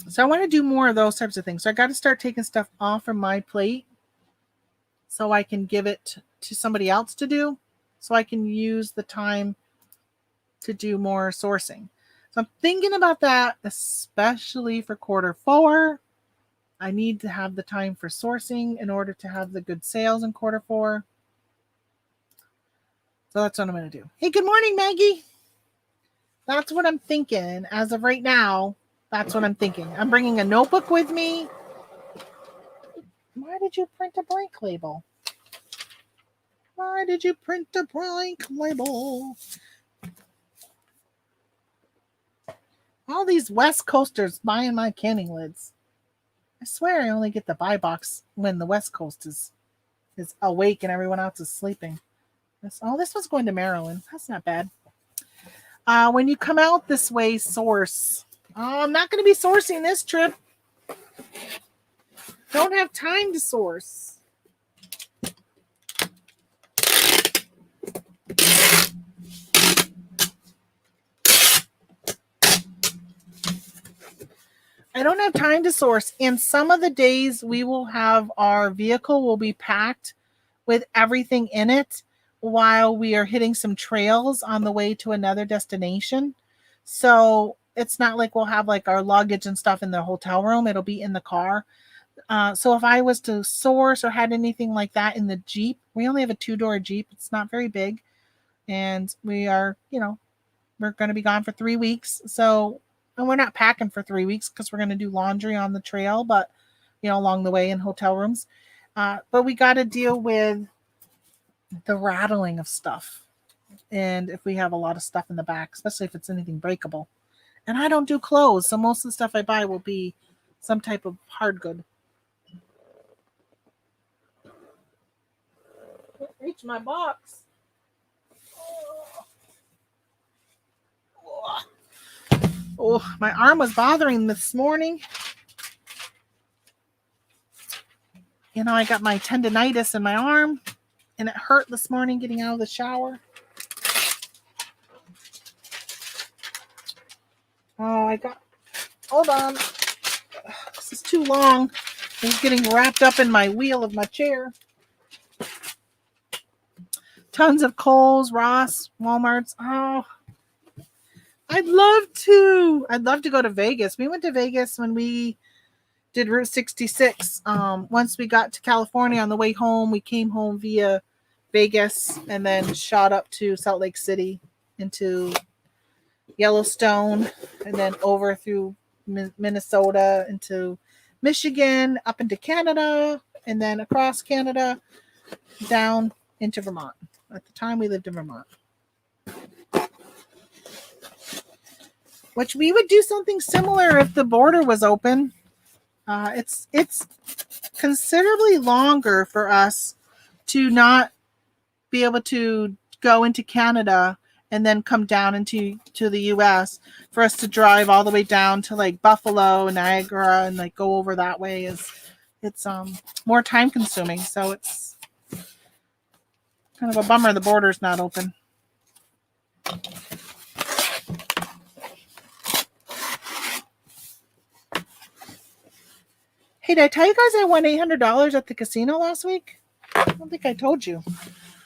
So I want to do more of those types of things. So I got to start taking stuff off from my plate so I can give it to somebody else to do, so I can use the time to do more sourcing. So I'm thinking about that, especially for Q4. I need to have the time for sourcing in order to have the good sales in Q4. So that's what I'm going to do. Hey, good morning, Maggie. That's what I'm thinking. As of right now, that's what I'm thinking. I'm bringing a notebook with me. Why did you print a blank label? Why did you print a blank label? All these West Coasters buying my canning lids. I swear I only get the buy box when the West Coast is awake and everyone else is sleeping. This one's going to Maryland. That's not bad. When you come out this way, source. I'm not going to be sourcing this trip. Don't have time to source. I don't have time to source. And some of the days we will have our vehicle will be packed with everything in it while we are hitting some trails on the way to another destination. So it's not like we'll have like our luggage and stuff in the hotel room. It'll be in the car. So if I was to source or had anything like that in the Jeep, we only have a 2-door Jeep. It's not very big. And we are, We're going to be gone for 3 weeks. So, and we're not packing for 3 weeks because we're going to do laundry on the trail, but, along the way in hotel rooms. But we got to deal with the rattling of stuff. And if we have a lot of stuff in the back, especially if it's anything breakable. And I don't do clothes, so most of the stuff I buy will be some type of hard good. Can't reach my box. Oh, my arm was bothering this morning. I got my tendonitis in my arm, and it hurt this morning getting out of the shower. Oh, hold on. This is too long. It's getting wrapped up in my wheel of my chair. Tons of Kohl's, Ross, Walmart's. Oh, I'd love to go to Vegas. We went to Vegas when we did Route 66. Once we got to California on the way home, we came home via Vegas and then shot up to Salt Lake City into Yellowstone and then over through Minnesota into Michigan, up into Canada, and then across Canada down into Vermont. At the time, we lived in Vermont. Which we would do something similar if the border was open. It's considerably longer for us to not be able to go into Canada and then come down into the U.S. For us to drive all the way down to like Buffalo and Niagara and like go over that way it's more time consuming. So it's kind of a bummer the border's not open. Hey, did I tell you guys I won $800 at the casino last week? I don't think I told you.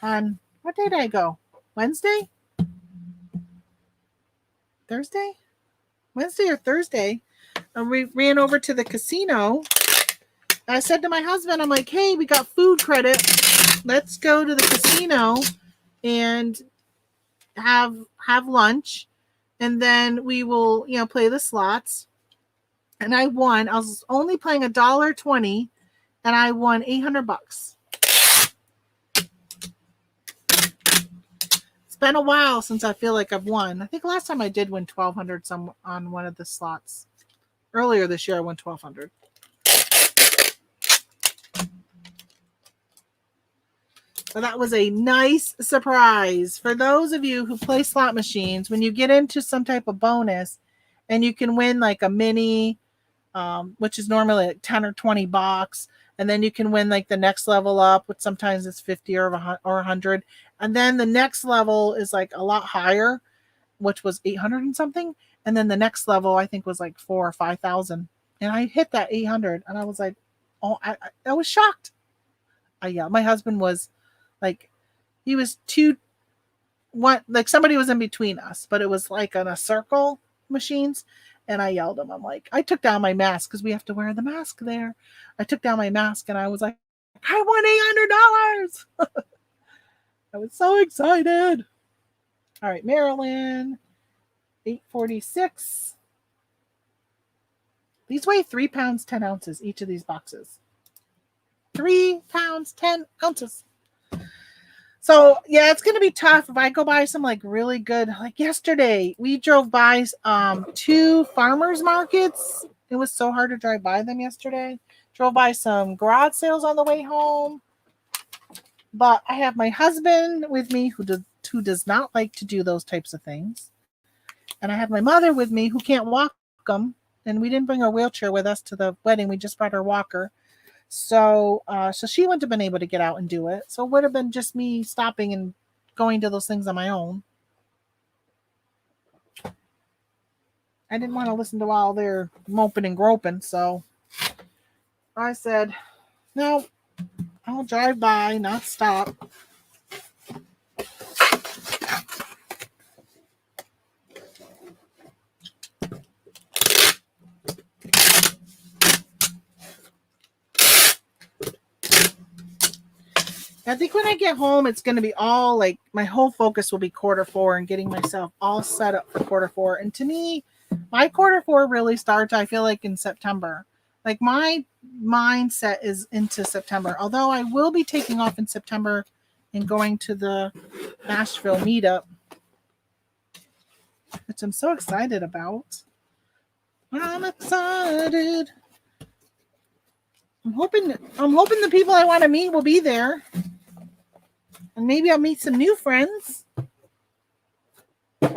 On what day did I go? Wednesday? Thursday? Wednesday or Thursday. And we ran over to the casino. I said to my husband, I'm like, hey, we got food credit. Let's go to the casino and have lunch. And then we will, play the slots. And I won. I was only playing $1.20 and I won $800. It's been a while since I feel like I've won. I think last time I did win $1,200 on one of the slots. Earlier this year I won $1,200. So that was a nice surprise. For those of you who play slot machines, when you get into some type of bonus and you can win like a mini, which is normally like 10 or 20 bucks. And then you can win like the next level up, which sometimes it's 50 or 100. And then the next level is like a lot higher, which was 800 and something. And then the next level, I think was like 4,000 or 5,000. And I hit that 800 and I was like, oh, I was shocked. My husband was like, he was like somebody was in between us, but it was like in a circle machines. And I yelled at him. I'm like, I took down my mask because we have to wear the mask there. I took down my mask and I was like, I won $800. I was so excited. All right, Maryland, 846. These weigh 3 pounds, 10 ounces, each of these boxes. 3 pounds, 10 ounces. So, yeah, it's going to be tough if I go buy some, like, really good. Like, yesterday, we drove by 2 farmers markets. It was so hard to drive by them yesterday. Drove by some garage sales on the way home. But I have my husband with me who does not like to do those types of things. And I have my mother with me who can't walk them. And we didn't bring her wheelchair with us to the wedding. We just brought her walker. So she wouldn't have been able to get out and do it. So it would have been just me stopping and going to those things on my own. I didn't want to listen to all their moping and groping. So I said, no, I'll drive by, not stop. I think when I get home, it's going to be all like my whole focus will be quarter 4 and getting myself all set up for quarter 4. And to me, my quarter 4 really starts, I feel like, in September. Like my mindset is into September, although I will be taking off in September and going to the Nashville Meetup, which I'm so excited about. I'm excited. I'm hoping the people I want to meet will be there. And maybe I'll meet some new friends. I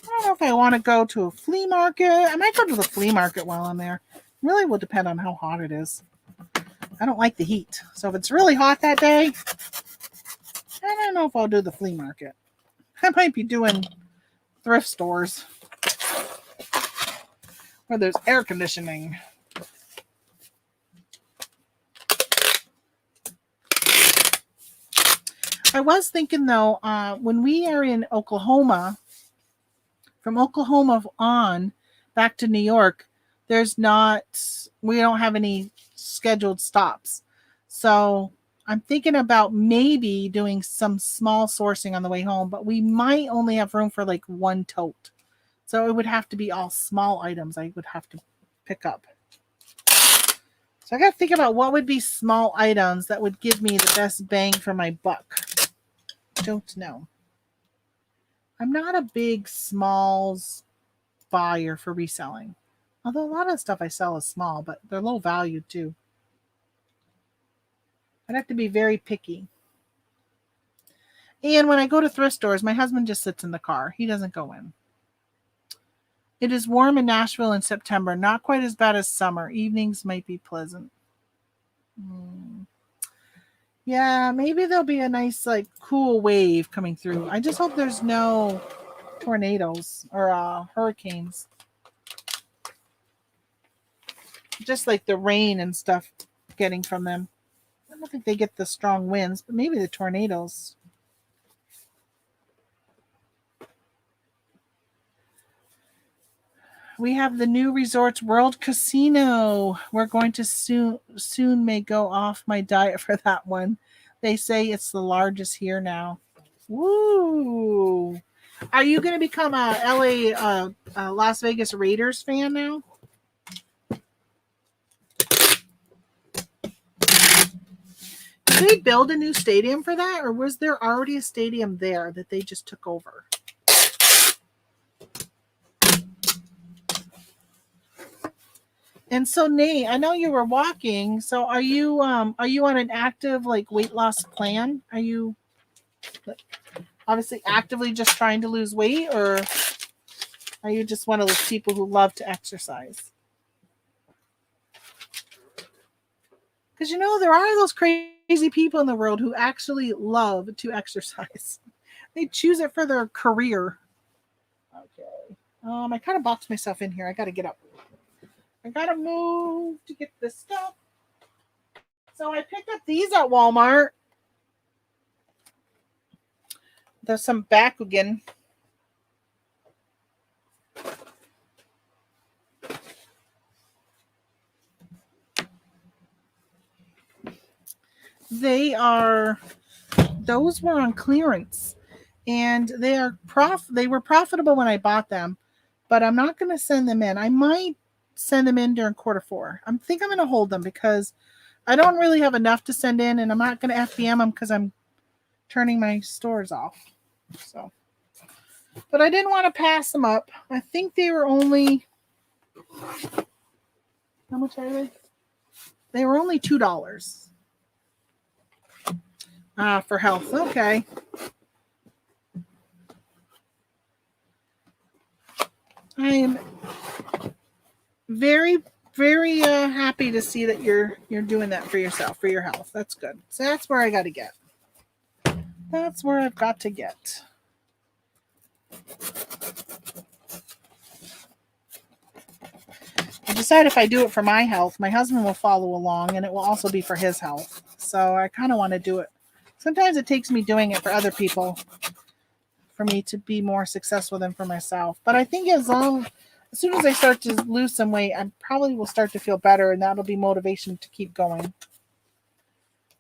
don't know if I want to go to a flea market. I might go to the flea market while I'm there. It really will depend on how hot it is. I don't like the heat. So if it's really hot that day, I don't know if I'll do the flea market. I might be doing thrift stores where there's air conditioning. I was thinking though, when we are in Oklahoma, from Oklahoma on back to New York, we don't have any scheduled stops. So I'm thinking about maybe doing some small sourcing on the way home, but we might only have room for like one tote. So it would have to be all small items I would have to pick up. So I got to think about what would be small items that would give me the best bang for my buck. Don't know. I'm not a big smalls buyer for reselling. Although a lot of stuff I sell is small, but they're low value too. I'd have to be very picky. And when I go to thrift stores, my husband just sits in the car. He doesn't go in. It is warm in Nashville in September. Not quite as bad as summer. Evenings might be pleasant. Yeah, maybe there'll be a nice, like, cool wave coming through. I just hope there's no tornadoes or hurricanes. Just like the rain and stuff getting from them. I don't think they get the strong winds, but maybe the tornadoes. We have the new Resorts World Casino. We're going to soon may go off my diet for that one. They say it's the largest here now. Woo! Are you going to become a LA Las Vegas Raiders fan now? Did they build a new stadium for that, or was there already a stadium there that they just took over? And so, Nate, I know you were walking. So, are you on an active like weight loss plan? Are you obviously actively just trying to lose weight, or are you just one of those people who love to exercise? Because there are those crazy people in the world who actually love to exercise. They choose it for their career. Okay. I kind of boxed myself in here. I got to get up. I gotta move to get this stuff. So I picked up these at Walmart. There's some Bakugan. Those were on clearance, and they were profitable when I bought them, but I'm not going to send them in. I might send them in during quarter 4. I think I'm going to hold them because I don't really have enough to send in, and I'm not going to FBM them because I'm turning my stores off. So, but I didn't want to pass them up. I think they were only, how much are they? They were only $2. For health. Okay. I am very, very happy to see that you're doing that for yourself, for your health. That's good. So that's where I got to get. That's where I've got to get. I decide if I do it for my health, my husband will follow along, and it will also be for his health. So I kind of want to do it. Sometimes it takes me doing it for other people for me to be more successful than for myself. But I think as long as soon as I start to lose some weight, I probably will start to feel better, and that'll be motivation to keep going.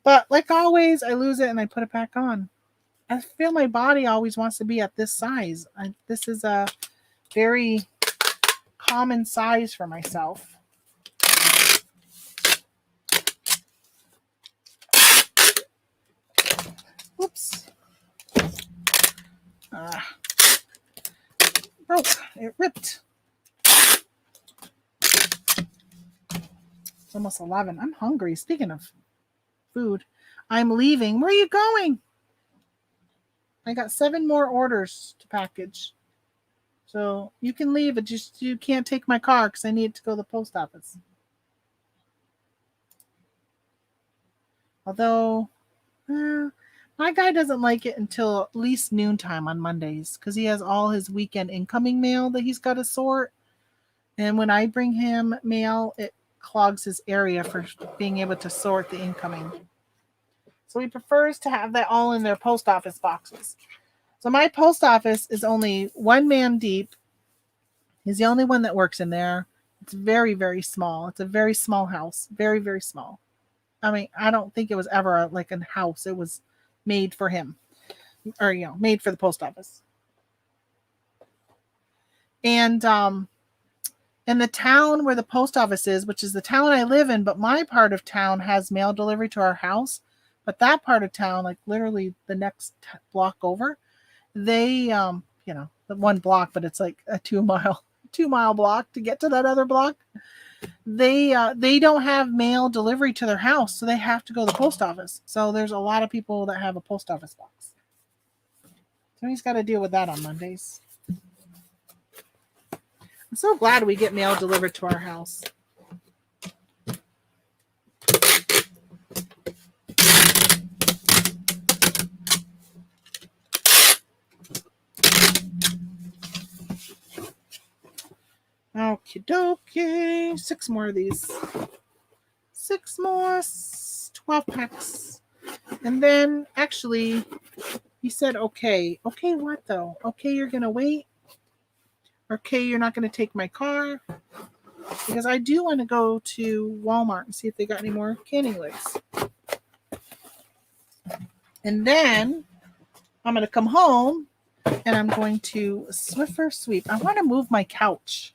But like always, I lose it and I put it back on. I feel my body always wants to be at this size. This is a very common size for myself. Oops. Broke. It ripped. It's almost 11. I'm hungry. Speaking of food, I'm leaving. Where are you going? I got 7 more orders to package. So you can leave, but just you can't take my car because I need to go to the post office. Although, my guy doesn't like it until at least noontime on Mondays because he has all his weekend incoming mail that he's got to sort. And when I bring him mail, it clogs his area for being able to sort the incoming. So he prefers to have that all in their post office boxes. So my post office is only 1 man deep. He's the only one that works in there. It's very, very small. It's a very small house. Very, very small. I mean, I don't think it was ever like a house. It was made for him. Or, made for the post office. And in the town where the post office is, which is the town I live in, but my part of town has mail delivery to our house. But that part of town, like literally the next block over, they, the 1 block, but it's like a 2 mile block to get to that other block. They don't have mail delivery to their house, so they have to go to the post office. So there's a lot of people that have a post office box. So he's got to deal with that on Mondays. I'm so glad we get mail delivered to our house. Okie dokie. 6 more of these. 6 more. 12 packs. And then, actually, he said, okay. Okay, what though? Okay, you're going to wait? Okay, you're not going to take my car? Because I do want to go to Walmart and see if they got any more canning legs. And then, I'm going to come home, and I'm going to Swiffer sweep. I want to move my couch.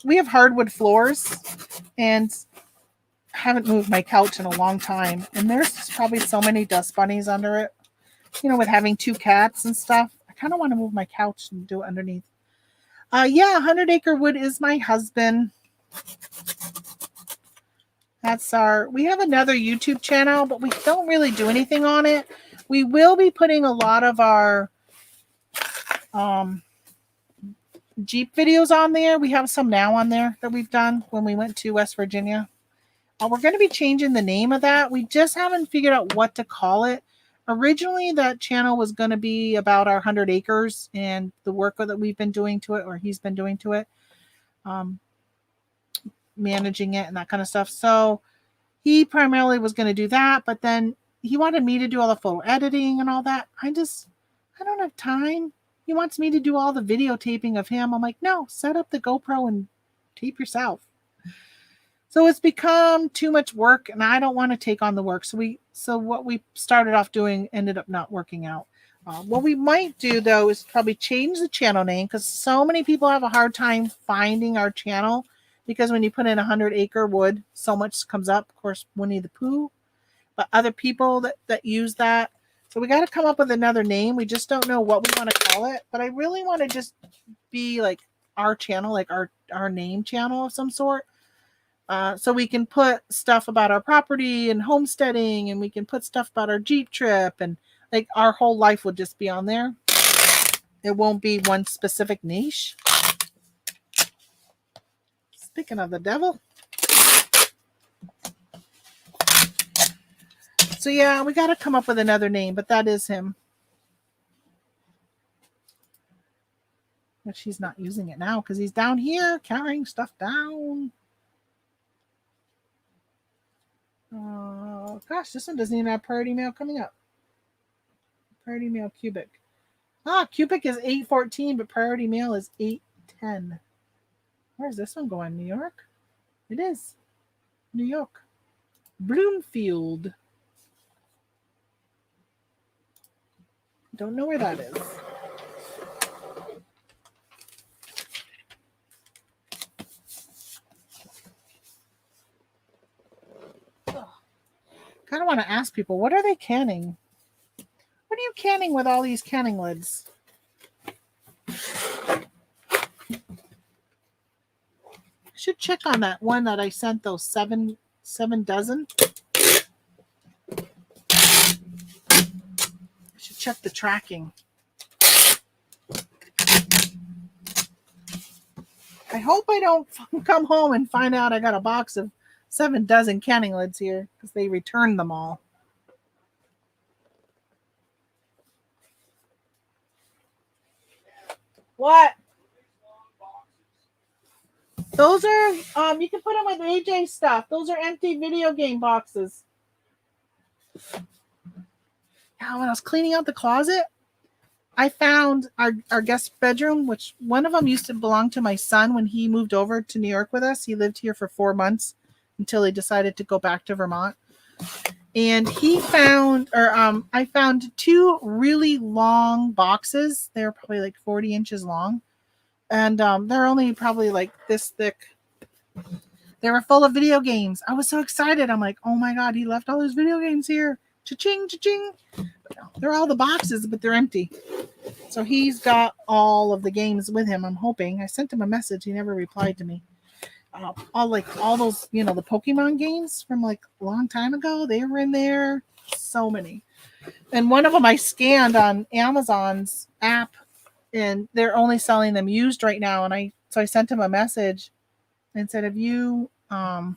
We have hardwood floors, and I haven't moved my couch in a long time. And there's probably so many dust bunnies under it. With having 2 cats and stuff. I kind of want to move my couch and do it underneath. 100 Acre Wood is my husband. We have another YouTube channel, but we don't really do anything on it. We will be putting a lot of our Jeep videos on there. We have some now on there that we've done when we went to West Virginia. We're going to be changing the name of that. We just haven't figured out what to call it. Originally, that channel was going to be about our 100 acres and the work that we've been doing to it, or he's been doing to it, managing it and that kind of stuff. So he primarily was going to do that, but then he wanted me to do all the photo editing and all that. I don't have time. He wants me to do all the videotaping of him. I'm like, no, set up the GoPro and tape yourself. So it's become too much work, and I don't want to take on the work. So what we started off doing ended up not working out. What we might do, though, is probably change the channel name, because so many people have a hard time finding our channel, because when you put in 100 Acre Wood, so much comes up. Of course, Winnie the Pooh, but other people that use that. So we got to come up with another name. We just don't know what we want to call it. But I really want to just be like our channel, like our name channel of some sort. So we can put stuff about our property and homesteading, and we can put stuff about our Jeep trip, and like our whole life will just be on there. It won't be one specific niche. Speaking of the devil. So yeah, we got to come up with another name, but that is him. But she's not using it now because he's down here carrying stuff down. Oh gosh, this one doesn't even have priority mail coming up. Priority mail cubic. Cubic is 814, but priority mail is 810. Where's this one going? New York? It is. New York. Bloomfield. Don't know where that is. Kind of want to ask people, what are they canning? What are you canning with all these canning lids? I should check on that one that I sent, those seven dozen. I should check the tracking. I hope I don't come home and find out I got a box of 7 dozen canning lids here because they returned them all. What? Those are, you can put them with AJ stuff. Those are empty video game boxes. Yeah, when I was cleaning out the closet, I found our guest bedroom, which one of them used to belong to my son when he moved over to New York with us. He lived here for 4 months until he decided to go back to Vermont. And he found, I found 2 really long boxes. They're probably like 40 inches long. And they're only probably like this thick. They were full of video games. I was so excited. I'm like, oh my God, he left all his video games here. Cha-ching, cha-ching. They're all the boxes, but they're empty. So he's got all of the games with him, I'm hoping. I sent him a message. He never replied to me. All those, the Pokemon games from like a long time ago, they were in there. So many. And one of them I scanned on Amazon's app, and they're only selling them used right now. And so I sent him a message and said, have you, what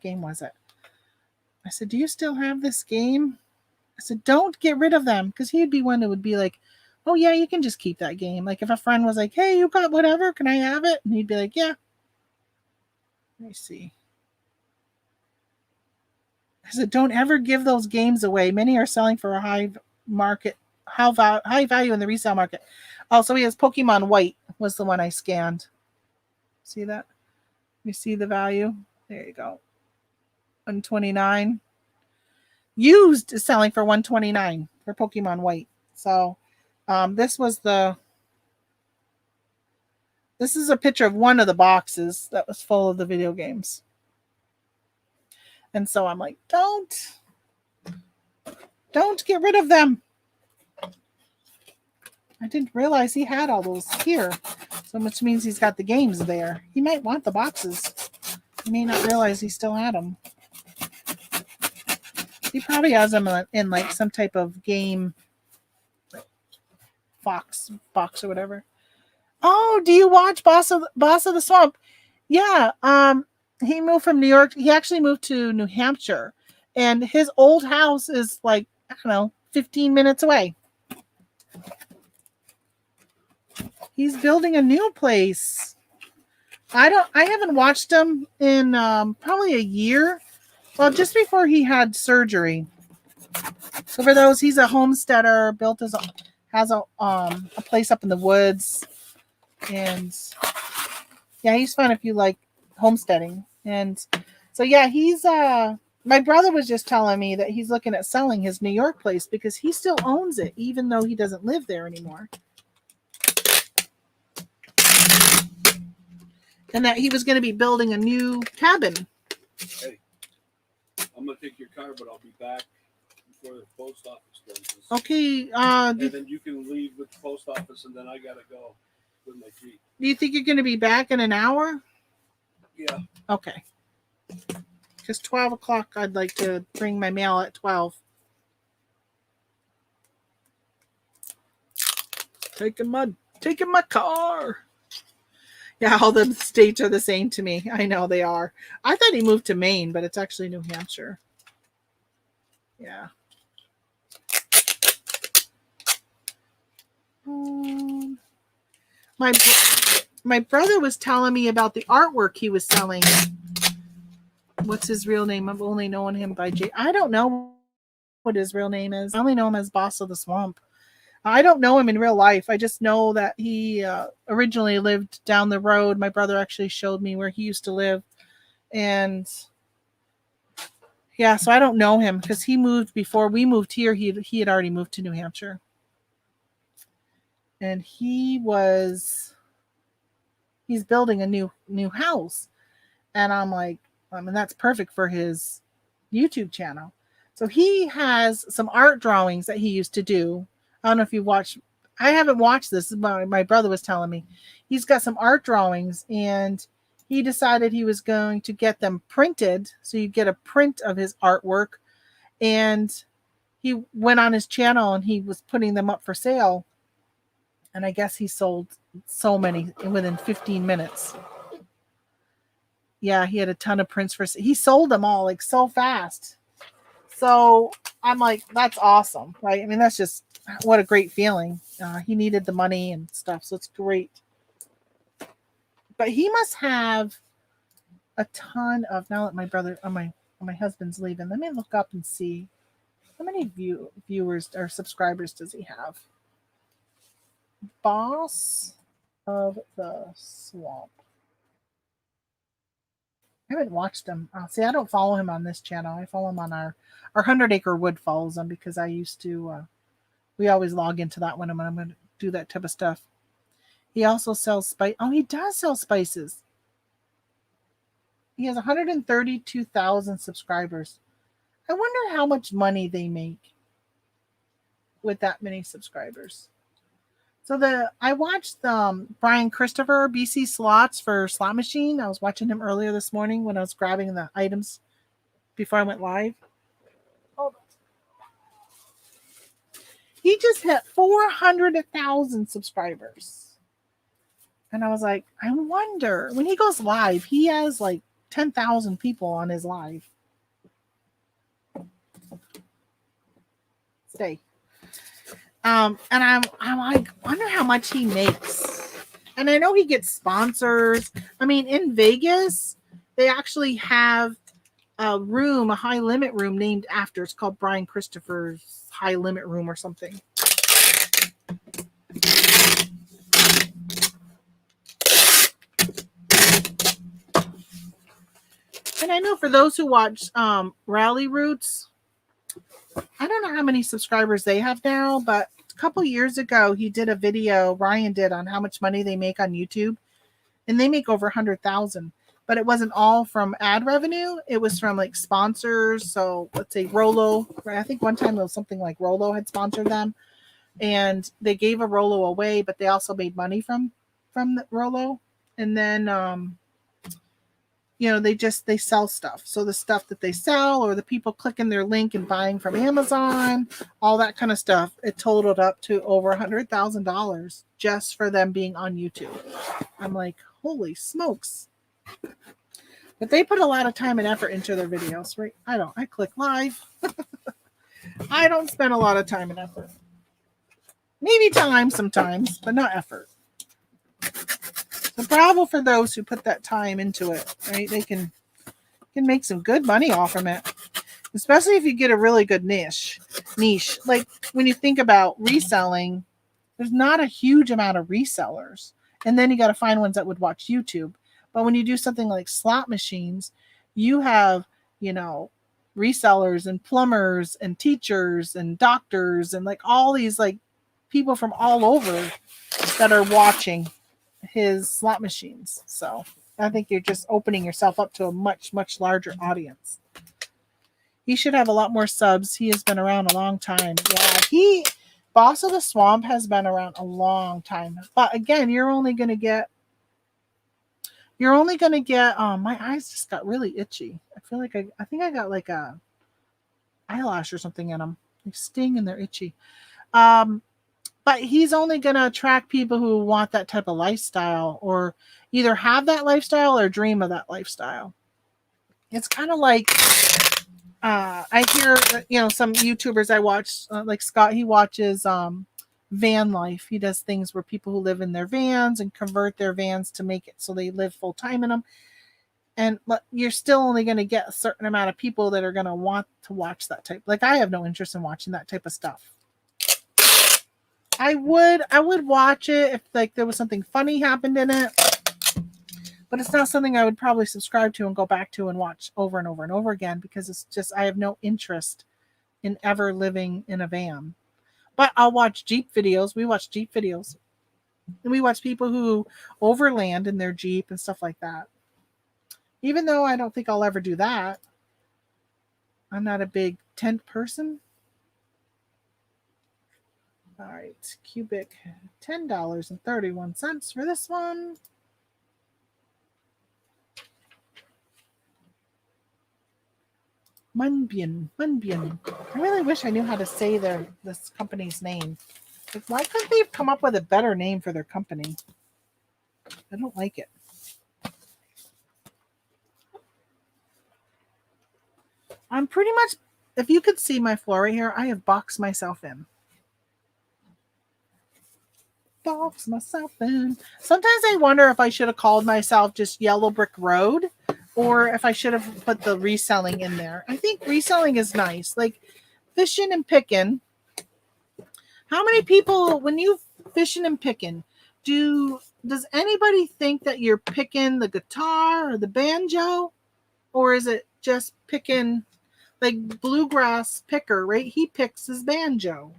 game was it? I said, do you still have this game? I said, don't get rid of them. Because he'd be one that would be like, oh yeah, you can just keep that game. Like if a friend was like, hey, you got whatever, can I have it? And he'd be like, yeah. Let me see. I said, don't ever give those games away. Many are selling for a high value in the resale market. Oh, so he has Pokemon White was the one I scanned. See that? You see the value? There you go. 129. Used is selling for 129 for Pokemon White. So this is a picture of one of the boxes that was full of the video games. And so I'm like, don't get rid of them. I didn't realize he had all those here. So which means he's got the games there. He might want the boxes. He may not realize he still had them. He probably has them in like some type of game box or whatever. Oh, do you watch Boss of the Swamp? Yeah. He moved from New York. He actually moved to New Hampshire. And his old house is like, I don't know, 15 minutes away. He's building a new place. I haven't watched him in probably a year. Well, just before he had surgery. So for those, he's a homesteader, has a place up in the woods. And yeah, he's fun if you like homesteading. And so yeah, he's my brother was just telling me that he's looking at selling his New York place because he still owns it, even though he doesn't live there anymore. And that he was going to be building a new cabin. Hey, I'm going to take your car, but I'll be back before the post office closes. Okay. And then you can leave with the post office, and then I got to go with my Jeep. Do you think you're going to be back in an hour? Yeah. Okay. Because 12 o'clock, I'd like to bring my mail at 12. Taking my car. Yeah, all the states are the same to me. I know they are. I thought he moved to Maine, but it's actually New Hampshire. Yeah. My brother was telling me about the artwork he was selling. What's his real name? I've only known him by J. I don't know what his real name is. I only know him as Boss of the Swamp. I don't know him in real life. I just know that he originally lived down the road. My brother actually showed me where he used to live. And yeah, so I don't know him because he moved before we moved here. He had already moved to New Hampshire. And he's building a new house. And I'm like, I mean, that's perfect for his YouTube channel. So he has some art drawings that he used to do. I don't know if you watched. I haven't watched this. My brother was telling me. He's got some art drawings, and he decided he was going to get them printed. So you get a print of his artwork. And he went on his channel, and he was putting them up for sale. And I guess he sold so many within 15 minutes. Yeah, he had a ton of prints he sold them all like so fast. So I'm like, that's awesome, right? I mean, that's just what a great feeling. He needed the money and stuff, so it's great. But he must have a ton of, now that my brother, my husband's leaving, let me look up and see how many viewers or subscribers does he have. Boss of the Swamp. I haven't watched him. See, I don't follow him on this channel. I follow him on our 100 Acre Wood follows him because I used to, we always log into that one when I'm going to do that type of stuff. He also sells spice. Oh, he does sell spices. He has 132,000 subscribers. I wonder how much money they make with that many subscribers. So I watched Brian Christopher, BC Slots for Slot Machine. I was watching him earlier this morning when I was grabbing the items before I went live. Hold on. He just hit 400,000 subscribers. And I was like, I wonder, when he goes live, he has like 10,000 people on his live. Stay. And I'm like, wonder how much he makes. And I know he gets sponsors. I mean, in Vegas, they actually have a room, a high limit room named after. It's called Brian Christopher's High Limit Room or something. And I know for those who watch Rally Roots, I don't know how many subscribers they have now, but a couple years ago, he did a video, Ryan did, on how much money they make on YouTube. And they make over 100,000. But it wasn't all from ad revenue. It was from like sponsors. So let's say Rolo. I think one time it was something like Rolo had sponsored them. And they gave a Rolo away, but they also made money from the Rolo. And then they sell stuff. So the stuff that they sell, or the people clicking their link and buying from Amazon, all that kind of stuff, it totaled up to over $100,000 just for them being on YouTube. I'm like, holy smokes. But they put a lot of time and effort into their videos, right? I click live. I don't spend a lot of time and effort. Maybe time sometimes, but not effort. So bravo for those who put that time into it, right? They can make some good money off from it, especially if you get a really good niche. Like when you think about reselling, there's not a huge amount of resellers, and then you got to find ones that would watch YouTube. But when you do something like slot machines, you have, resellers and plumbers and teachers and doctors and like all these like people from all over that are watching his slot machines. So I think you're just opening yourself up to a much, much larger audience. He should have a lot more subs. He has been around a long time. Yeah, Boss of the Swamp has been around a long time. But again, you're only going to get, my eyes just got really itchy. I feel like I think I got like a eyelash or something in them. They sting and they're itchy. But he's only going to attract people who want that type of lifestyle, or either have that lifestyle or dream of that lifestyle. It's kind of like, I hear, some YouTubers I watch, like Scott, he watches van life. He does things where people who live in their vans and convert their vans to make it so they live full time in them. And you're still only going to get a certain amount of people that are going to want to watch that type. Like I have no interest in watching that type of stuff. I would watch it if like there was something funny happened in it. But it's not something I would probably subscribe to and go back to and watch over and over and over again because it's just I have no interest in ever living in a van. But I'll watch Jeep videos. We watch Jeep videos. And we watch people who overland in their Jeep and stuff like that. Even though I don't think I'll ever do that. I'm not a big tent person. All right, cubic, $10.31 for this one. Munbian. I really wish I knew how to say this company's name. Like, why couldn't they have come up with a better name for their company? I don't like it. I'm pretty much, if you could see my floor right here, I have boxed myself in. Box myself in. Sometimes I wonder if I should have called myself just Yellow Brick Road or if I should have put the reselling in there. I think reselling is nice. Like fishing and picking. How many people, when you fishing and picking, does anybody think that you're picking the guitar or the banjo? Or is it just picking, like Bluegrass Picker, right? He picks his banjo.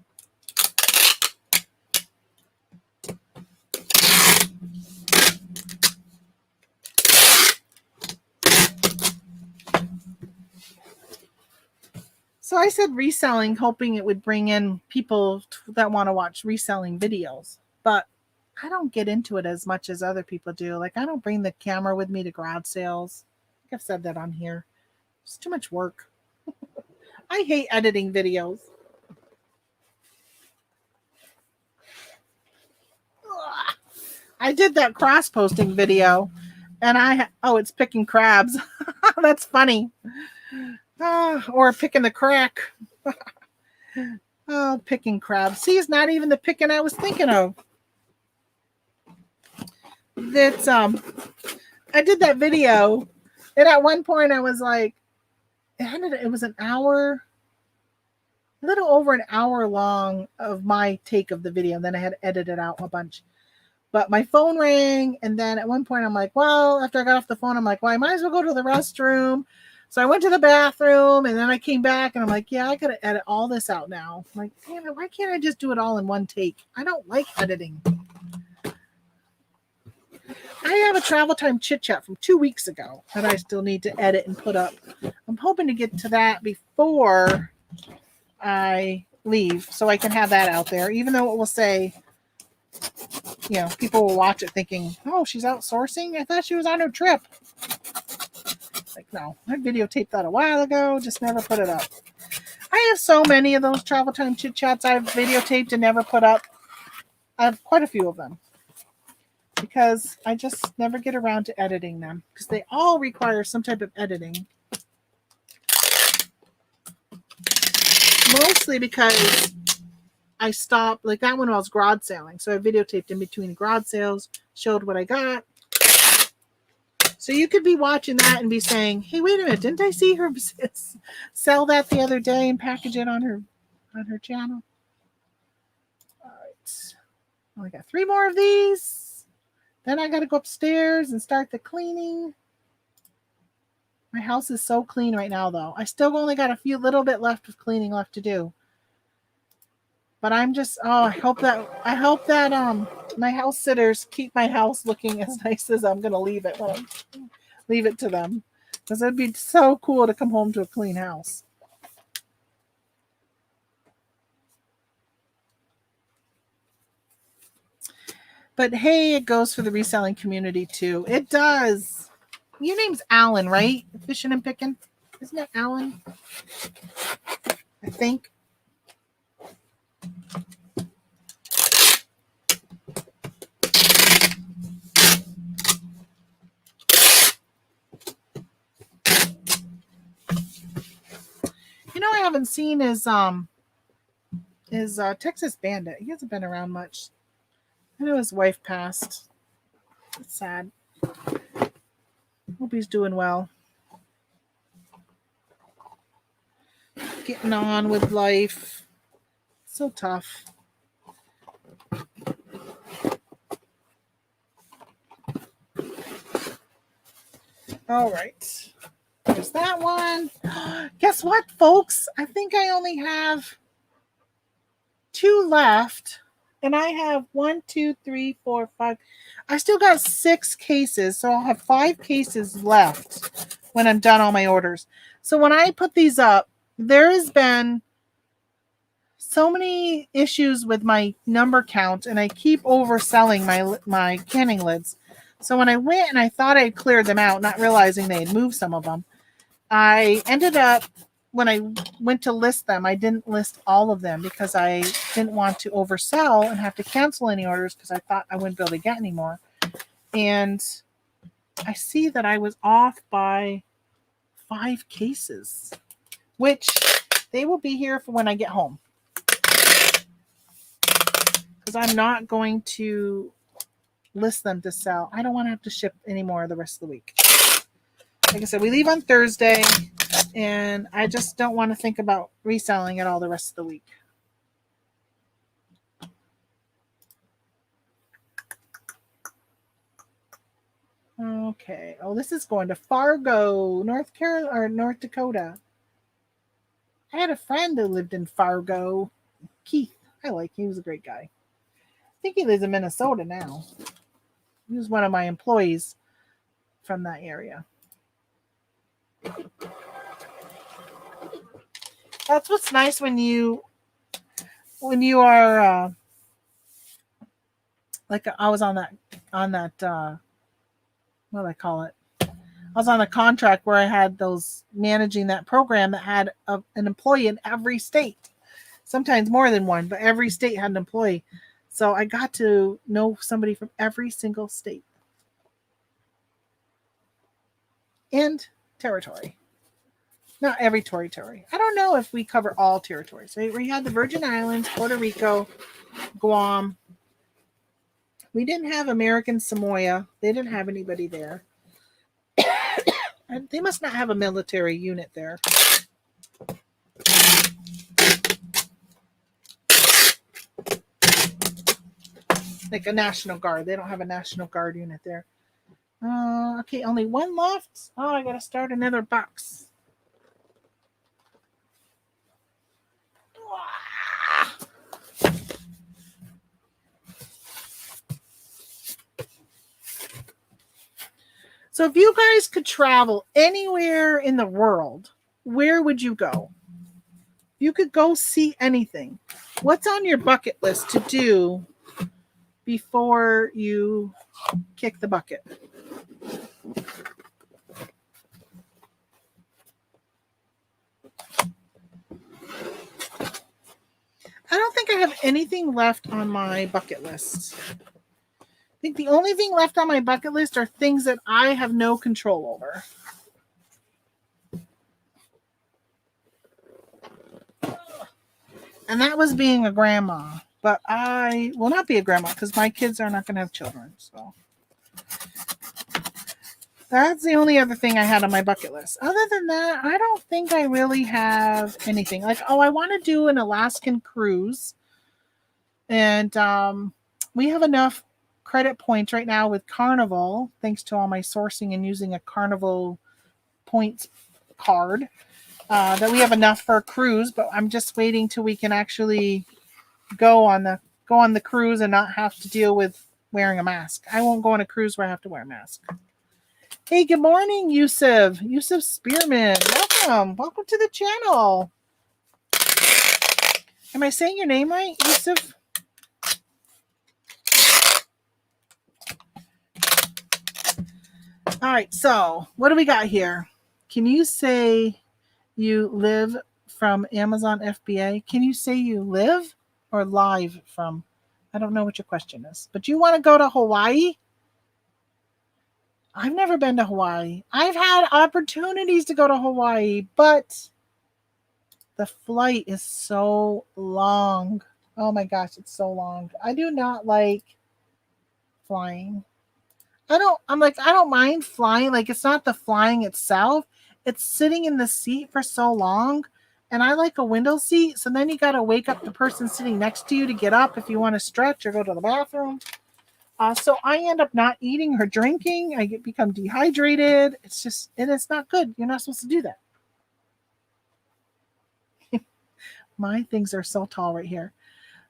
So I said reselling, hoping it would bring in people that want to watch reselling videos. But I don't get into it as much as other people do. Like I don't bring the camera with me to garage sales. I think I've said that on here. It's too much work. I hate editing videos. Ugh. I did that cross-posting video and it's picking crabs. That's funny. Or picking the crack. Oh, picking crabs. See, it's not even the picking I was thinking of. That's I did that video, and at one point I was like, it was an hour, a little over an hour long of my take of the video, and then I had to edit it out a bunch. But my phone rang, and then at one point I'm like, well, after I got off the phone, I'm like, well, I might as well go to the restroom. So I went to the bathroom, and then I came back, and I'm like, yeah, I got to edit all this out now. I'm like, damn it, why can't I just do it all in one take? I don't like editing. I have a travel time chit chat from 2 weeks ago that I still need to edit and put up. I'm hoping to get to that before I leave so I can have that out there, even though it will say, people will watch it thinking, oh, she's outsourcing? I thought she was on her trip. Like, no, I videotaped that a while ago, just never put it up. I have so many of those travel time chit chats I've videotaped and never put up. I have quite a few of them because I just never get around to editing them because they all require some type of editing. Mostly because I stopped, like that one I was garage selling. So I videotaped in between garage sales, showed what I got. So you could be watching that and be saying, hey, wait a minute, didn't I see her sell that the other day and package it on her channel? All right. I got 3 more of these. Then I got to go upstairs and start the cleaning. My house is so clean right now, though. I still only got a little bit left of cleaning left to do. But I'm just, I hope that my house sitters keep my house looking as nice as I'm going to leave it when I leave it to them. Because it'd be so cool to come home to a clean house. But hey, it goes for the reselling community too. It does. Your name's Alan, right? Fishing and picking. Isn't it Alan? I think. I haven't seen is Texas Bandit. He hasn't been around much. I know his wife passed. It's sad. Hope he's doing well. Getting on with life. So tough. All right. There's that one. Guess what, folks? I think I only have 2 left. And I have 1, 2, 3, 4, 5. I still got 6 cases. So I'll have 5 cases left when I'm done all my orders. So when I put these up, there has been so many issues with my number count, and I keep overselling my canning lids. So when I went and I thought I'd cleared them out, not realizing they had moved some of them, I ended up, when I went to list them, I didn't list all of them because I didn't want to oversell and have to cancel any orders because I thought I wouldn't be able to get any more. And I see that I was off by 5 cases, which they will be here for when I get home. Because I'm not going to list them to sell. I don't want to have to ship any more the rest of the week. Like I said, we leave on Thursday, and I just don't want to think about reselling it all the rest of the week. Okay. Oh, this is going to Fargo, North Carolina or North Dakota. I had a friend who lived in Fargo. Keith. He was a great guy. I think he lives in Minnesota now. He was one of my employees from that area. That's what's nice when you are like I was on that what do I call it? I was on a contract where I had those managing that program that had an employee in every state. Sometimes more than one, but every state had an employee. So I got to know somebody from every single state and territory. Not every territory. I don't know if we cover all territories. We had the Virgin Islands, Puerto Rico, Guam. We didn't have American Samoa. They didn't have anybody there. And they must not have a military unit there. Like a National Guard. They don't have a National Guard unit there. Okay, only one left. Oh, I got to start another box. So if you guys could travel anywhere in the world, where would you go? You could go see anything. What's on your bucket list to do before you kick the bucket? I don't think I have anything left on my bucket list. I think the only thing left on my bucket list are things that I have no control over. And that was being a grandma. But I will not be a grandma because my kids are not going to have children. So that's the only other thing I had on my bucket list. Other than that, I don't think I really have anything. Like, I want to do an Alaskan cruise. And we have enough credit points right now with Carnival, thanks to all my sourcing and using a Carnival points card, that we have enough for a cruise. But I'm just waiting till we can actually go on the cruise and not have to deal with wearing a mask. I won't go on a cruise where I have to wear a mask. Hey, good morning, Yusuf Spearman. Welcome to the channel. Am I saying your name right, Yusuf? All right, so what do we got here? Can you say you live from Amazon FBA? Can you say you live or live from? I don't know what your question is, but you want to go to Hawaii? I've never been to Hawaii. I've had opportunities to go to Hawaii, but the flight is so long. Oh my gosh, it's so long. I do not like flying. I don't mind flying. Like, it's not the flying itself. It's sitting in the seat for so long. And I like a window seat. So then you got to wake up the person sitting next to you to get up if you want to stretch or go to the bathroom. So I end up not eating or drinking. I become dehydrated. It is not good. You're not supposed to do that. My things are so tall right here.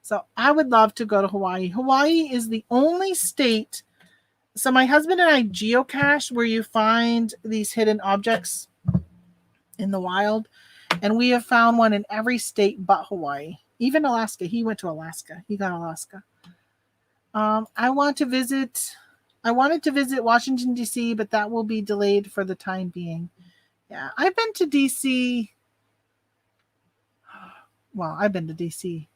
So I would love to go to Hawaii. Hawaii is the only state. So my husband and I geocache where you find these hidden objects in the wild. And we have found one in every state but Hawaii. Even Alaska. He went to Alaska. He got Alaska. I wanted to visit Washington, D.C., but that will be delayed for the time being. Yeah, I've been to D.C. Well, I've been to D.C.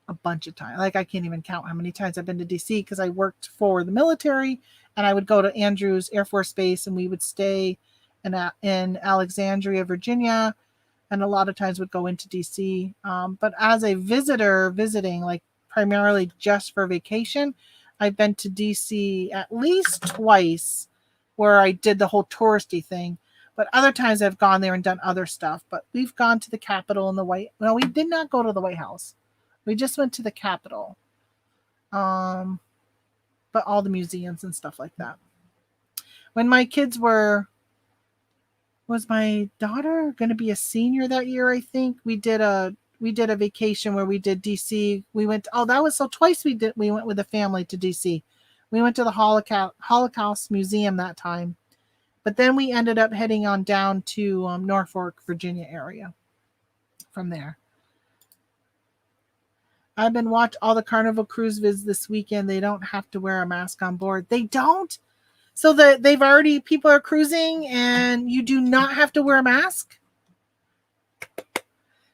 a bunch of times. Like, I can't even count how many times I've been to D.C. because I worked for the military, and I would go to Andrews Air Force Base, and we would stay in Alexandria, Virginia, and a lot of times would go into D.C. But as a visitor, visiting, like primarily just for vacation, I've been to D.C. at least twice where I did the whole touristy thing. But other times I've gone there and done other stuff. But we've gone to the Capitol and no, we did not go to the White House. We just went to the Capitol. But all the museums and stuff like that. When my kids was my daughter going to be a senior that year, I think, we did a vacation where we did DC. Twice we went with the family to DC. We went to the Holocaust Museum that time. But then we ended up heading on down to Norfolk, Virginia area from there. I've been watching all the Carnival cruise vids this weekend. They don't have to wear a mask on board. They don't? So people are cruising and you do not have to wear a mask?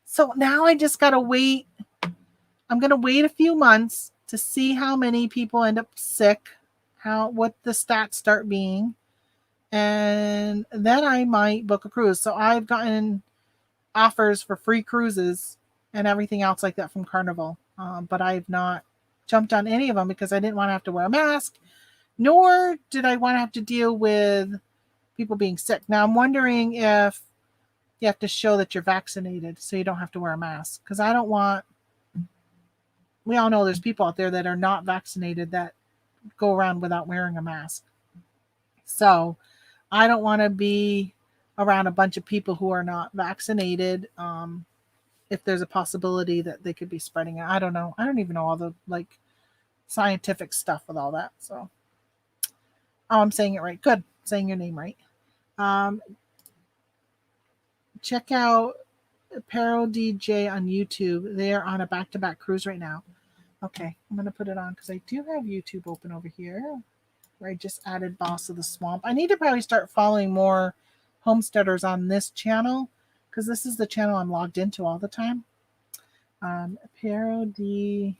So now I just got to wait. I'm going to wait a few months to see how many people end up sick, what the stats start being. And then I might book a cruise. So I've gotten offers for free cruises and everything else like that from Carnival. But I've not jumped on any of them because I didn't want to have to wear a mask, nor did I want to have to deal with people being sick. Now I'm wondering if you have to show that you're vaccinated so you don't have to wear a mask. Because we all know there's people out there that are not vaccinated that go around without wearing a mask. So I don't want to be around a bunch of people who are not vaccinated. If there's a possibility that they could be spreading it. I don't know. I don't even know all the scientific stuff with all that. So, I'm saying it right. Good. I'm saying your name right. Check out Apparel DJ on YouTube. They're on a back-to-back cruise right now. Okay, I'm going to put it on because I do have YouTube open over here where I just added Boss of the Swamp. I need to probably start following more homesteaders on this channel because this is the channel I'm logged into all the time. Apparel DJ.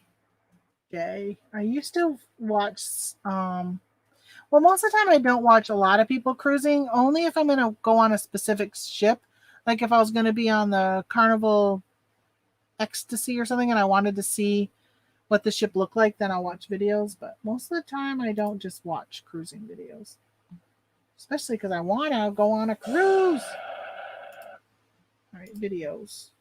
I used to watch, most of the time I don't watch a lot of people cruising, only if I'm going to go on a specific ship. Like if I was going to be on the Carnival Ecstasy or something and I wanted to see what the ship looked like, then I'll watch videos. But most of the time I don't just watch cruising videos. Especially because I want to go on a cruise. All right, videos.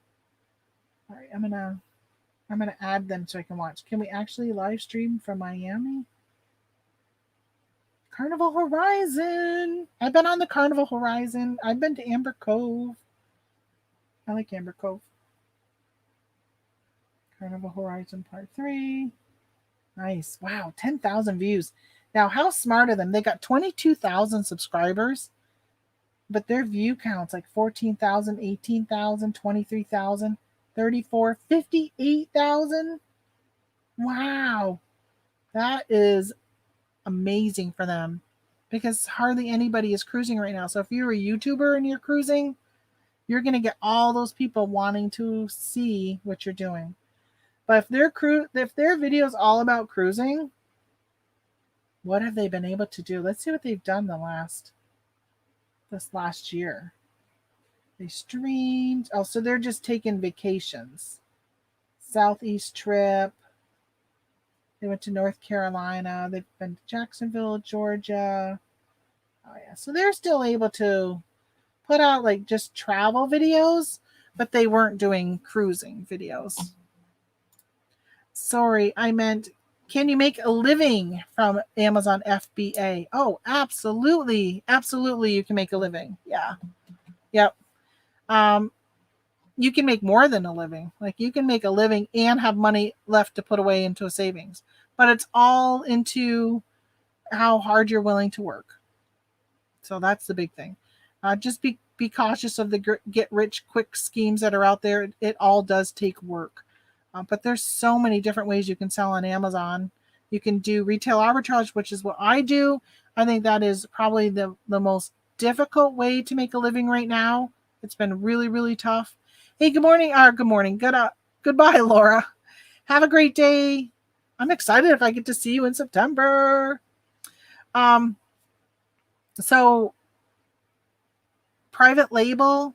All right, I'm gonna add them so I can watch. Can we actually live stream from Miami? Carnival Horizon. I've been on the Carnival Horizon. I've been to Amber Cove. I like Amber Cove. Carnival Horizon Part 3. Nice. Wow, 10,000 views. Now, how smart of them? They got 22,000 subscribers, but their view count's like 14,000, 18,000, 23,000, 34, 58,000. Wow. That is amazing for them because hardly anybody is cruising right now. So if you're a YouTuber and you're cruising, you're going to get all those people wanting to see what you're doing. But if their video is all about cruising, what have they been able to do? Let's see what they've done this last year. They streamed. Oh, so they're just taking vacations. Southeast trip. They went to North Carolina. They've been to Jacksonville, Georgia. Oh, yeah. So they're still able to put out just travel videos, but they weren't doing cruising videos. Sorry, I meant Can you make a living from Amazon FBA? Oh, absolutely. Absolutely, you can make a living. Yeah. Yep. You can make more than a living. Like you can make a living and have money left to put away into a savings. But it's all into how hard you're willing to work. So that's the big thing. Just be cautious of the get rich quick schemes that are out there. It all does take work. But there's so many different ways you can sell on Amazon. You can do retail arbitrage, which is what I do. I think that is probably the most difficult way to make a living right now. It's been really, really tough. Hey, good morning. Good morning. Goodbye, Laura. Have a great day. I'm excited if I get to see you in September. So private label,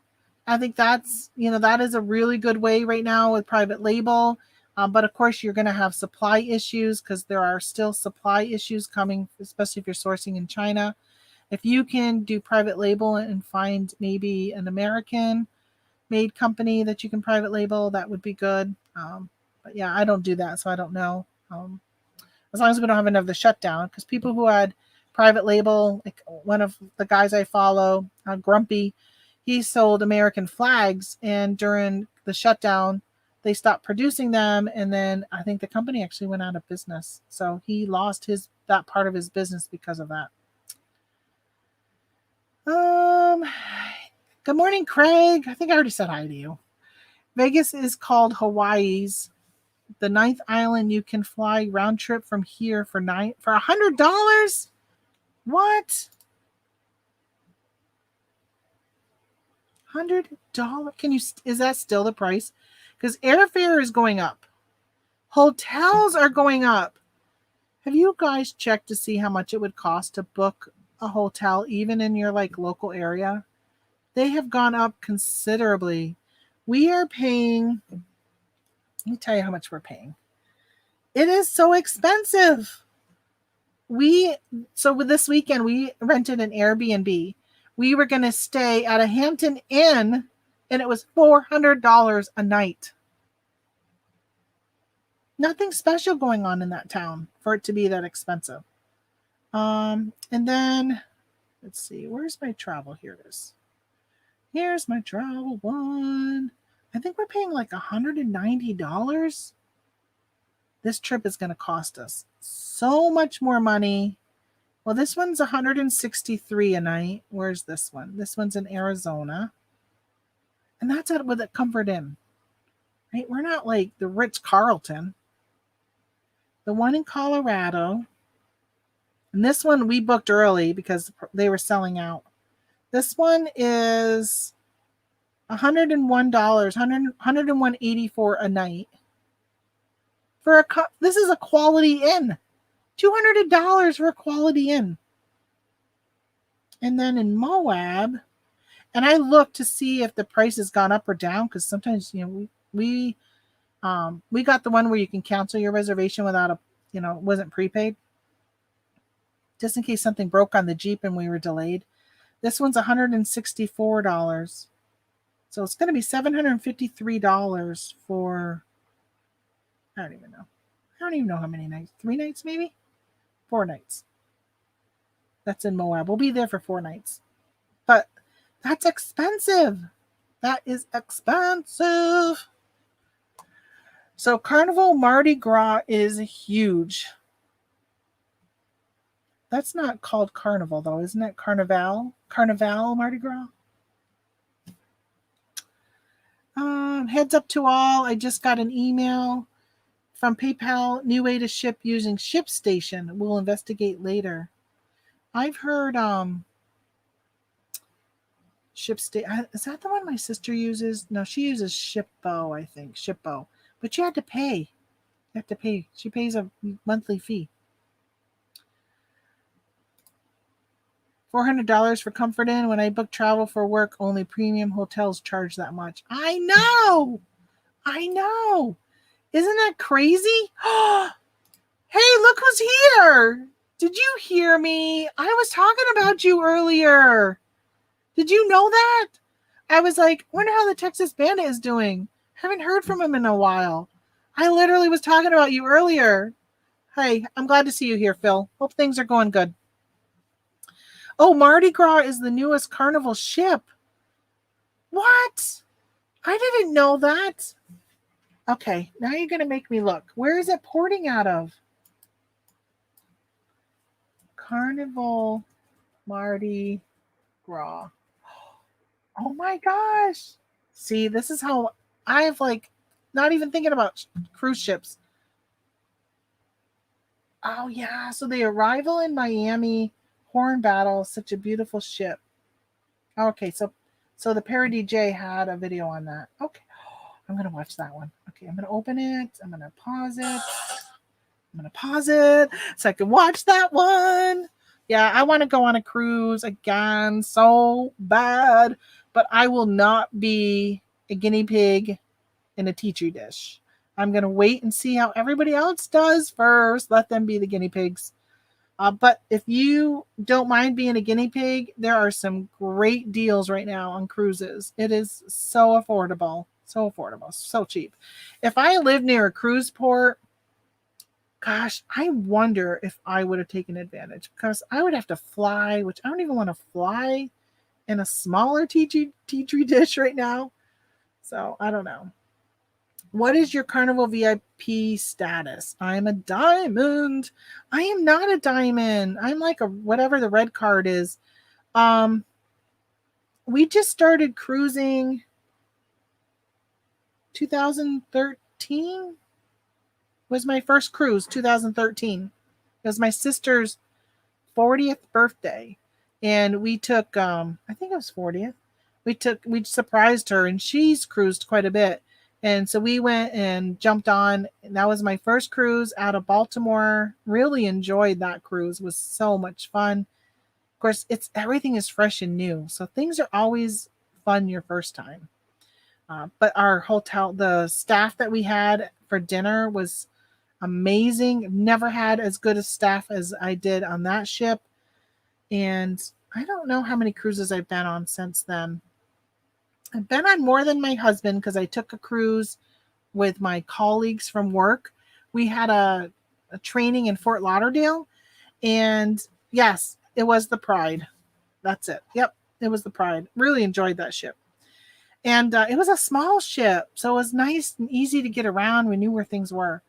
I think that's, that is a really good way right now with private label. But of course, you're going to have supply issues because there are still supply issues coming, especially if you're sourcing in China. If you can do private label and find maybe an American made company that you can private label, that would be good. But yeah, I don't do that, so I don't know. As long as we don't have another shutdown, because people who had private label, like one of the guys I follow, Grumpy, he sold American flags, and during the shutdown, they stopped producing them, and then I think the company actually went out of business. So he lost that part of his business because of that. Good morning, Craig. I think I already said hi to you. Vegas is called Hawaii's. The 9th island you can fly round trip from here for $100. What? $100? Is that still the price? Because airfare is going up. Hotels are going up. Have you guys checked to see how much it would cost to book a hotel even in your local area? They have gone up considerably. We are paying, let me tell you how much we're paying. It is so expensive. So with this weekend, we rented an Airbnb. We were going to stay at a Hampton Inn, and it was $400 a night. Nothing special going on in that town for it to be that expensive. And then, let's see, where's my travel? Here it is. Here's my travel one. I think we're paying like $190. This trip is going to cost us so much more money. Well, this one's $163 a night. Where's this one? This one's in Arizona. And that's with a Comfort Inn. Right? We're not like the Ritz-Carlton. The one in Colorado. And this one we booked early because they were selling out. This one is $101, $101.84 a night. This is a Quality Inn. $200 for a Quality Inn. And then in Moab, and I looked to see if the price has gone up or down, because sometimes we got the one where you can cancel your reservation without it wasn't prepaid, just in case something broke on the Jeep and we were delayed. This one's $164. So it's going to be $753 for, I don't even know how many nights. 3 nights, maybe? 4 nights. That's in Moab. We'll be there for 4 nights. But that's expensive. That is expensive. So Carnival Mardi Gras is huge. That's not called Carnival, though, isn't it? Carnival Mardi Gras. Heads up to all. I just got an email from PayPal. New way to ship using ShipStation. We'll investigate later. I've heard ShipStation. Is that the one my sister uses? No, she uses Shippo, I think. Shippo. But you have to pay. You have to pay. She pays a monthly fee. $400 for Comfort Inn. When I book travel for work, only premium hotels charge that much. I know. Isn't that crazy? Hey, look who's here. Did you hear me? I was talking about you earlier. Did you know that? I was like, wonder how the Texas Bandit is doing. Haven't heard from him in a while. I literally was talking about you earlier. Hey, I'm glad to see you here, Phil. Hope things are going good. Oh, Mardi Gras is the newest carnival ship. What? I didn't know that. Okay, now you're going to make me look. Where is it porting out of? Carnival Mardi Gras. Oh my gosh. See, this is how I've like not even thinking about cruise ships. Oh yeah, so the arrival in Miami Horn Battle, such a beautiful ship. Okay, so the Parody J had a video on that. Okay. I'm going to watch that one. Okay, I'm going to open it. I'm going to pause it. So I can watch that one. Yeah, I want to go on a cruise again so bad, but I will not be a guinea pig in a Petri dish. I'm going to wait and see how everybody else does first. Let them be the guinea pigs. But if you don't mind being a guinea pig, there are some great deals right now on cruises. It is so affordable, so cheap. If I lived near a cruise port, gosh, I wonder if I would have taken advantage because I would have to fly, which I don't even want to fly in a smaller tea tree dish right now. So I don't know. What is your Carnival VIP status? I'm a diamond. I am not a diamond. I'm like a whatever the red card is. We just started cruising 2013 was my first cruise, 2013. It was my sister's 40th birthday. And we took I think it was 40th. We surprised her and she's cruised quite a bit. And so we went and jumped on. And that was my first cruise out of Baltimore. Really enjoyed that cruise. It was so much fun. Of course, everything is fresh and new. So things are always fun your first time. But our hotel, the staff that we had for dinner was amazing. Never had as good a staff as I did on that ship. And I don't know how many cruises I've been on since then. I've been on more than my husband because I took a cruise with my colleagues from work. We had a training in Fort Lauderdale. And yes, it was the Pride. That's it. Yep, it was the Pride. Really enjoyed that ship. And it was a small ship, so it was nice and easy to get around. We knew where things were.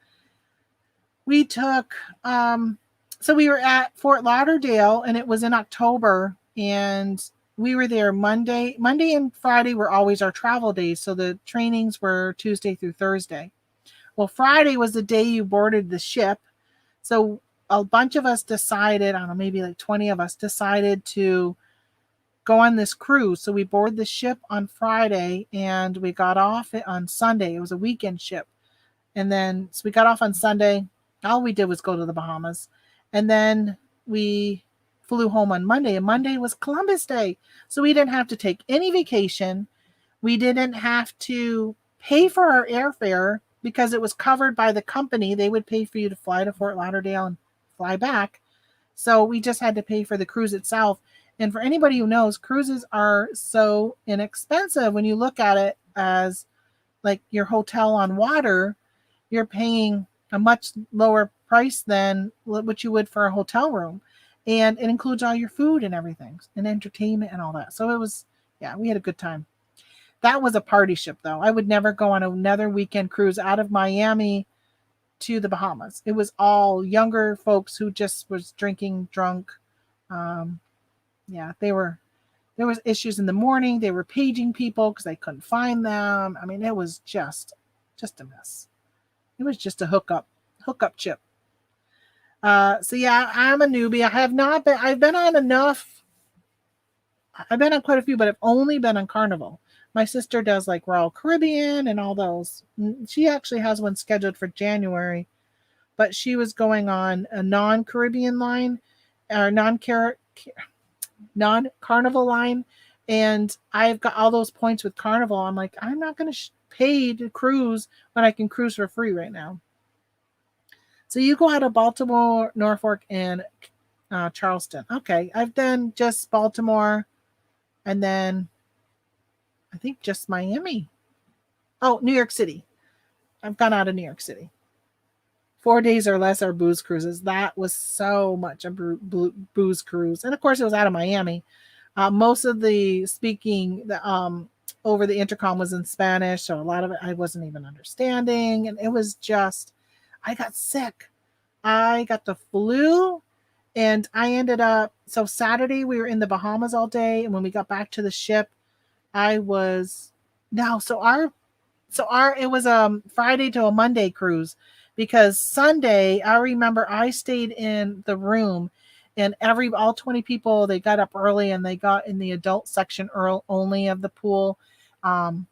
We took, so we were at Fort Lauderdale, and it was in October, and we were there Monday. Monday and Friday were always our travel days, so the trainings were Tuesday through Thursday. Well, Friday was the day you boarded the ship, so a bunch of us decided, I don't know, maybe like 20 of us decided to go on this cruise. So we boarded the ship on Friday and we got off it on Sunday. It was a weekend ship. And then, so we got off on Sunday. All we did was go to the Bahamas. And then we flew home on Monday. And Monday was Columbus Day. So we didn't have to take any vacation. We didn't have to pay for our airfare because it was covered by the company. They would pay for you to fly to Fort Lauderdale and fly back. So we just had to pay for the cruise itself. And for anybody who knows, cruises are so inexpensive when you look at it as like your hotel on water. You're paying a much lower price than what you would for a hotel room. And it includes all your food and everything and entertainment and all that. So it was, yeah, we had a good time. That was a party ship, though. I would never go on another weekend cruise out of Miami to the Bahamas. It was all younger folks who just was drinking, drunk. Yeah, there was issues in the morning. They were paging people because they couldn't find them. I mean, it was just a mess. It was just a hookup chip. So yeah, I'm a newbie. I've been on enough. I've been on quite a few, but I've only been on Carnival. My sister does like Royal Caribbean and all those. She actually has one scheduled for January, but she was going on a non-Caribbean line or non-Carnival line, and I've got all those points with Carnival. I'm like, I'm not going to pay to cruise when I can cruise for free right now. So you go out of Baltimore, Norfolk, and Charleston. Okay, I've done just Baltimore, and then I think just Miami. Oh, New York City. I've gone out of New York City. 4 days or less are booze cruises. That was so much a booze cruise. And of course, it was out of Miami. Most of the speaking over the intercom was in Spanish. So a lot of it I wasn't even understanding. And it was just, I got sick. I got the flu. And I ended up, so Saturday we were in the Bahamas all day. And when we got back to the ship, I was, no, so our, it was a Friday to a Monday cruise, because Sunday, I remember I stayed in the room and all 20 people, they got up early and they got in the adult section only of the pool. In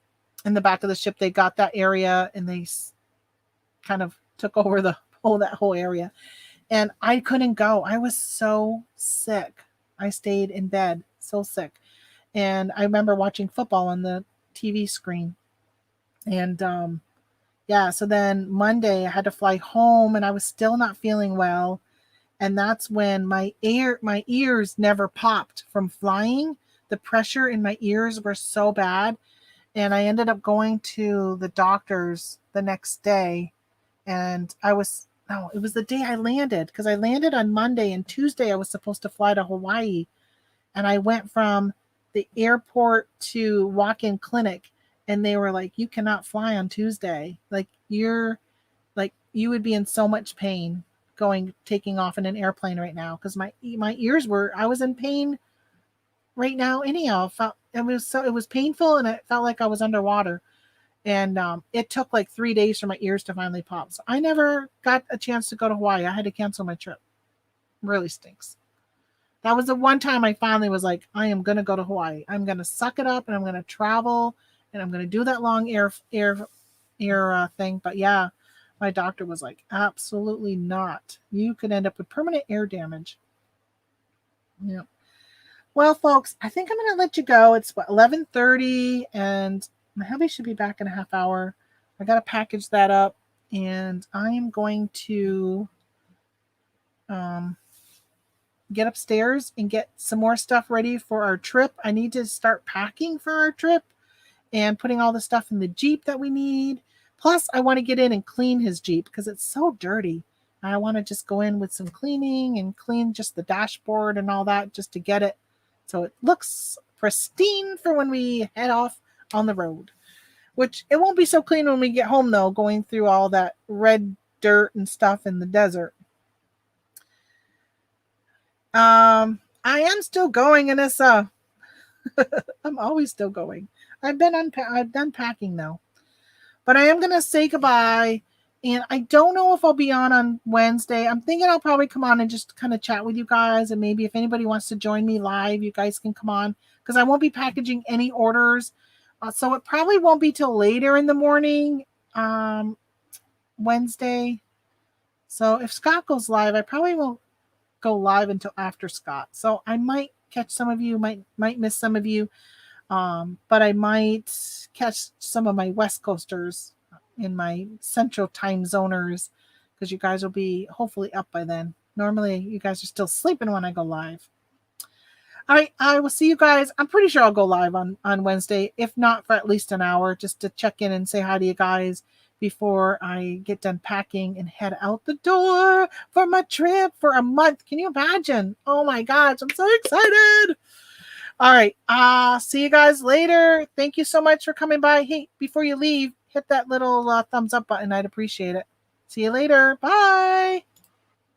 the back of the ship, they got that area and they kind of took over that whole area. And I couldn't go. I was so sick. I stayed in bed, so sick. And I remember watching football on the TV screen. And yeah, so then Monday I had to fly home and I was still not feeling well. And that's when my ears never popped from flying. The pressure in my ears were so bad. And I ended up going to the doctor's the next day. And it was the day I landed, because I landed on Monday and Tuesday I was supposed to fly to Hawaii. And I went from the airport to walk-in clinic and they were like, you cannot fly on Tuesday. Like you would be in so much pain taking off in an airplane right now, because my ears I was in pain right now anyhow. It was painful and it felt like I was underwater. And it took like 3 days for my ears to finally pop. So I never got a chance to go to Hawaii. I had to cancel my trip. Really stinks. That was the one time I finally was like, I am going to go to Hawaii. I'm going to suck it up and I'm going to travel and I'm going to do that long air thing. But yeah, my doctor was like, absolutely not. You could end up with permanent ear damage. Yeah. Well, folks, I think I'm going to let you go. It's 11:30 and my hubby should be back in a half hour. I got to package that up and I am going to get upstairs and get some more stuff ready for our trip. I need to start packing for our trip and putting all the stuff in the Jeep that we need. Plus, I want to get in and clean his Jeep because it's so dirty. I want to just go in with some cleaning and clean just the dashboard and all that just to get it so it looks pristine for when we head off on the road. Which it won't be so clean when we get home, though, going through all that red dirt and stuff in the desert. I am still going, Anissa. I'm always still going. I've done packing now. But I am going to say goodbye. And I don't know if I'll be on Wednesday. I'm thinking I'll probably come on and just kind of chat with you guys. And maybe if anybody wants to join me live, you guys can come on. Because I won't be packaging any orders. So it probably won't be till later in the morning, Wednesday. So if Scott goes live, I probably won't go live until after Scott. So I might catch some of you, might miss some of you. But I might catch some of my West Coasters in my Central Time Zoners, because you guys will be hopefully up by then. Normally, you guys are still sleeping when I go live. All right, I will see you guys. I'm pretty sure I'll go live on Wednesday, if not for at least an hour, just to check in and say hi to you guys before I get done packing and head out the door for my trip for a month. Can you imagine? Oh my gosh, I'm so excited. All right, see you guys later. Thank you so much for coming by. Hey, before you leave, hit that little thumbs up button. I'd appreciate it. See you later. Bye.